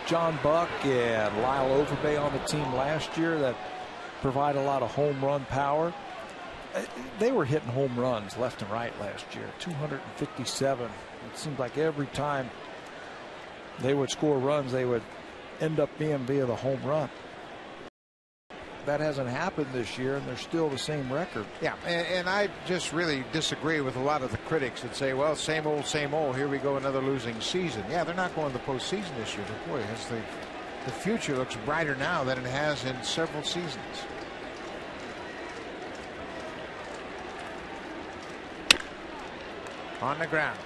John Buck and Lyle Overbay on the team last year that provide a lot of home run power. They were hitting home runs left and right last year. 257. It seemed like every time they would score runs, they would end up being via the home run. That hasn't happened this year, and they're still the same record. Yeah, and I just really disagree with a lot of the critics that say, well, same old, here we go, another losing season. Yeah, they're not going to the postseason this year, but boy, the future looks brighter now than it has in several seasons. On the ground,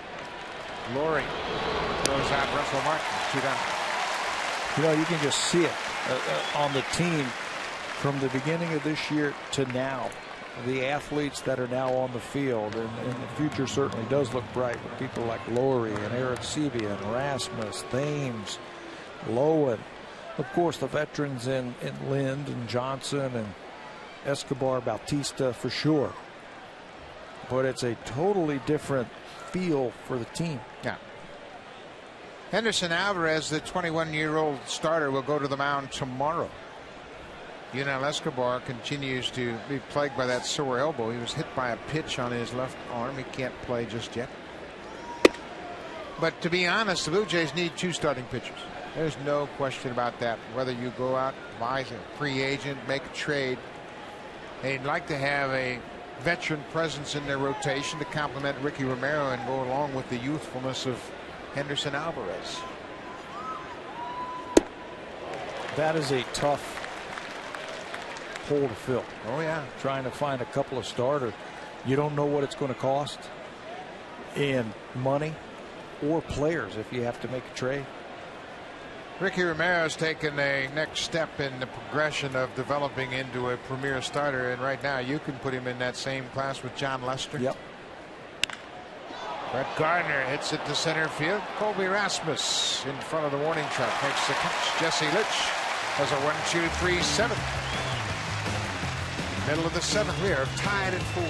Laurie throws out Russell Martin, 2 down. You know, you can just see it on the team from the beginning of this year to now. The athletes that are now on the field, and the future certainly does look bright with people like Laurie and Eric Sebia and Rasmus, Thames, Lowen. Of course, the veterans in Lind and Johnson and Escobar, Bautista for sure. But it's a totally different feel for the team. Yeah. Henderson Alvarez, the 21-year-old starter, will go to the mound tomorrow. Yunel Escobar continues to be plagued by that sore elbow. He was hit by a pitch on his left arm. He can't play just yet. But to be honest, the Blue Jays need 2 starting pitchers. There's no question about that. Whether you go out, buy a free agent, make a trade, they'd like to have a veteran presence in their rotation to complement Ricky Romero and go along with the youthfulness of Henderson Alvarez. That is a tough hole to fill. Oh yeah, trying to find a couple of starters. You don't know what it's going to cost in money or players if you have to make a trade. Ricky Romero's taken a next step in the progression of developing into a premier starter, and right now you can put him in that same class with John Lester. Yep. Brett Gardner hits it to center field. Colby Rasmus in front of the warning track makes the catch. Jesse Litch has a 1-2-3 7. Middle of the 7th, we are tied at 4.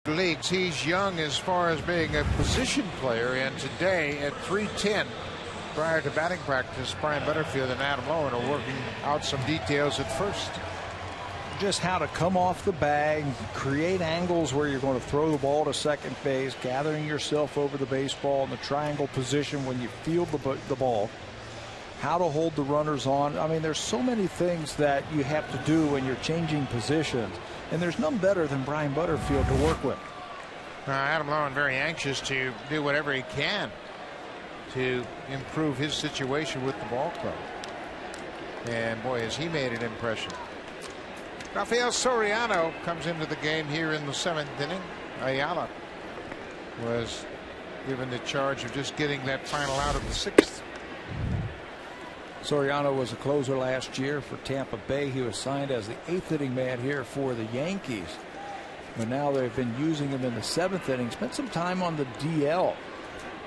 Leagues. He's young as far as being a position player, and today at 3:10 prior to batting practice, Brian Butterfield and Adam Lowen are working out some details at first. just how to come off the bag, create angles where you're going to throw the ball to second base, gathering yourself over the baseball in the triangle position when you field the ball, how to hold the runners on. I mean, there's so many things that you have to do when you're changing positions, and there's none better than Brian Butterfield to work with. Adam Lowen very anxious to do whatever he can to improve his situation with the ball club. And boy, has he made an impression. Rafael Soriano comes into the game here in the 7th inning. Ayala was given the charge of just getting that final out of the 6th. Soriano was a closer last year for Tampa Bay. He was signed as the 8th inning man here for the Yankees. But now they've been using him in the 7th inning. Spent some time on the DL.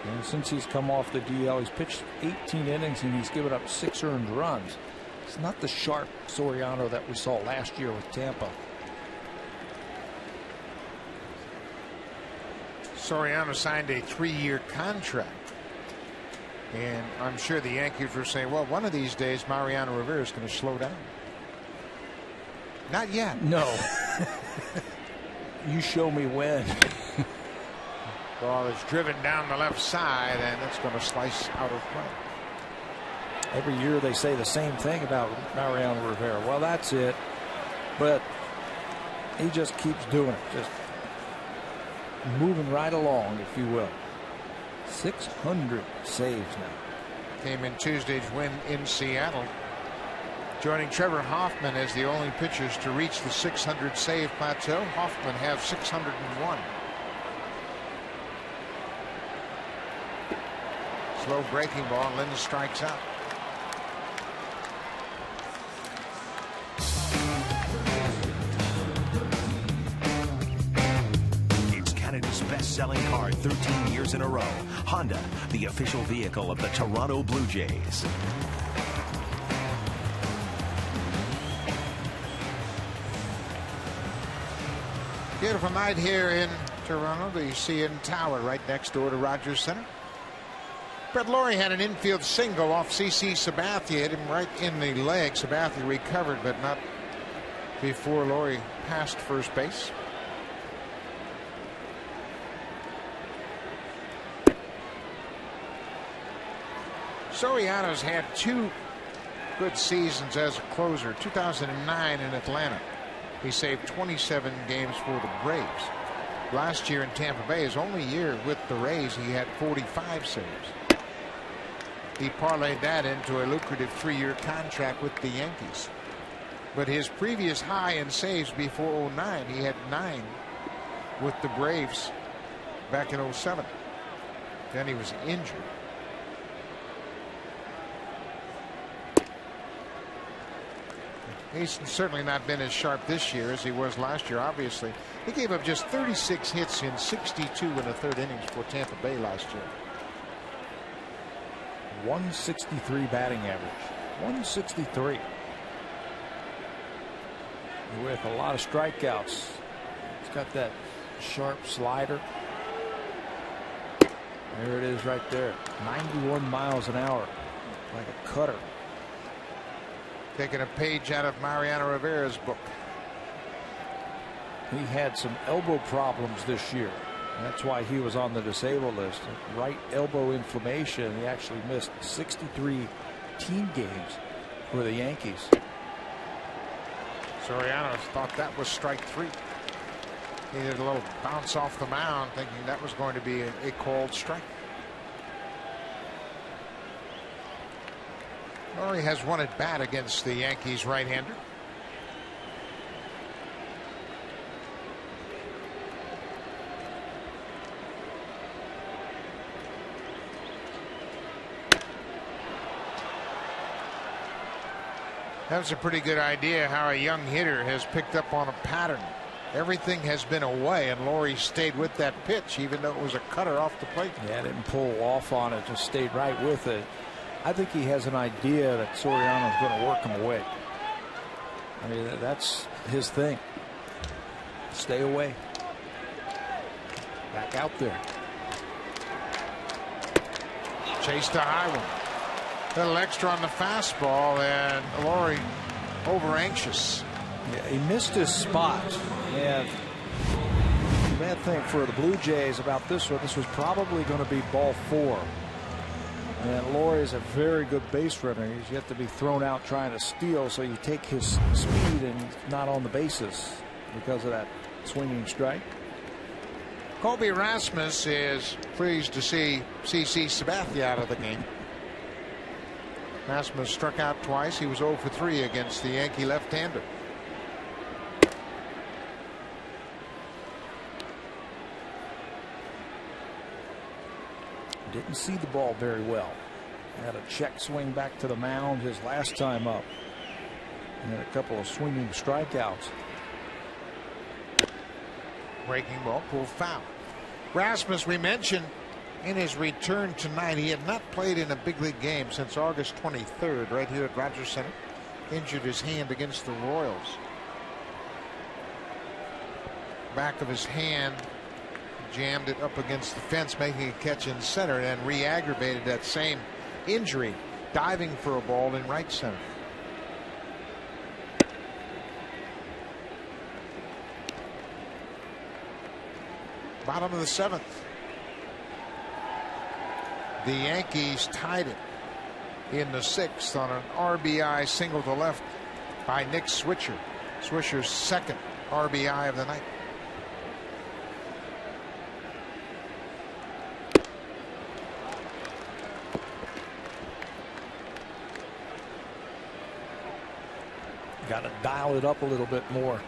And since he's come off the DL, he's pitched 18 innings and he's given up 6 earned runs. It's not the sharp Soriano that we saw last year with Tampa. Soriano signed a 3-year contract. And I'm sure the Yankees were saying, well, one of these days Mariano Rivera is going to slow down. Not yet. No. You show me when. Ball is driven down the left side, and it's going to slice out of play. Every year they say the same thing about Mariano Rivera. Well, that's it. But he just keeps doing it. Just moving right along, if you will. 600 saves now. Came in Tuesday's win in Seattle. Joining Trevor Hoffman as the only pitchers to reach the 600 save plateau. Hoffman has 601. Slow breaking ball. Lynn strikes out. It's Canada's best-selling car 13 years in a row. Honda, the official vehicle of the Toronto Blue Jays. Beautiful night here in Toronto. The CN Tower right next door to Rogers Center. Brett Laurie had an infield single off CC Sabathia. Hit him right in the leg. Sabathia recovered, but not before Laurie passed first base. Soriano's had 2 good seasons as a closer. 2009 in Atlanta. He saved 27 games for the Braves. Last year in Tampa Bay, his only year with the Rays, he had 45 saves. He parlayed that into a lucrative 3-year contract with the Yankees. But his previous high in saves before 09, he had 9 with the Braves back in 07. Then he was injured. He's certainly not been as sharp this year as he was last year, obviously. He gave up just 36 hits in 62 in the 3rd innings for Tampa Bay last year. 163 batting average. 163. With a lot of strikeouts. He's got that sharp slider. There it is right there. 91 miles an hour. Like a cutter. Taking a page out of Mariano Rivera's book. He had some elbow problems this year. That's why he was on the disabled list. Right elbow inflammation. He actually missed 63 team games for the Yankees. Soriano thought that was strike 3. He did a little bounce off the mound, thinking that was going to be a called strike. Laurie has one at bat against the Yankees right-hander. That's a pretty good idea how a young hitter has picked up on a pattern. Everything has been away, and Laurie stayed with that pitch, even though it was a cutter off the plate. Yeah, didn't pull off on it, just stayed right with it. I think he has an idea that Soriano is going to work him away. I mean, that's his thing. Stay away. Back out there. Chased a high one. A little extra on the fastball, and Laurie over anxious. Yeah, he missed his spot. And the bad thing for the Blue Jays about this one, this was probably going to be ball 4. And Laurie is a very good base runner. He's yet to be thrown out trying to steal, so you take his speed and not on the bases because of that swinging strike. Colby Rasmus is pleased to see CC Sabathia out of the game. Rasmus struck out twice. He was 0 for 3 against the Yankee left-hander. Didn't see the ball very well. Had a check swing back to the mound his last time up. And had a couple of swinging strikeouts. Breaking ball pulled foul. Rasmus, we mentioned in his return tonight, he had not played in a big league game since August 23rd right here at Rogers Center. Injured his hand against the Royals. Back of his hand, jammed it up against the fence, making a catch in center, and re-aggravated that same injury diving for a ball in right center. Bottom of the 7th. The Yankees tied it in the 6th on an RBI single to left by Nick Swisher. Swisher's 2nd RBI of the night. Got to dial it up a little bit more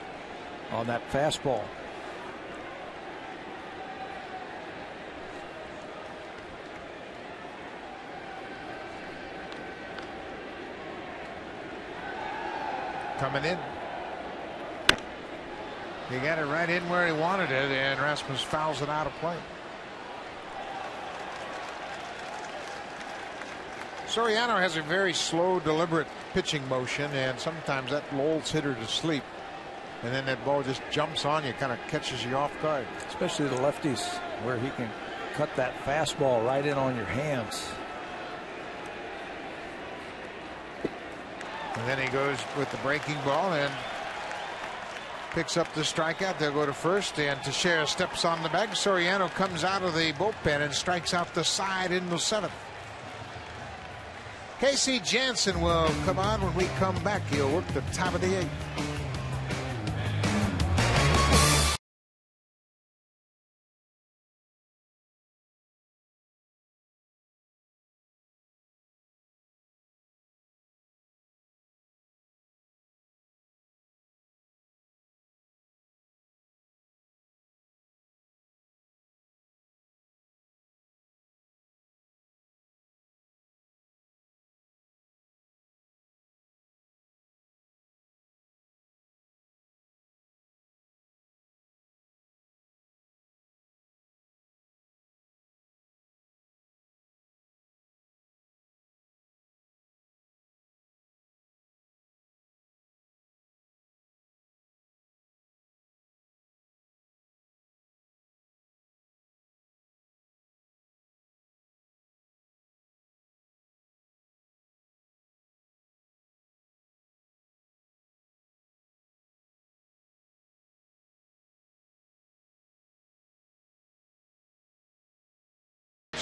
on that fastball. Coming in. He got it right in where he wanted it, and Rasmus fouls it out of play. Soriano has a very slow, deliberate pitching motion, and sometimes that lulls hitter to sleep. And then that ball just jumps on you, kind of catches you off guard. Especially the lefties, where he can cut that fastball right in on your hands. And then he goes with the breaking ball and picks up the strikeout. They'll go to first, and Teixeira steps on the bag. Soriano comes out of the bullpen and strikes out the side in the 7th. Casey Jansen will come on when we come back. He'll work the top of the 8th.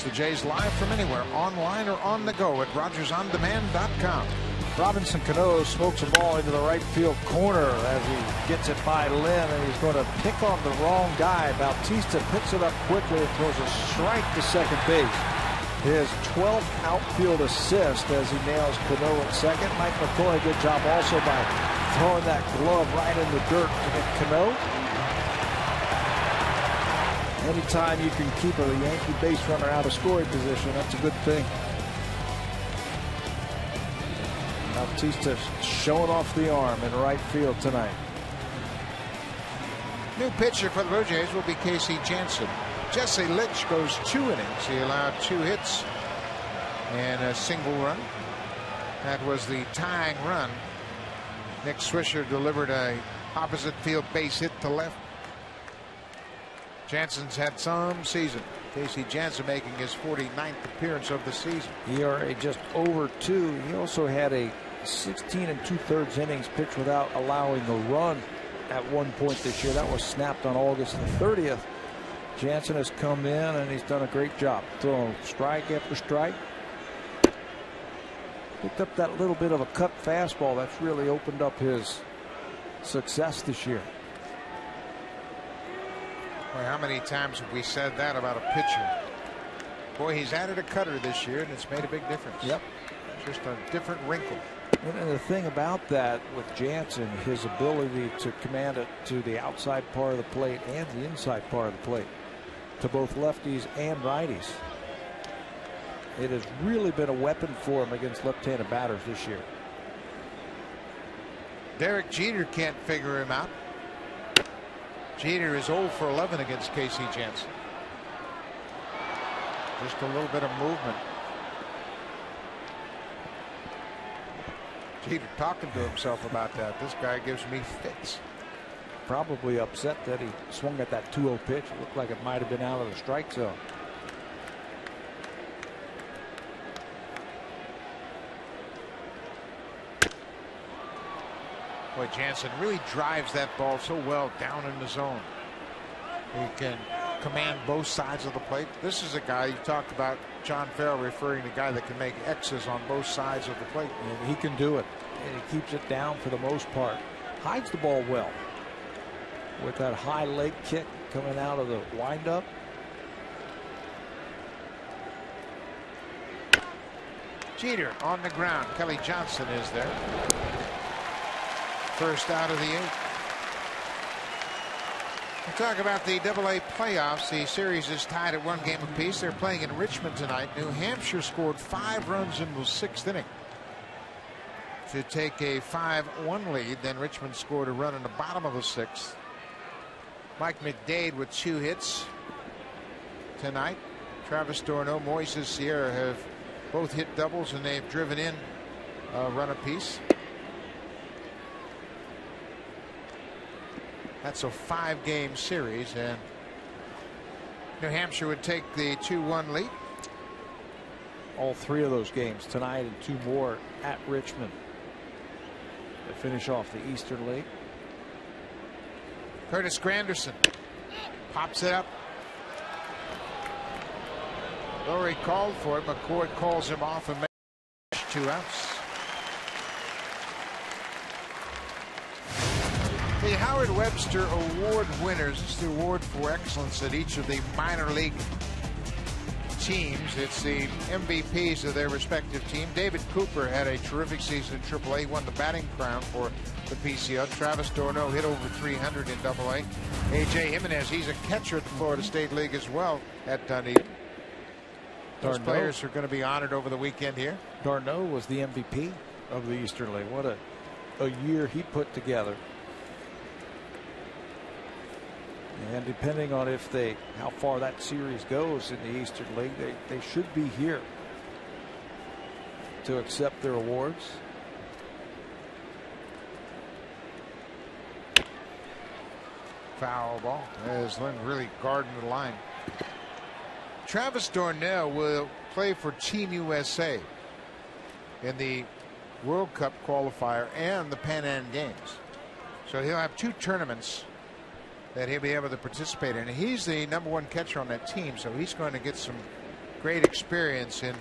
The Jays live from anywhere, online or on the go at RogersOnDemand.com. Robinson Cano smokes a ball into the right field corner as he gets it by Lynn, and he's going to pick on the wrong guy. Bautista picks it up quickly and throws a strike to second base. His 12th outfield assist as he nails Cano at second. Mike McCoy, good job also by throwing that glove right in the dirt to get Cano. Anytime you can keep a Yankee base runner out of scoring position, that's a good thing. Bautista showing off the arm in right field tonight. New pitcher for the Blue Jays will be Casey Jansen. Jesse Litch goes 2 innings. He allowed 2 hits and a single run. That was the tying run. Nick Swisher delivered a opposite field base hit to left. Jansen's had some season. Casey Jansen making his 49th appearance of the season. ERA just over 2. He also had a 16 2/3 innings pitched without allowing a run at one point this year. That was snapped on August the 30th. Jansen has come in and he's done a great job throwing strike after strike. Picked up that little bit of a cut fastball that's really opened up his success this year. Boy, how many times have we said that about a pitcher? Boy, he's added a cutter this year, and it's made a big difference. Yep. Just a different wrinkle. And the thing about that with Jansen, his ability to command it to the outside part of the plate and the inside part of the plate, to both lefties and righties. It has really been a weapon for him against left-handed batters this year. Derek Jeter can't figure him out. Jeter is 0 for 11 against Casey Jansen. Just a little bit of movement. Jeter talking to himself about that. This guy gives me fits. Probably upset that he swung at that 2-0 pitch. It looked like it might have been out of the strike zone. Boy, Jansen really drives that ball so well down in the zone. He can command both sides of the plate. This is a guy you talked about, John Farrell referring to a guy that can make X's on both sides of the plate. And he can do it. And he keeps it down for the most part. Hides the ball well. With that high leg kick coming out of the windup. Jeter on the ground. Kelly Johnson is there. First out of the 8th. We'll talk about the AA playoffs. The series is tied at 1 game apiece. They're playing in Richmond tonight. New Hampshire scored 5 runs in the 6th inning to take a 5-1 lead. Then Richmond scored a run in the bottom of the 6th. Mike McDade with 2 hits tonight. Travis d'Ormeaux, Moises Sierra have both hit doubles, and they've driven in a run apiece. That's a 5-game series, and New Hampshire would take the 2-1 lead. All 3 of those games tonight and 2 more at Richmond to finish off the Eastern League. Curtis Granderson pops it up. Lowry called for it. McCord calls him off and makes 2 outs. The Howard Webster Award winners. It's the award for excellence at each of the minor league teams. It's the MVPs of their respective team. David Cooper had a terrific season in AAA. He won the batting crown for the PCO. Travis d'Ormeaux hit over 300 in AA. A.J. Jimenez, he's a catcher at the Florida State League as well at Dunedin. Those players are going to be honored over the weekend here. d'Ormeaux was the MVP of the Eastern League. What a year he put together. And depending on how far that series goes in the Eastern League, they should be here to accept their awards. Foul ball as Lynn really guarding the line. Travis d'Ormeaux will play for Team USA in the World Cup qualifier and the Pan Am Games. So he'll have 2 tournaments that he'll be able to participate in. And he's the #1 catcher on that team, so he's going to get some great experience in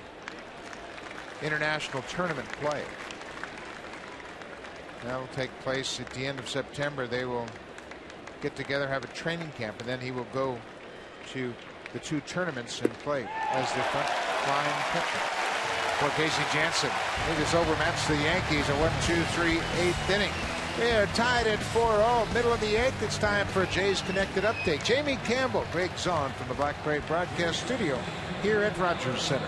international tournament play. That'll take place at the end of September. They will get together, have a training camp, and then he will go to the 2 tournaments and play as the front line catcher. For Casey Jansen, he has overmatched the Yankees a 1-2-3 8th inning. They are tied at 4-0, middle of the 8th. It's time for Jays Connected Update. Jamie Campbell, Greg Zahn from the Black Crate Broadcast Studio here at Rogers Center.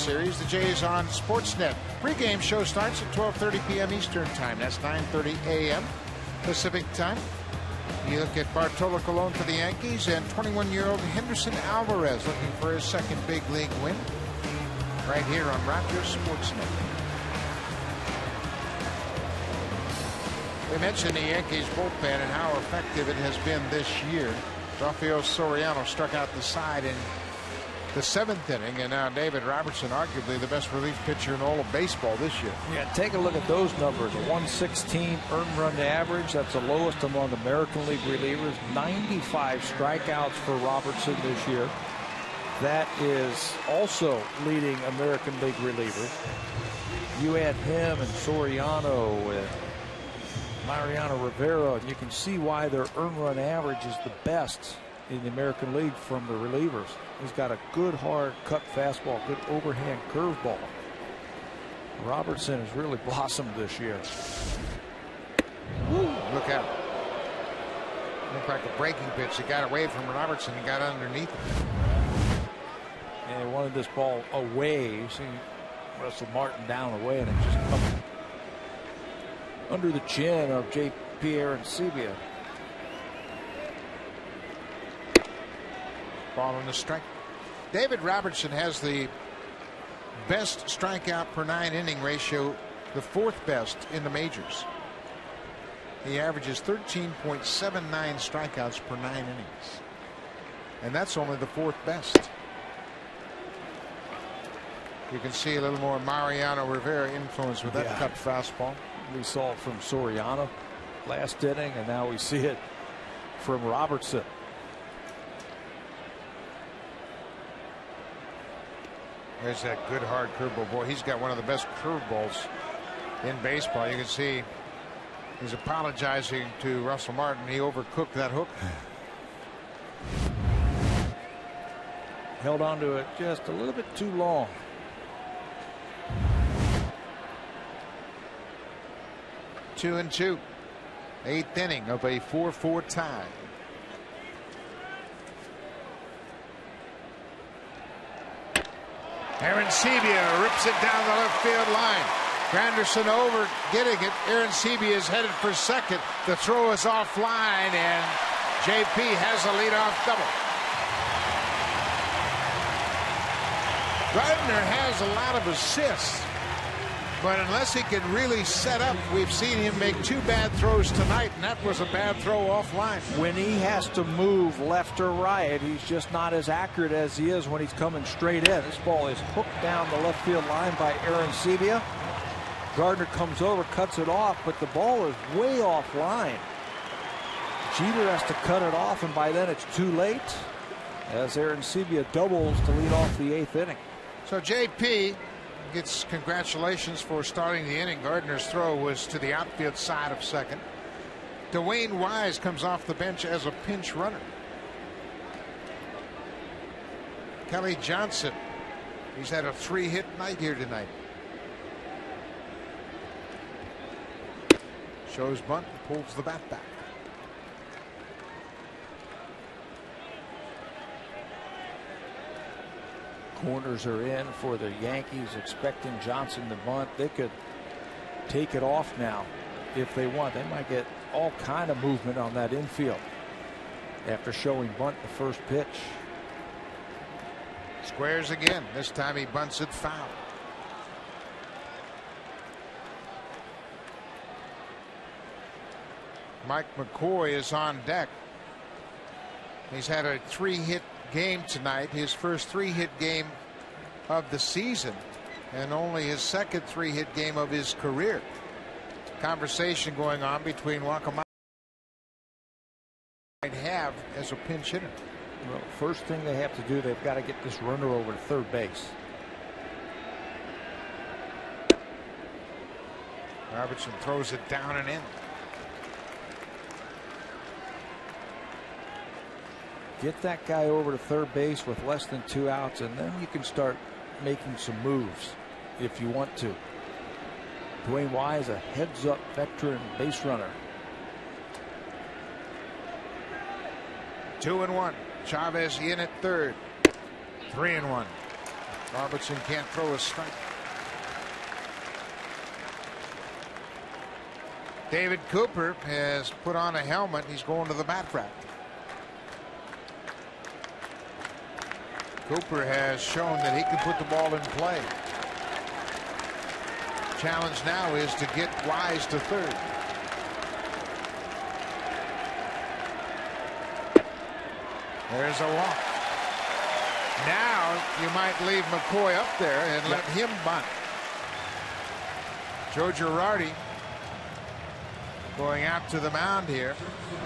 Series. The Jays on Sportsnet. Pre-game show starts at 12:30 p.m. Eastern Time. That's 9:30 a.m. Pacific Time. You look at Bartolo Colon for the Yankees and 21-year-old Henderson Alvarez looking for his second big league win. Right here on Rogers Sportsnet. We mentioned the Yankees bullpen and how effective it has been this year. Rafael Soriano struck out the side in the 7th inning, and now David Robertson, arguably the best relief pitcher in all of baseball this year. Yeah, take a look at those numbers. A 116 earned run average. That's the lowest among American League relievers. 95 strikeouts for Robertson this year. That is also leading American League relievers. You add him and Soriano and Mariano Rivera, and you can see why their earned run average is the best in the American League from the relievers. He's got a good hard cut fastball, good overhand curveball. Robertson has really blossomed this year. Woo, look out. Looked like a breaking pitch. He got away from Robertson and got underneath it. And he wanted this ball away. You see Russell Martin down away, and it just comes under the chin of J.P. Arancibia. Ball on the strike. David Robertson has the best strikeout per 9 inning ratio, the 4th best in the majors. He averages 13.79 strikeouts per 9 innings. And that's only the 4th best. You can see a little more Mariano Rivera influence with that cut fastball. We saw it from Soriano last inning, and now we see it from Robertson. There's that good hard curveball. Boy, he's got one of the best curveballs in baseball. You can see he's apologizing to Russell Martin. He overcooked that hook. Held on to it just a little bit too long. Two and two. 8th inning of a 4-4 tie. Arancibia rips it down the left field line. Granderson over getting it. Arancibia is headed for second. The throw is offline, and JP has a leadoff double. Gardner has a lot of assists, but unless he can really set up, we've seen him make 2 bad throws tonight, and that was a bad throw offline. When he has to move left or right, he's just not as accurate as he is when he's coming straight in. This ball is hooked down the left field line by Arancibia. Gardner comes over, cuts it off, but the ball is way offline. Jeter has to cut it off, and by then it's too late as Arancibia doubles to lead off the 8th inning. So JP gets congratulations for starting the inning. Gardner's throw was to the outfield side of second. Dwayne Wise comes off the bench as a pinch runner. Kelly Johnson, he's had a 3-hit night here tonight. Shows bunt, pulls the bat back. Corners are in for the Yankees, expecting Johnson to bunt. They could take it off now if they want. They might get all kind of movement on that infield after showing bunt the first pitch. Squares again. This time he bunts it foul. Mike McCoy is on deck. He's had a 3-hit game tonight, his first 3-hit game of the season, and only his second 3-hit game of his career. Conversation going on between Wacomani might have as a pinch hitter. Well, first thing they have to do, they've got to get this runner over to third base. Robertson throws it down and in. Get that guy over to third base with less than 2 outs, and then you can start making some moves if you want to. Dwayne Wise, a heads-up veteran base runner. 2-1. Chavez in at third. 3-1. Robertson can't throw a strike. David Cooper has put on a helmet. He's going to the bat rack. Cooper has shown that he can put the ball in play. Challenge now is to get Wise to third. There's a walk. Now you might leave McCoy up there and let him bunt. Joe Girardi going out to the mound here.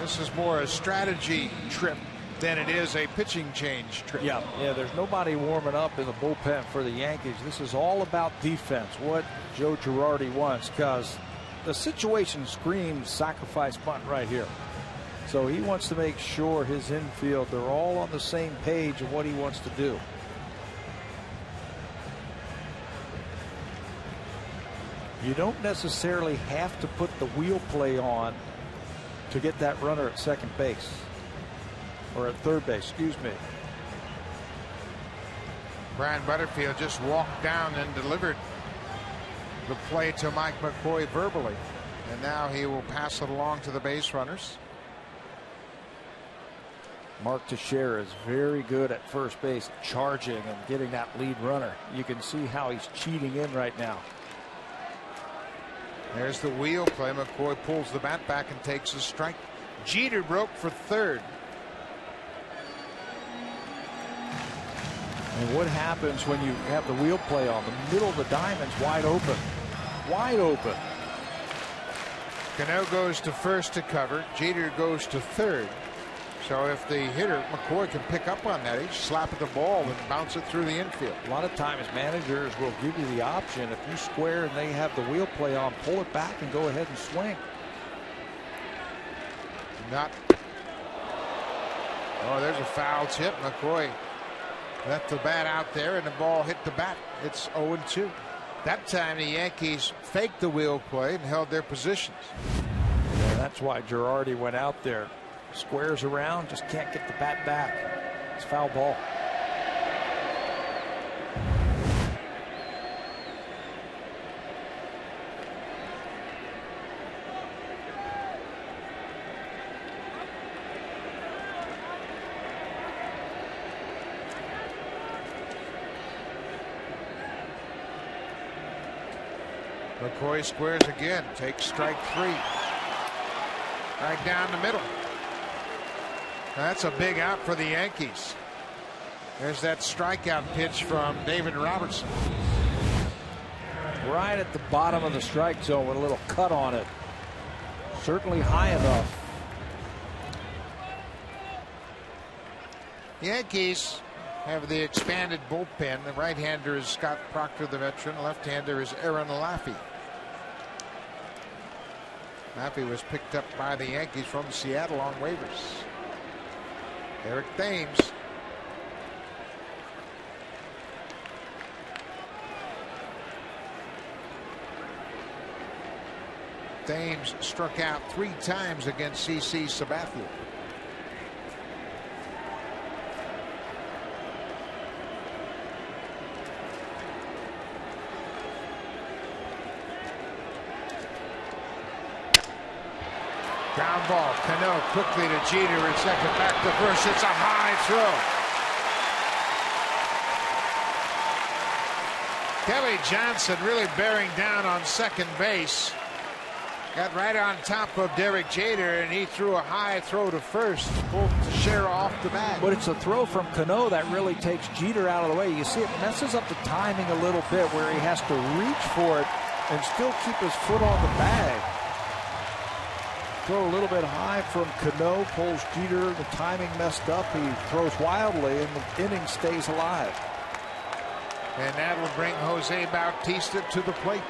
This is more a strategy trip than it is a pitching change trip. Yeah, there's nobody warming up in the bullpen for the Yankees. This is all about defense, what Joe Girardi wants, because the situation screams sacrifice bunt right here. So he wants to make sure his infield, they're all on the same page of what he wants to do. You don't necessarily have to put the wheel play on to get that runner at second base. Or at third base, excuse me. Brian Butterfield just walked down and delivered the play to Mike McCoy verbally. And now he will pass it along to the base runners. Mark Teixeira is very good at first base, charging and getting that lead runner. You can see how he's cheating in right now. There's the wheel play. McCoy pulls the bat back and takes a strike. Jeter broke for third. And what happens when you have the wheel play on? The middle of the diamond's wide open. Wide open. Cano goes to first to cover. Jeter goes to third. So if the hitter, McCoy, can pick up on that, he's slap at the ball and bounce it through the infield. A lot of times managers will give you the option. If you square and they have the wheel play on, pull it back and go ahead and swing. Not. Oh, there's a foul tip. McCoy left the bat out there and the ball hit the bat. It's 0-2. That time the Yankees faked the wheel play and held their positions. Yeah, that's why Girardi went out there. Squares around, just can't get the bat back. It's foul ball. McCoy squares again, takes strike three. Right down the middle. That's a big out for the Yankees. There's that strikeout pitch from David Robertson. Right at the bottom of the strike zone with a little cut on it. Certainly high enough. The Yankees have the expanded bullpen. The right-hander is Scott Proctor, the veteran. Left-hander is Aaron Laffey. Laffey was picked up by the Yankees from Seattle on waivers. Eric Thames. Thames struck out 3 times against CC Sabathia. Ground ball. Cano quickly to Jeter at second, back to first. It's a high throw. Kelly Johnson really bearing down on second base. Got right on top of Derek Jeter, and he threw a high throw to first. Pulled Teixeira off the bat. But it's a throw from Cano that really takes Jeter out of the way. You see it messes up the timing a little bit where he has to reach for it and still keep his foot on the bag. Throw a little bit high from Cano, pulls Jeter. The timing messed up. He throws wildly, and the inning stays alive. And that'll bring Jose Bautista to the plate.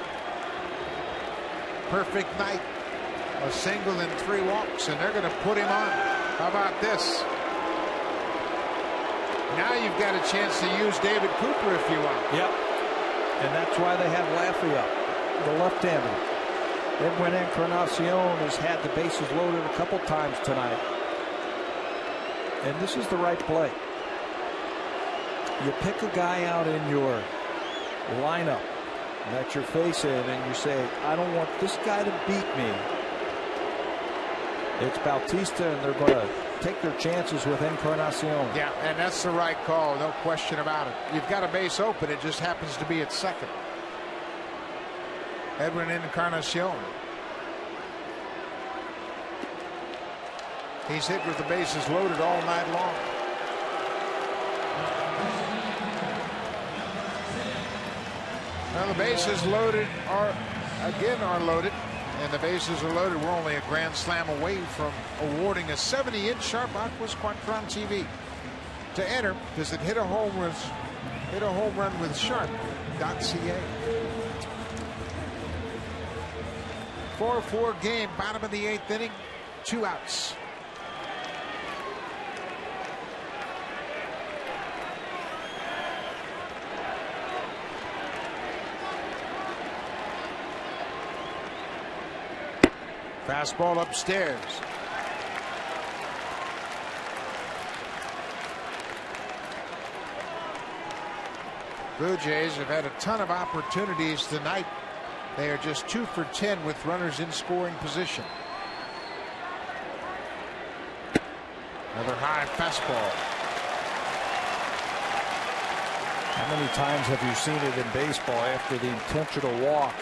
Perfect night. A single and 3 walks, and they're going to put him on. How about this? Now you've got a chance to use David Cooper if you want. Yep. And that's why they have Laffey up, the left-hander. Edwin Encarnacion has had the bases loaded a couple times tonight. And this is the right play. You pick a guy out in your lineup that you're facing and you say, I don't want this guy to beat me. It's Bautista, and they're going to take their chances with Encarnacion. Yeah, and that's the right call, no question about it. You've got a base open, it just happens to be at second. Edwin Encarnacion. He's hit with the bases loaded all night long. Now the bases loaded are loaded, and the bases are loaded. We're only a grand slam away from awarding a 70-inch Sharp Aquas Quattron TV. To enter, visit hit a home run with Sharp.ca. 4-4 game, bottom of the 8th inning, 2 outs. Fastball upstairs. Blue Jays have had a ton of opportunities tonight. They are just 2 for 10 with runners in scoring position. Another high fastball. How many times have you seen it in baseball after the intentional walk?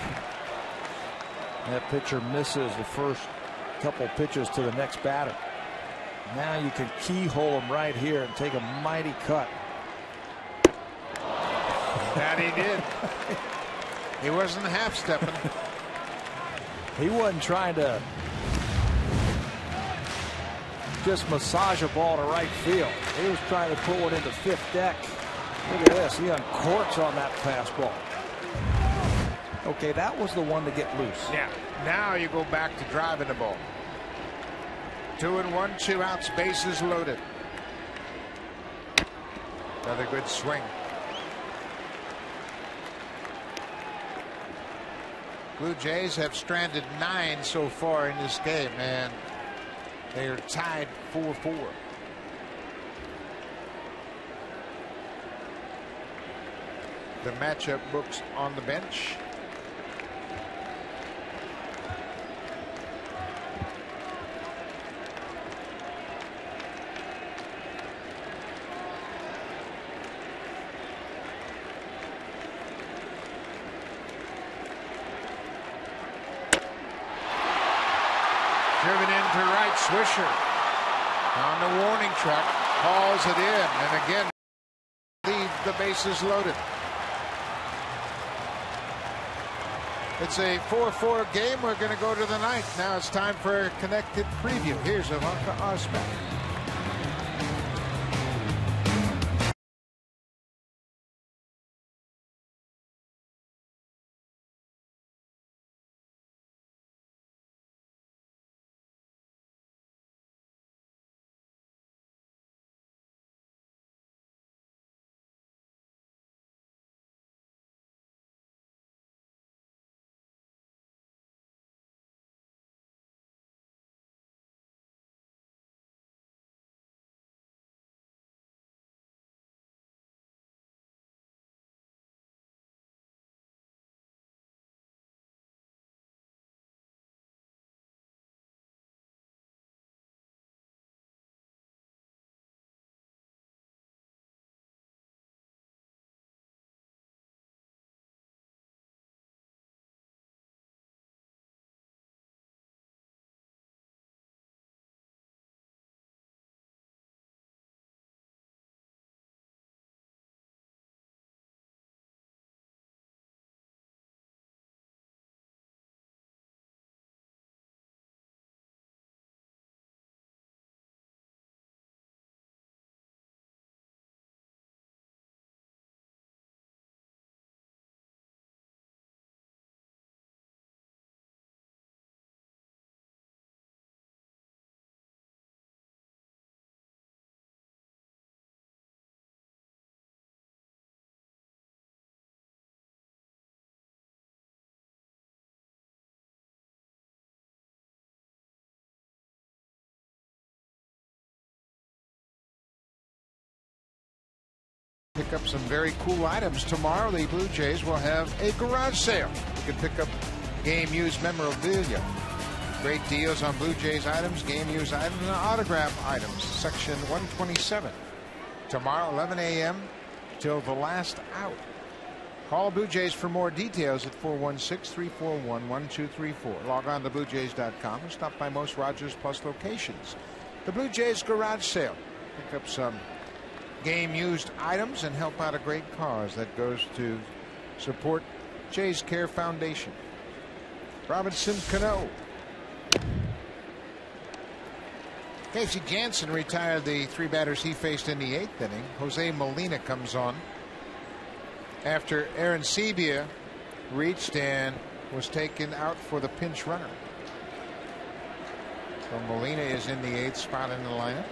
That pitcher misses the first couple pitches to the next batter. Now you can keyhole him right here and take a mighty cut. That he did. He wasn't half stepping. He wasn't trying to just massage a ball to right field. He was trying to pull it into fifth deck. Look at this. He uncorks on that fastball. Okay, that was the one to get loose. Yeah. Now you go back to driving the ball. 2-1, 2 outs, bases loaded. Another good swing. Blue Jays have stranded 9 so far in this game, and they are tied 4-4. The matchup books on the bench. Driven into right, Swisher on the warning track, hauls it in, and again leave the bases loaded. It's a 4-4 game. We're going to go to the 9th. Now it's time for a connected preview. Here's Ivanka Osman. pick up some very cool items. Tomorrow, the Blue Jays will have a garage sale. You can pick up game-used memorabilia. Great deals on Blue Jays items, game-used items, and autograph items. Section 127. Tomorrow, 11 a.m. till the last out. Call Blue Jays for more details at 416-341-1234. Log on to BlueJays.com or stop by most Rogers Plus locations. The Blue Jays garage sale. Pick up some game-used items and help out a great cause that goes to support Jays Care Foundation. Robinson Cano. Casey Jansen retired the 3 batters he faced in the 8th inning. Jose Molina comes on after Aaron Sebia reached and was taken out for the pinch runner. So Molina is in the 8th spot in the lineup.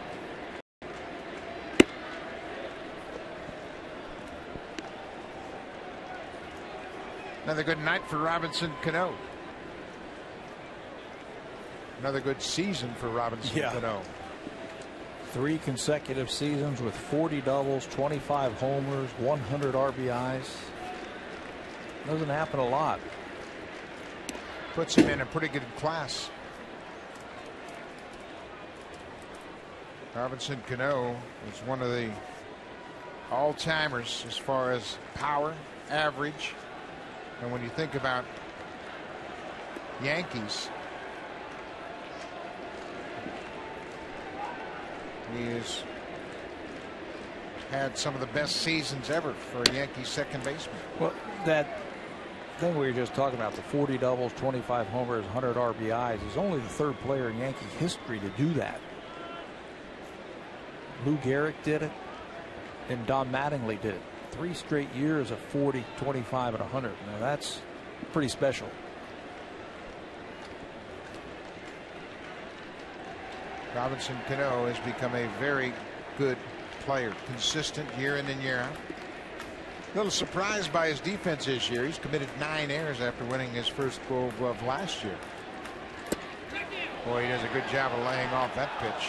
Another good night for Robinson Cano. Another good season for Robinson Cano. 3 consecutive seasons with 40 doubles, 25 homers, 100 RBIs. Doesn't happen a lot. Puts him in a pretty good class. Robinson Cano is one of the all-timers as far as power, average. And when you think about Yankees, he has had some of the best seasons ever for a Yankees second baseman. Well, that thing we were just talking about, the 40 doubles, 25 homers, 100 RBIs, is only the 3rd player in Yankee history to do that. Lou Gehrig did it, and Don Mattingly did it. 3 straight years of 40, 25, and 100. Now that's pretty special. Robinson Cano has become a very good player, consistent year in and year out. A little surprised by his defense this year. He's committed 9 errors after winning his first Gold Glove last year. Boy, he does a good job of laying off that pitch.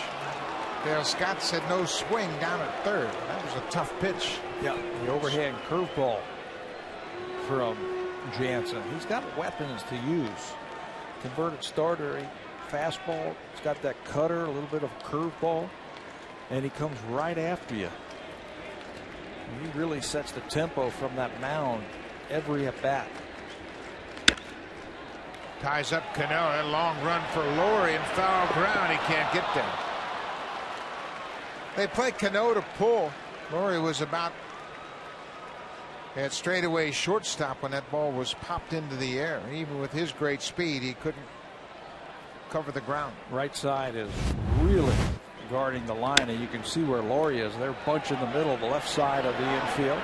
Dale Scott said no swing down at 3rd. That was a tough pitch. Yeah, the overhand curveball from Jansen. He's got weapons to use. Converted starter, a fastball. He's got that cutter, a little bit of curveball, and he comes right after you. And he really sets the tempo from that mound every at bat. Ties up Cano. A long run for Laurie and foul ground. He can't get there. They play Cano to pull. Laurie was about at straightaway shortstop when that ball was popped into the air. Even with his great speed, he couldn't cover the ground. Right side is really guarding the line, and you can see where Laurie is. They're bunched in the middle of the left side of the infield.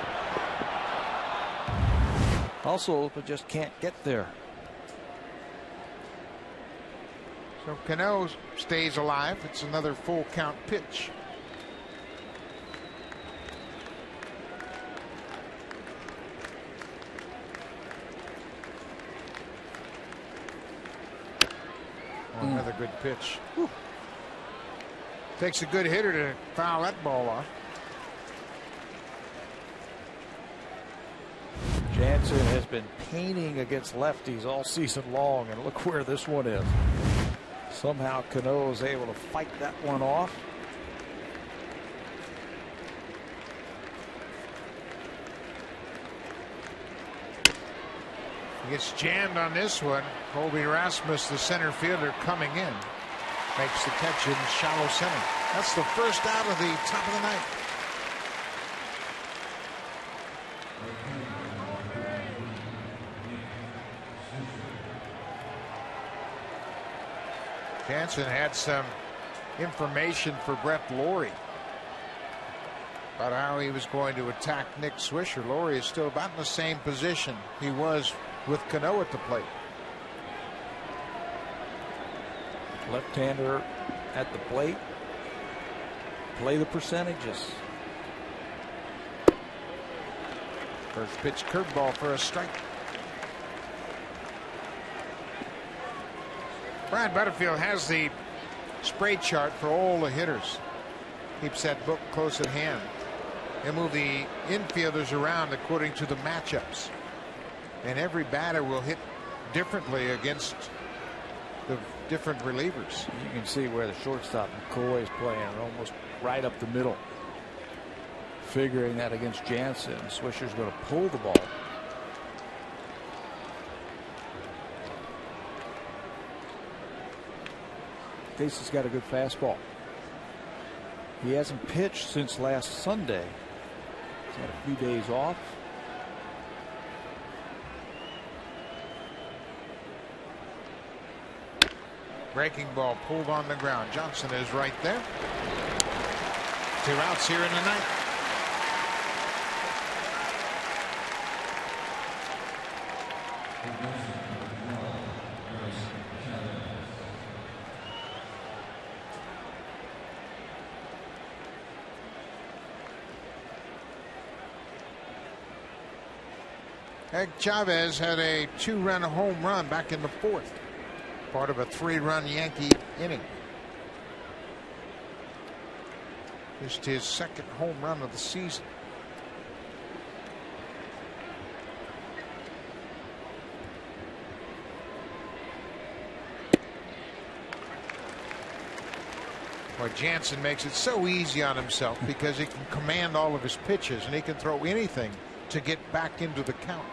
Also, but just can't get there. So Cano stays alive. It's another full count pitch. Another good pitch. Whew. Takes a good hitter to foul that ball off. Jansen has been painting against lefties all season long, and look where this one is. Somehow Cano is able to fight that one off. He gets jammed on this one. Colby Rasmus, the center fielder, coming in, makes the catch in shallow center. That's the first out of the top of the ninth. Jansen had some information for Brett Laurie about how he was going to attack Nick Swisher. Laurie is still about in the same position he was with Cano at the plate. Left-hander at the plate. Play the percentages. First pitch curveball for a strike. Brad Butterfield has the spray chart for all the hitters. Keeps that book close at hand. They move the infielders around according to the matchups. And every batter will hit differently against the different relievers. You can see where the shortstop McCoy is playing almost right up the middle. Figuring that against Jansen, Swisher's going to pull the ball. Casey's got a good fastball. He hasn't pitched since last Sunday. He's had a few days off. Breaking ball pulled on the ground. Johnson is right there. 2 outs here in the ninth. Hank Chavez had a 2-run home run back in the 4th. Part of a 3-run Yankee inning. Just his 2nd home run of the season. Well, Jansen makes it so easy on himself because he can command all of his pitches and he can throw anything to get back into the count.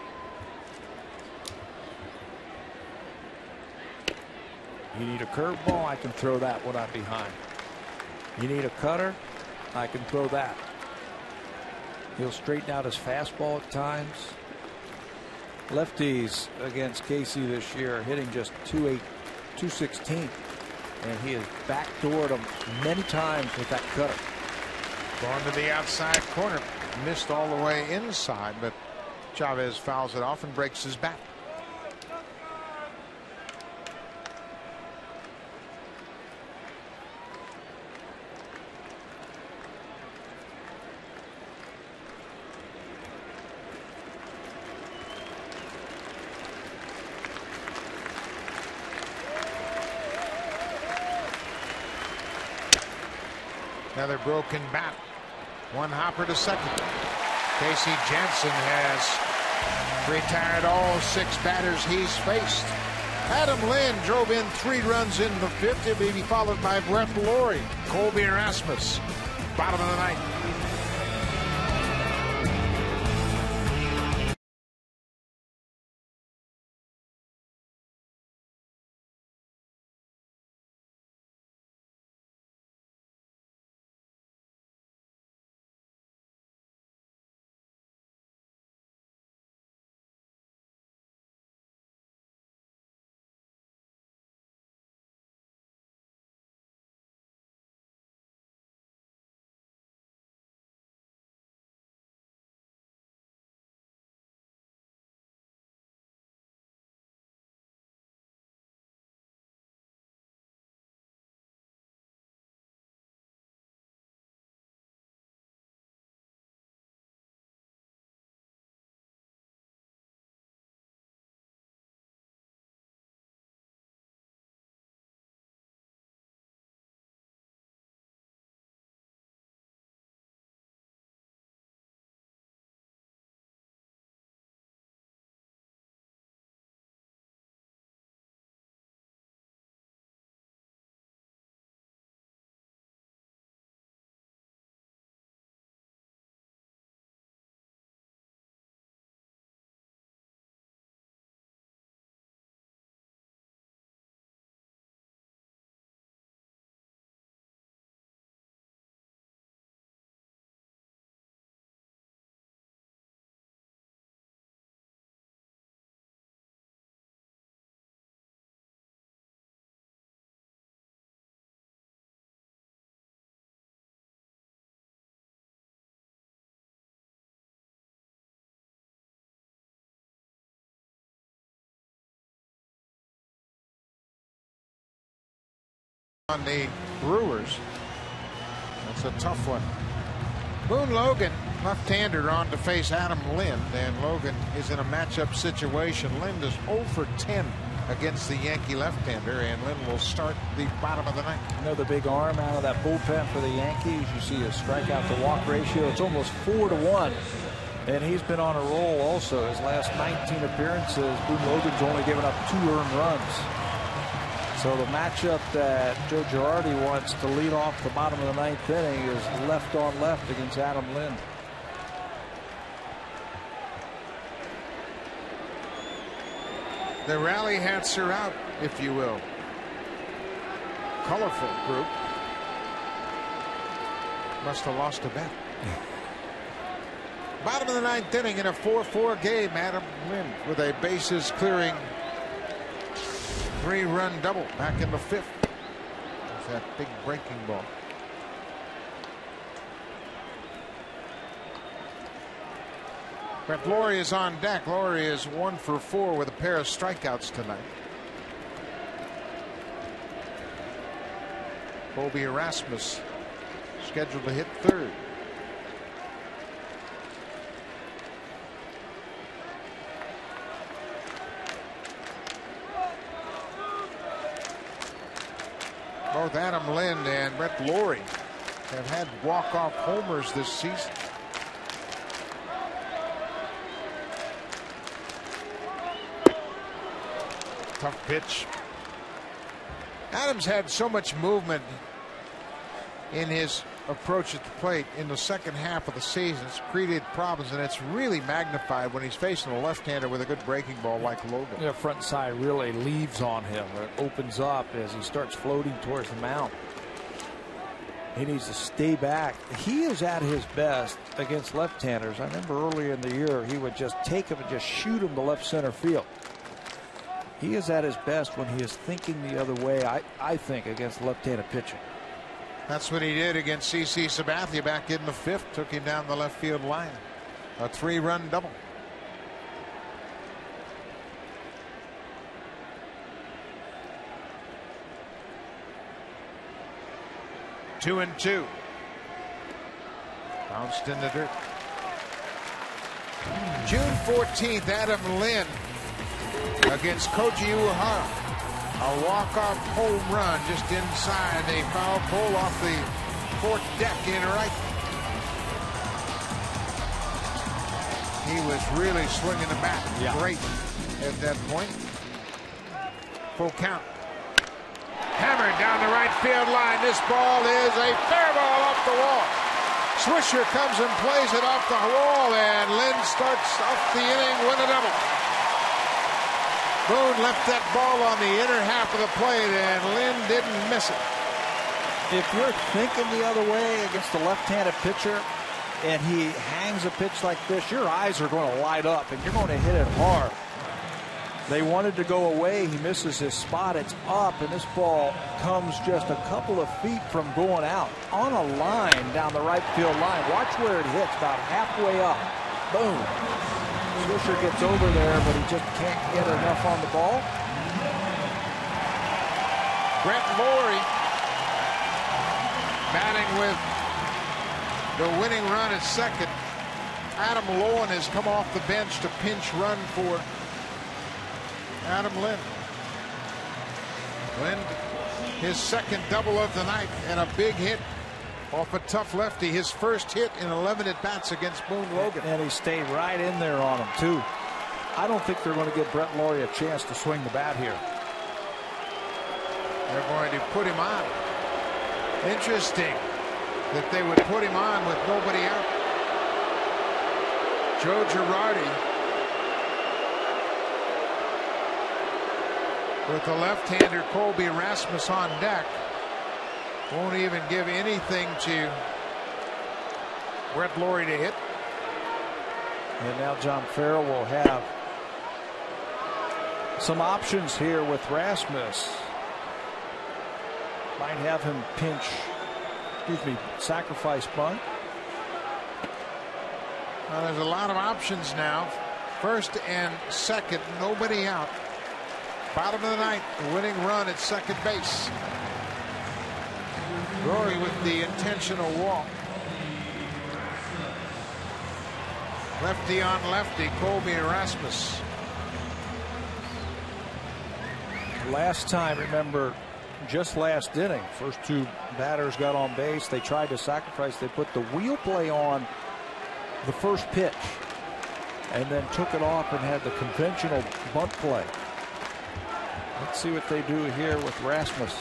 You need a curveball, I can throw that when I'm behind. You need a cutter, I can throw that. He'll straighten out his fastball at times. Lefties against Casey this year are hitting just 216. And he has backdoored them many times with that cutter. Going to the outside corner. Missed all the way inside, but Chavez fouls it off and breaks his bat. Another broken bat. One hopper to second. Casey Jansen has retired all 6 batters he's faced. Adam Lind drove in 3 runs in the 5th. He'll be followed by Brett Laurie. Colby Erasmus. Bottom of the 9th. On the Brewers. That's a tough one. Boone Logan, left-hander, on to face Adam Lind, and Logan is in a matchup situation. Lind is 0 for 10 against the Yankee left-hander, and Lynn will start the bottom of the ninth. Another big arm out of that bullpen for the Yankees. You see a strikeout to walk ratio. It's almost 4-1. And he's been on a roll also. His last 19 appearances, Boone Logan's only given up 2 earned runs. So the matchup that Joe Girardi wants to lead off the bottom of the ninth inning is left on left against Adam Lind. The rally hats are out, if you will. Colorful group. Must have lost a bet. Bottom of the ninth inning in a 4-4 game. Adam Lind with a bases clearing 3-run double back in the 5th. With that big breaking ball. Brett Lawrie is on deck. Lawrie is 1 for 4 with a pair of strikeouts tonight. Colby Erasmus scheduled to hit 3rd. Both Adam Lind and Brett Lawrie have had walk-off homers this season. Tough pitch. Adams had so much movement in his approach at the plate in the second half of the season. It's created problems, and it's really magnified when he's facing a left-hander with a good breaking ball like Logan. The front side really leaves on him. It opens up as he starts floating towards the mound. He needs to stay back. He is at his best against left-handers. I remember earlier in the year he would just take him and just shoot him to left center field. He is at his best when he is thinking the other way, I think, against left-handed pitching. That's what he did against C.C. Sabathia back in the 5th. Took him down the left field line. A 3-run double. Two and 2. Bounced in the dirt. June 14th, Adam Lind against Koji Uehara. A walk-off home run just inside a foul pole off the 4th deck in right. He was really swinging the bat great at that point. Full count. Hammered down the right field line. This ball is a fair ball off the wall. Swisher comes and plays it off the wall, and Lind starts off the inning with a double. Boone left that ball on the inner half of the plate, and Lind didn't miss it. If you're thinking the other way against the left-handed pitcher and he hangs a pitch like this, your eyes are going to light up and you're going to hit it hard. They wanted to go away. He misses his spot. It's up, and this ball comes just a couple of feet from going out on a line down the right field line. Watch where it hits, about halfway up. Boom. Swisher gets over there, but he just can't get enough on the ball. Brett Lawrie batting with the winning run at second. Adam Lowen has come off the bench to pinch run for Adam Lind. Lind, his second double of the night, and a big hit off a tough lefty. His first hit in 11 at-bats against Boone Logan. And he stayed right in there on him, too. I don't think they're going to give Brett Lawrie a chance to swing the bat here. They're going to put him on. Interesting that they would put him on with nobody out. Joe Girardi with the left-hander Colby Erasmus on deck. Won't even give anything to Brett Lawrie to hit. And now John Farrell will have some options here with Rasmus. Might have him pinch, sacrifice bunt. Well, there's a lot of options now. First and second, nobody out. Bottom of the ninth, the winning run at second base. Rory with the intentional walk. Lefty on lefty, Colby Erasmus. Last time, remember, just last inning, first two batters got on base. They tried to sacrifice. They put the wheel play on the first pitch and then took it off and had the conventional bunt play. Let's see what they do here with Rasmus.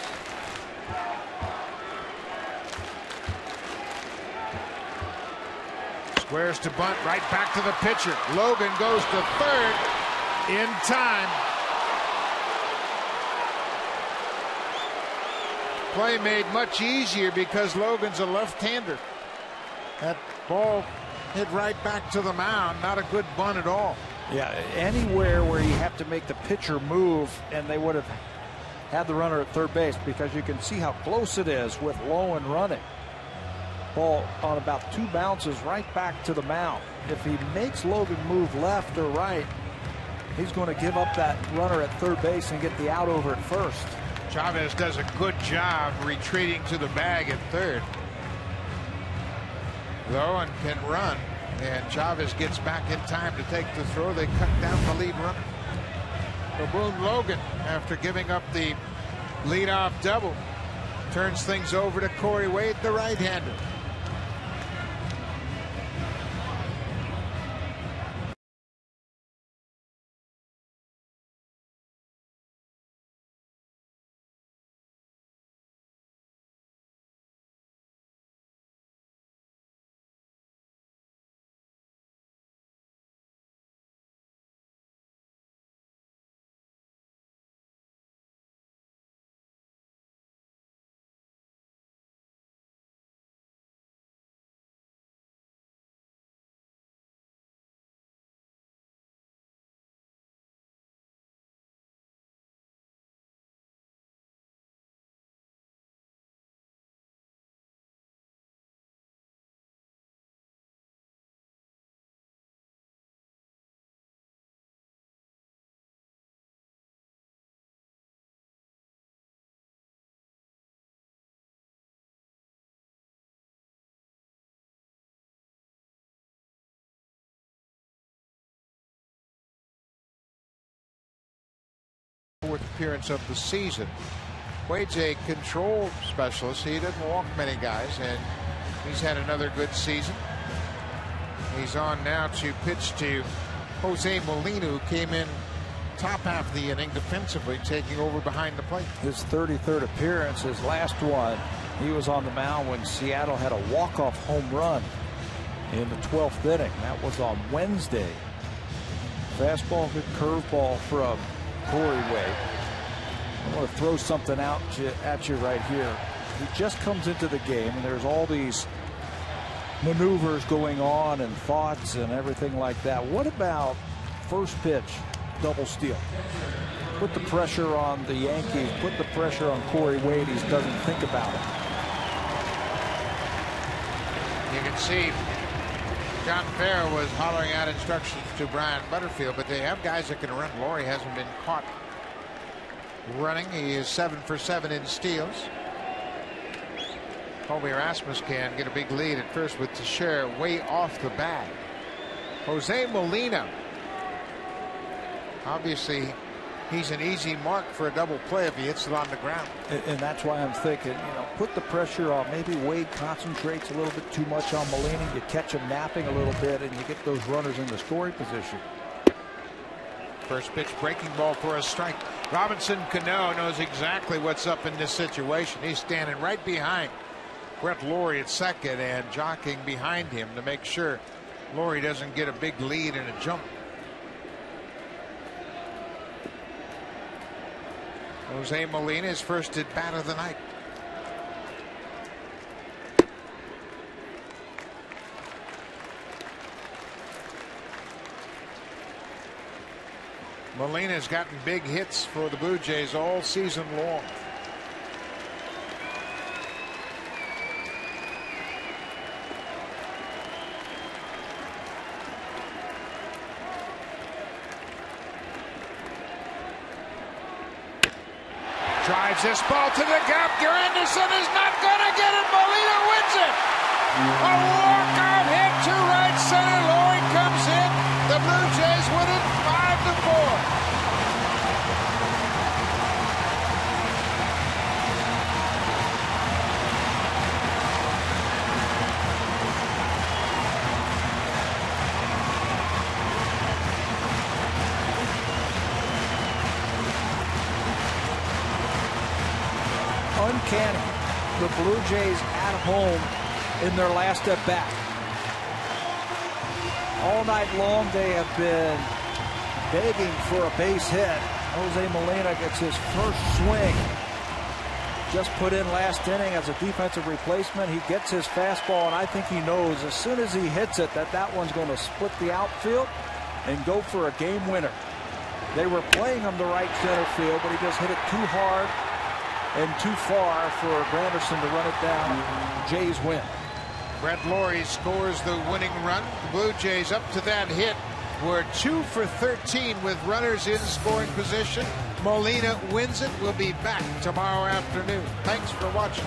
Squares to bunt, right back to the pitcher. Logan goes to third in time. Play made much easier because Logan's a left-hander. That ball hit right back to the mound. Not a good bunt at all. Yeah, anywhere where you have to make the pitcher move, and they would have had the runner at third base, because you can see how close it is with Lowen running. Ball on about 2 bounces right back to the mound. If he makes Logan move left or right, he's going to give up that runner at third base and get the out over at first. Chavez does a good job retreating to the bag at third. Lowen can run, and Chavez gets back in time to take the throw. They cut down the lead runner. So Boone Logan, after giving up the leadoff double, turns things over to Corey Wade, the right-hander. Fourth appearance of the season. Wade's a control specialist. He doesn't walk many guys, and he's had another good season. He's on now to pitch to Jose Molina, who came in top half of the inning defensively, taking over behind the plate. His 33rd appearance, his last one, he was on the mound when Seattle had a walk-off home run in the 12th inning. That was on Wednesday. Fastball, good curveball from Corey Wade. I want to throw something out at you right here. He just comes into the game, and there's all these maneuvers going on and thoughts and everything like that. What about first pitch, double steal? Put the pressure on the Yankees. Put the pressure on Corey Wade. He doesn't think about it. You can see John Farrell was hollering out instructions to Brian Butterfield, but they have guys that can run. Laurie hasn't been caught running. He is 7 for 7 in steals. Colby Rasmus can get a big lead at first with Teixeira way off the bag. Jose Molina, obviously he's an easy mark for a double play if he hits it on the ground. And that's why I'm thinking, put the pressure on. Maybe Wade concentrates a little bit too much on Molina. You catch him napping a little bit, and you get those runners in the scoring position. First pitch, breaking ball for a strike. Robinson Cano knows exactly what's up in this situation. He's standing right behind Brett Laurie at second and jockeying behind him to make sure Laurie doesn't get a big lead and a jump. Jose Molina is first at bat of the night. Molina's gotten big hits for the Blue Jays all season long. Drives this ball to the gap. Anderson is not going to get it. Molina wins it. A walk-off hit to right center. Laurie comes in. The Blue Jays win it 5-4. uncanny. The Blue Jays at home in their last at bat. All night long they have been begging for a base hit. Jose Molina gets his first swing. Just put in last inning as a defensive replacement. He gets his fastball, and I think he knows as soon as he hits it that one's going to split the outfield and go for a game winner. They were playing him to right center field, but he just hit it too hard and too far for Granderson to run it down. Jays win. Brett Laurie scores the winning run. The Blue Jays up to that hit were 2 for 13 with runners in scoring position. Molina wins it. We'll be back tomorrow afternoon. Thanks for watching.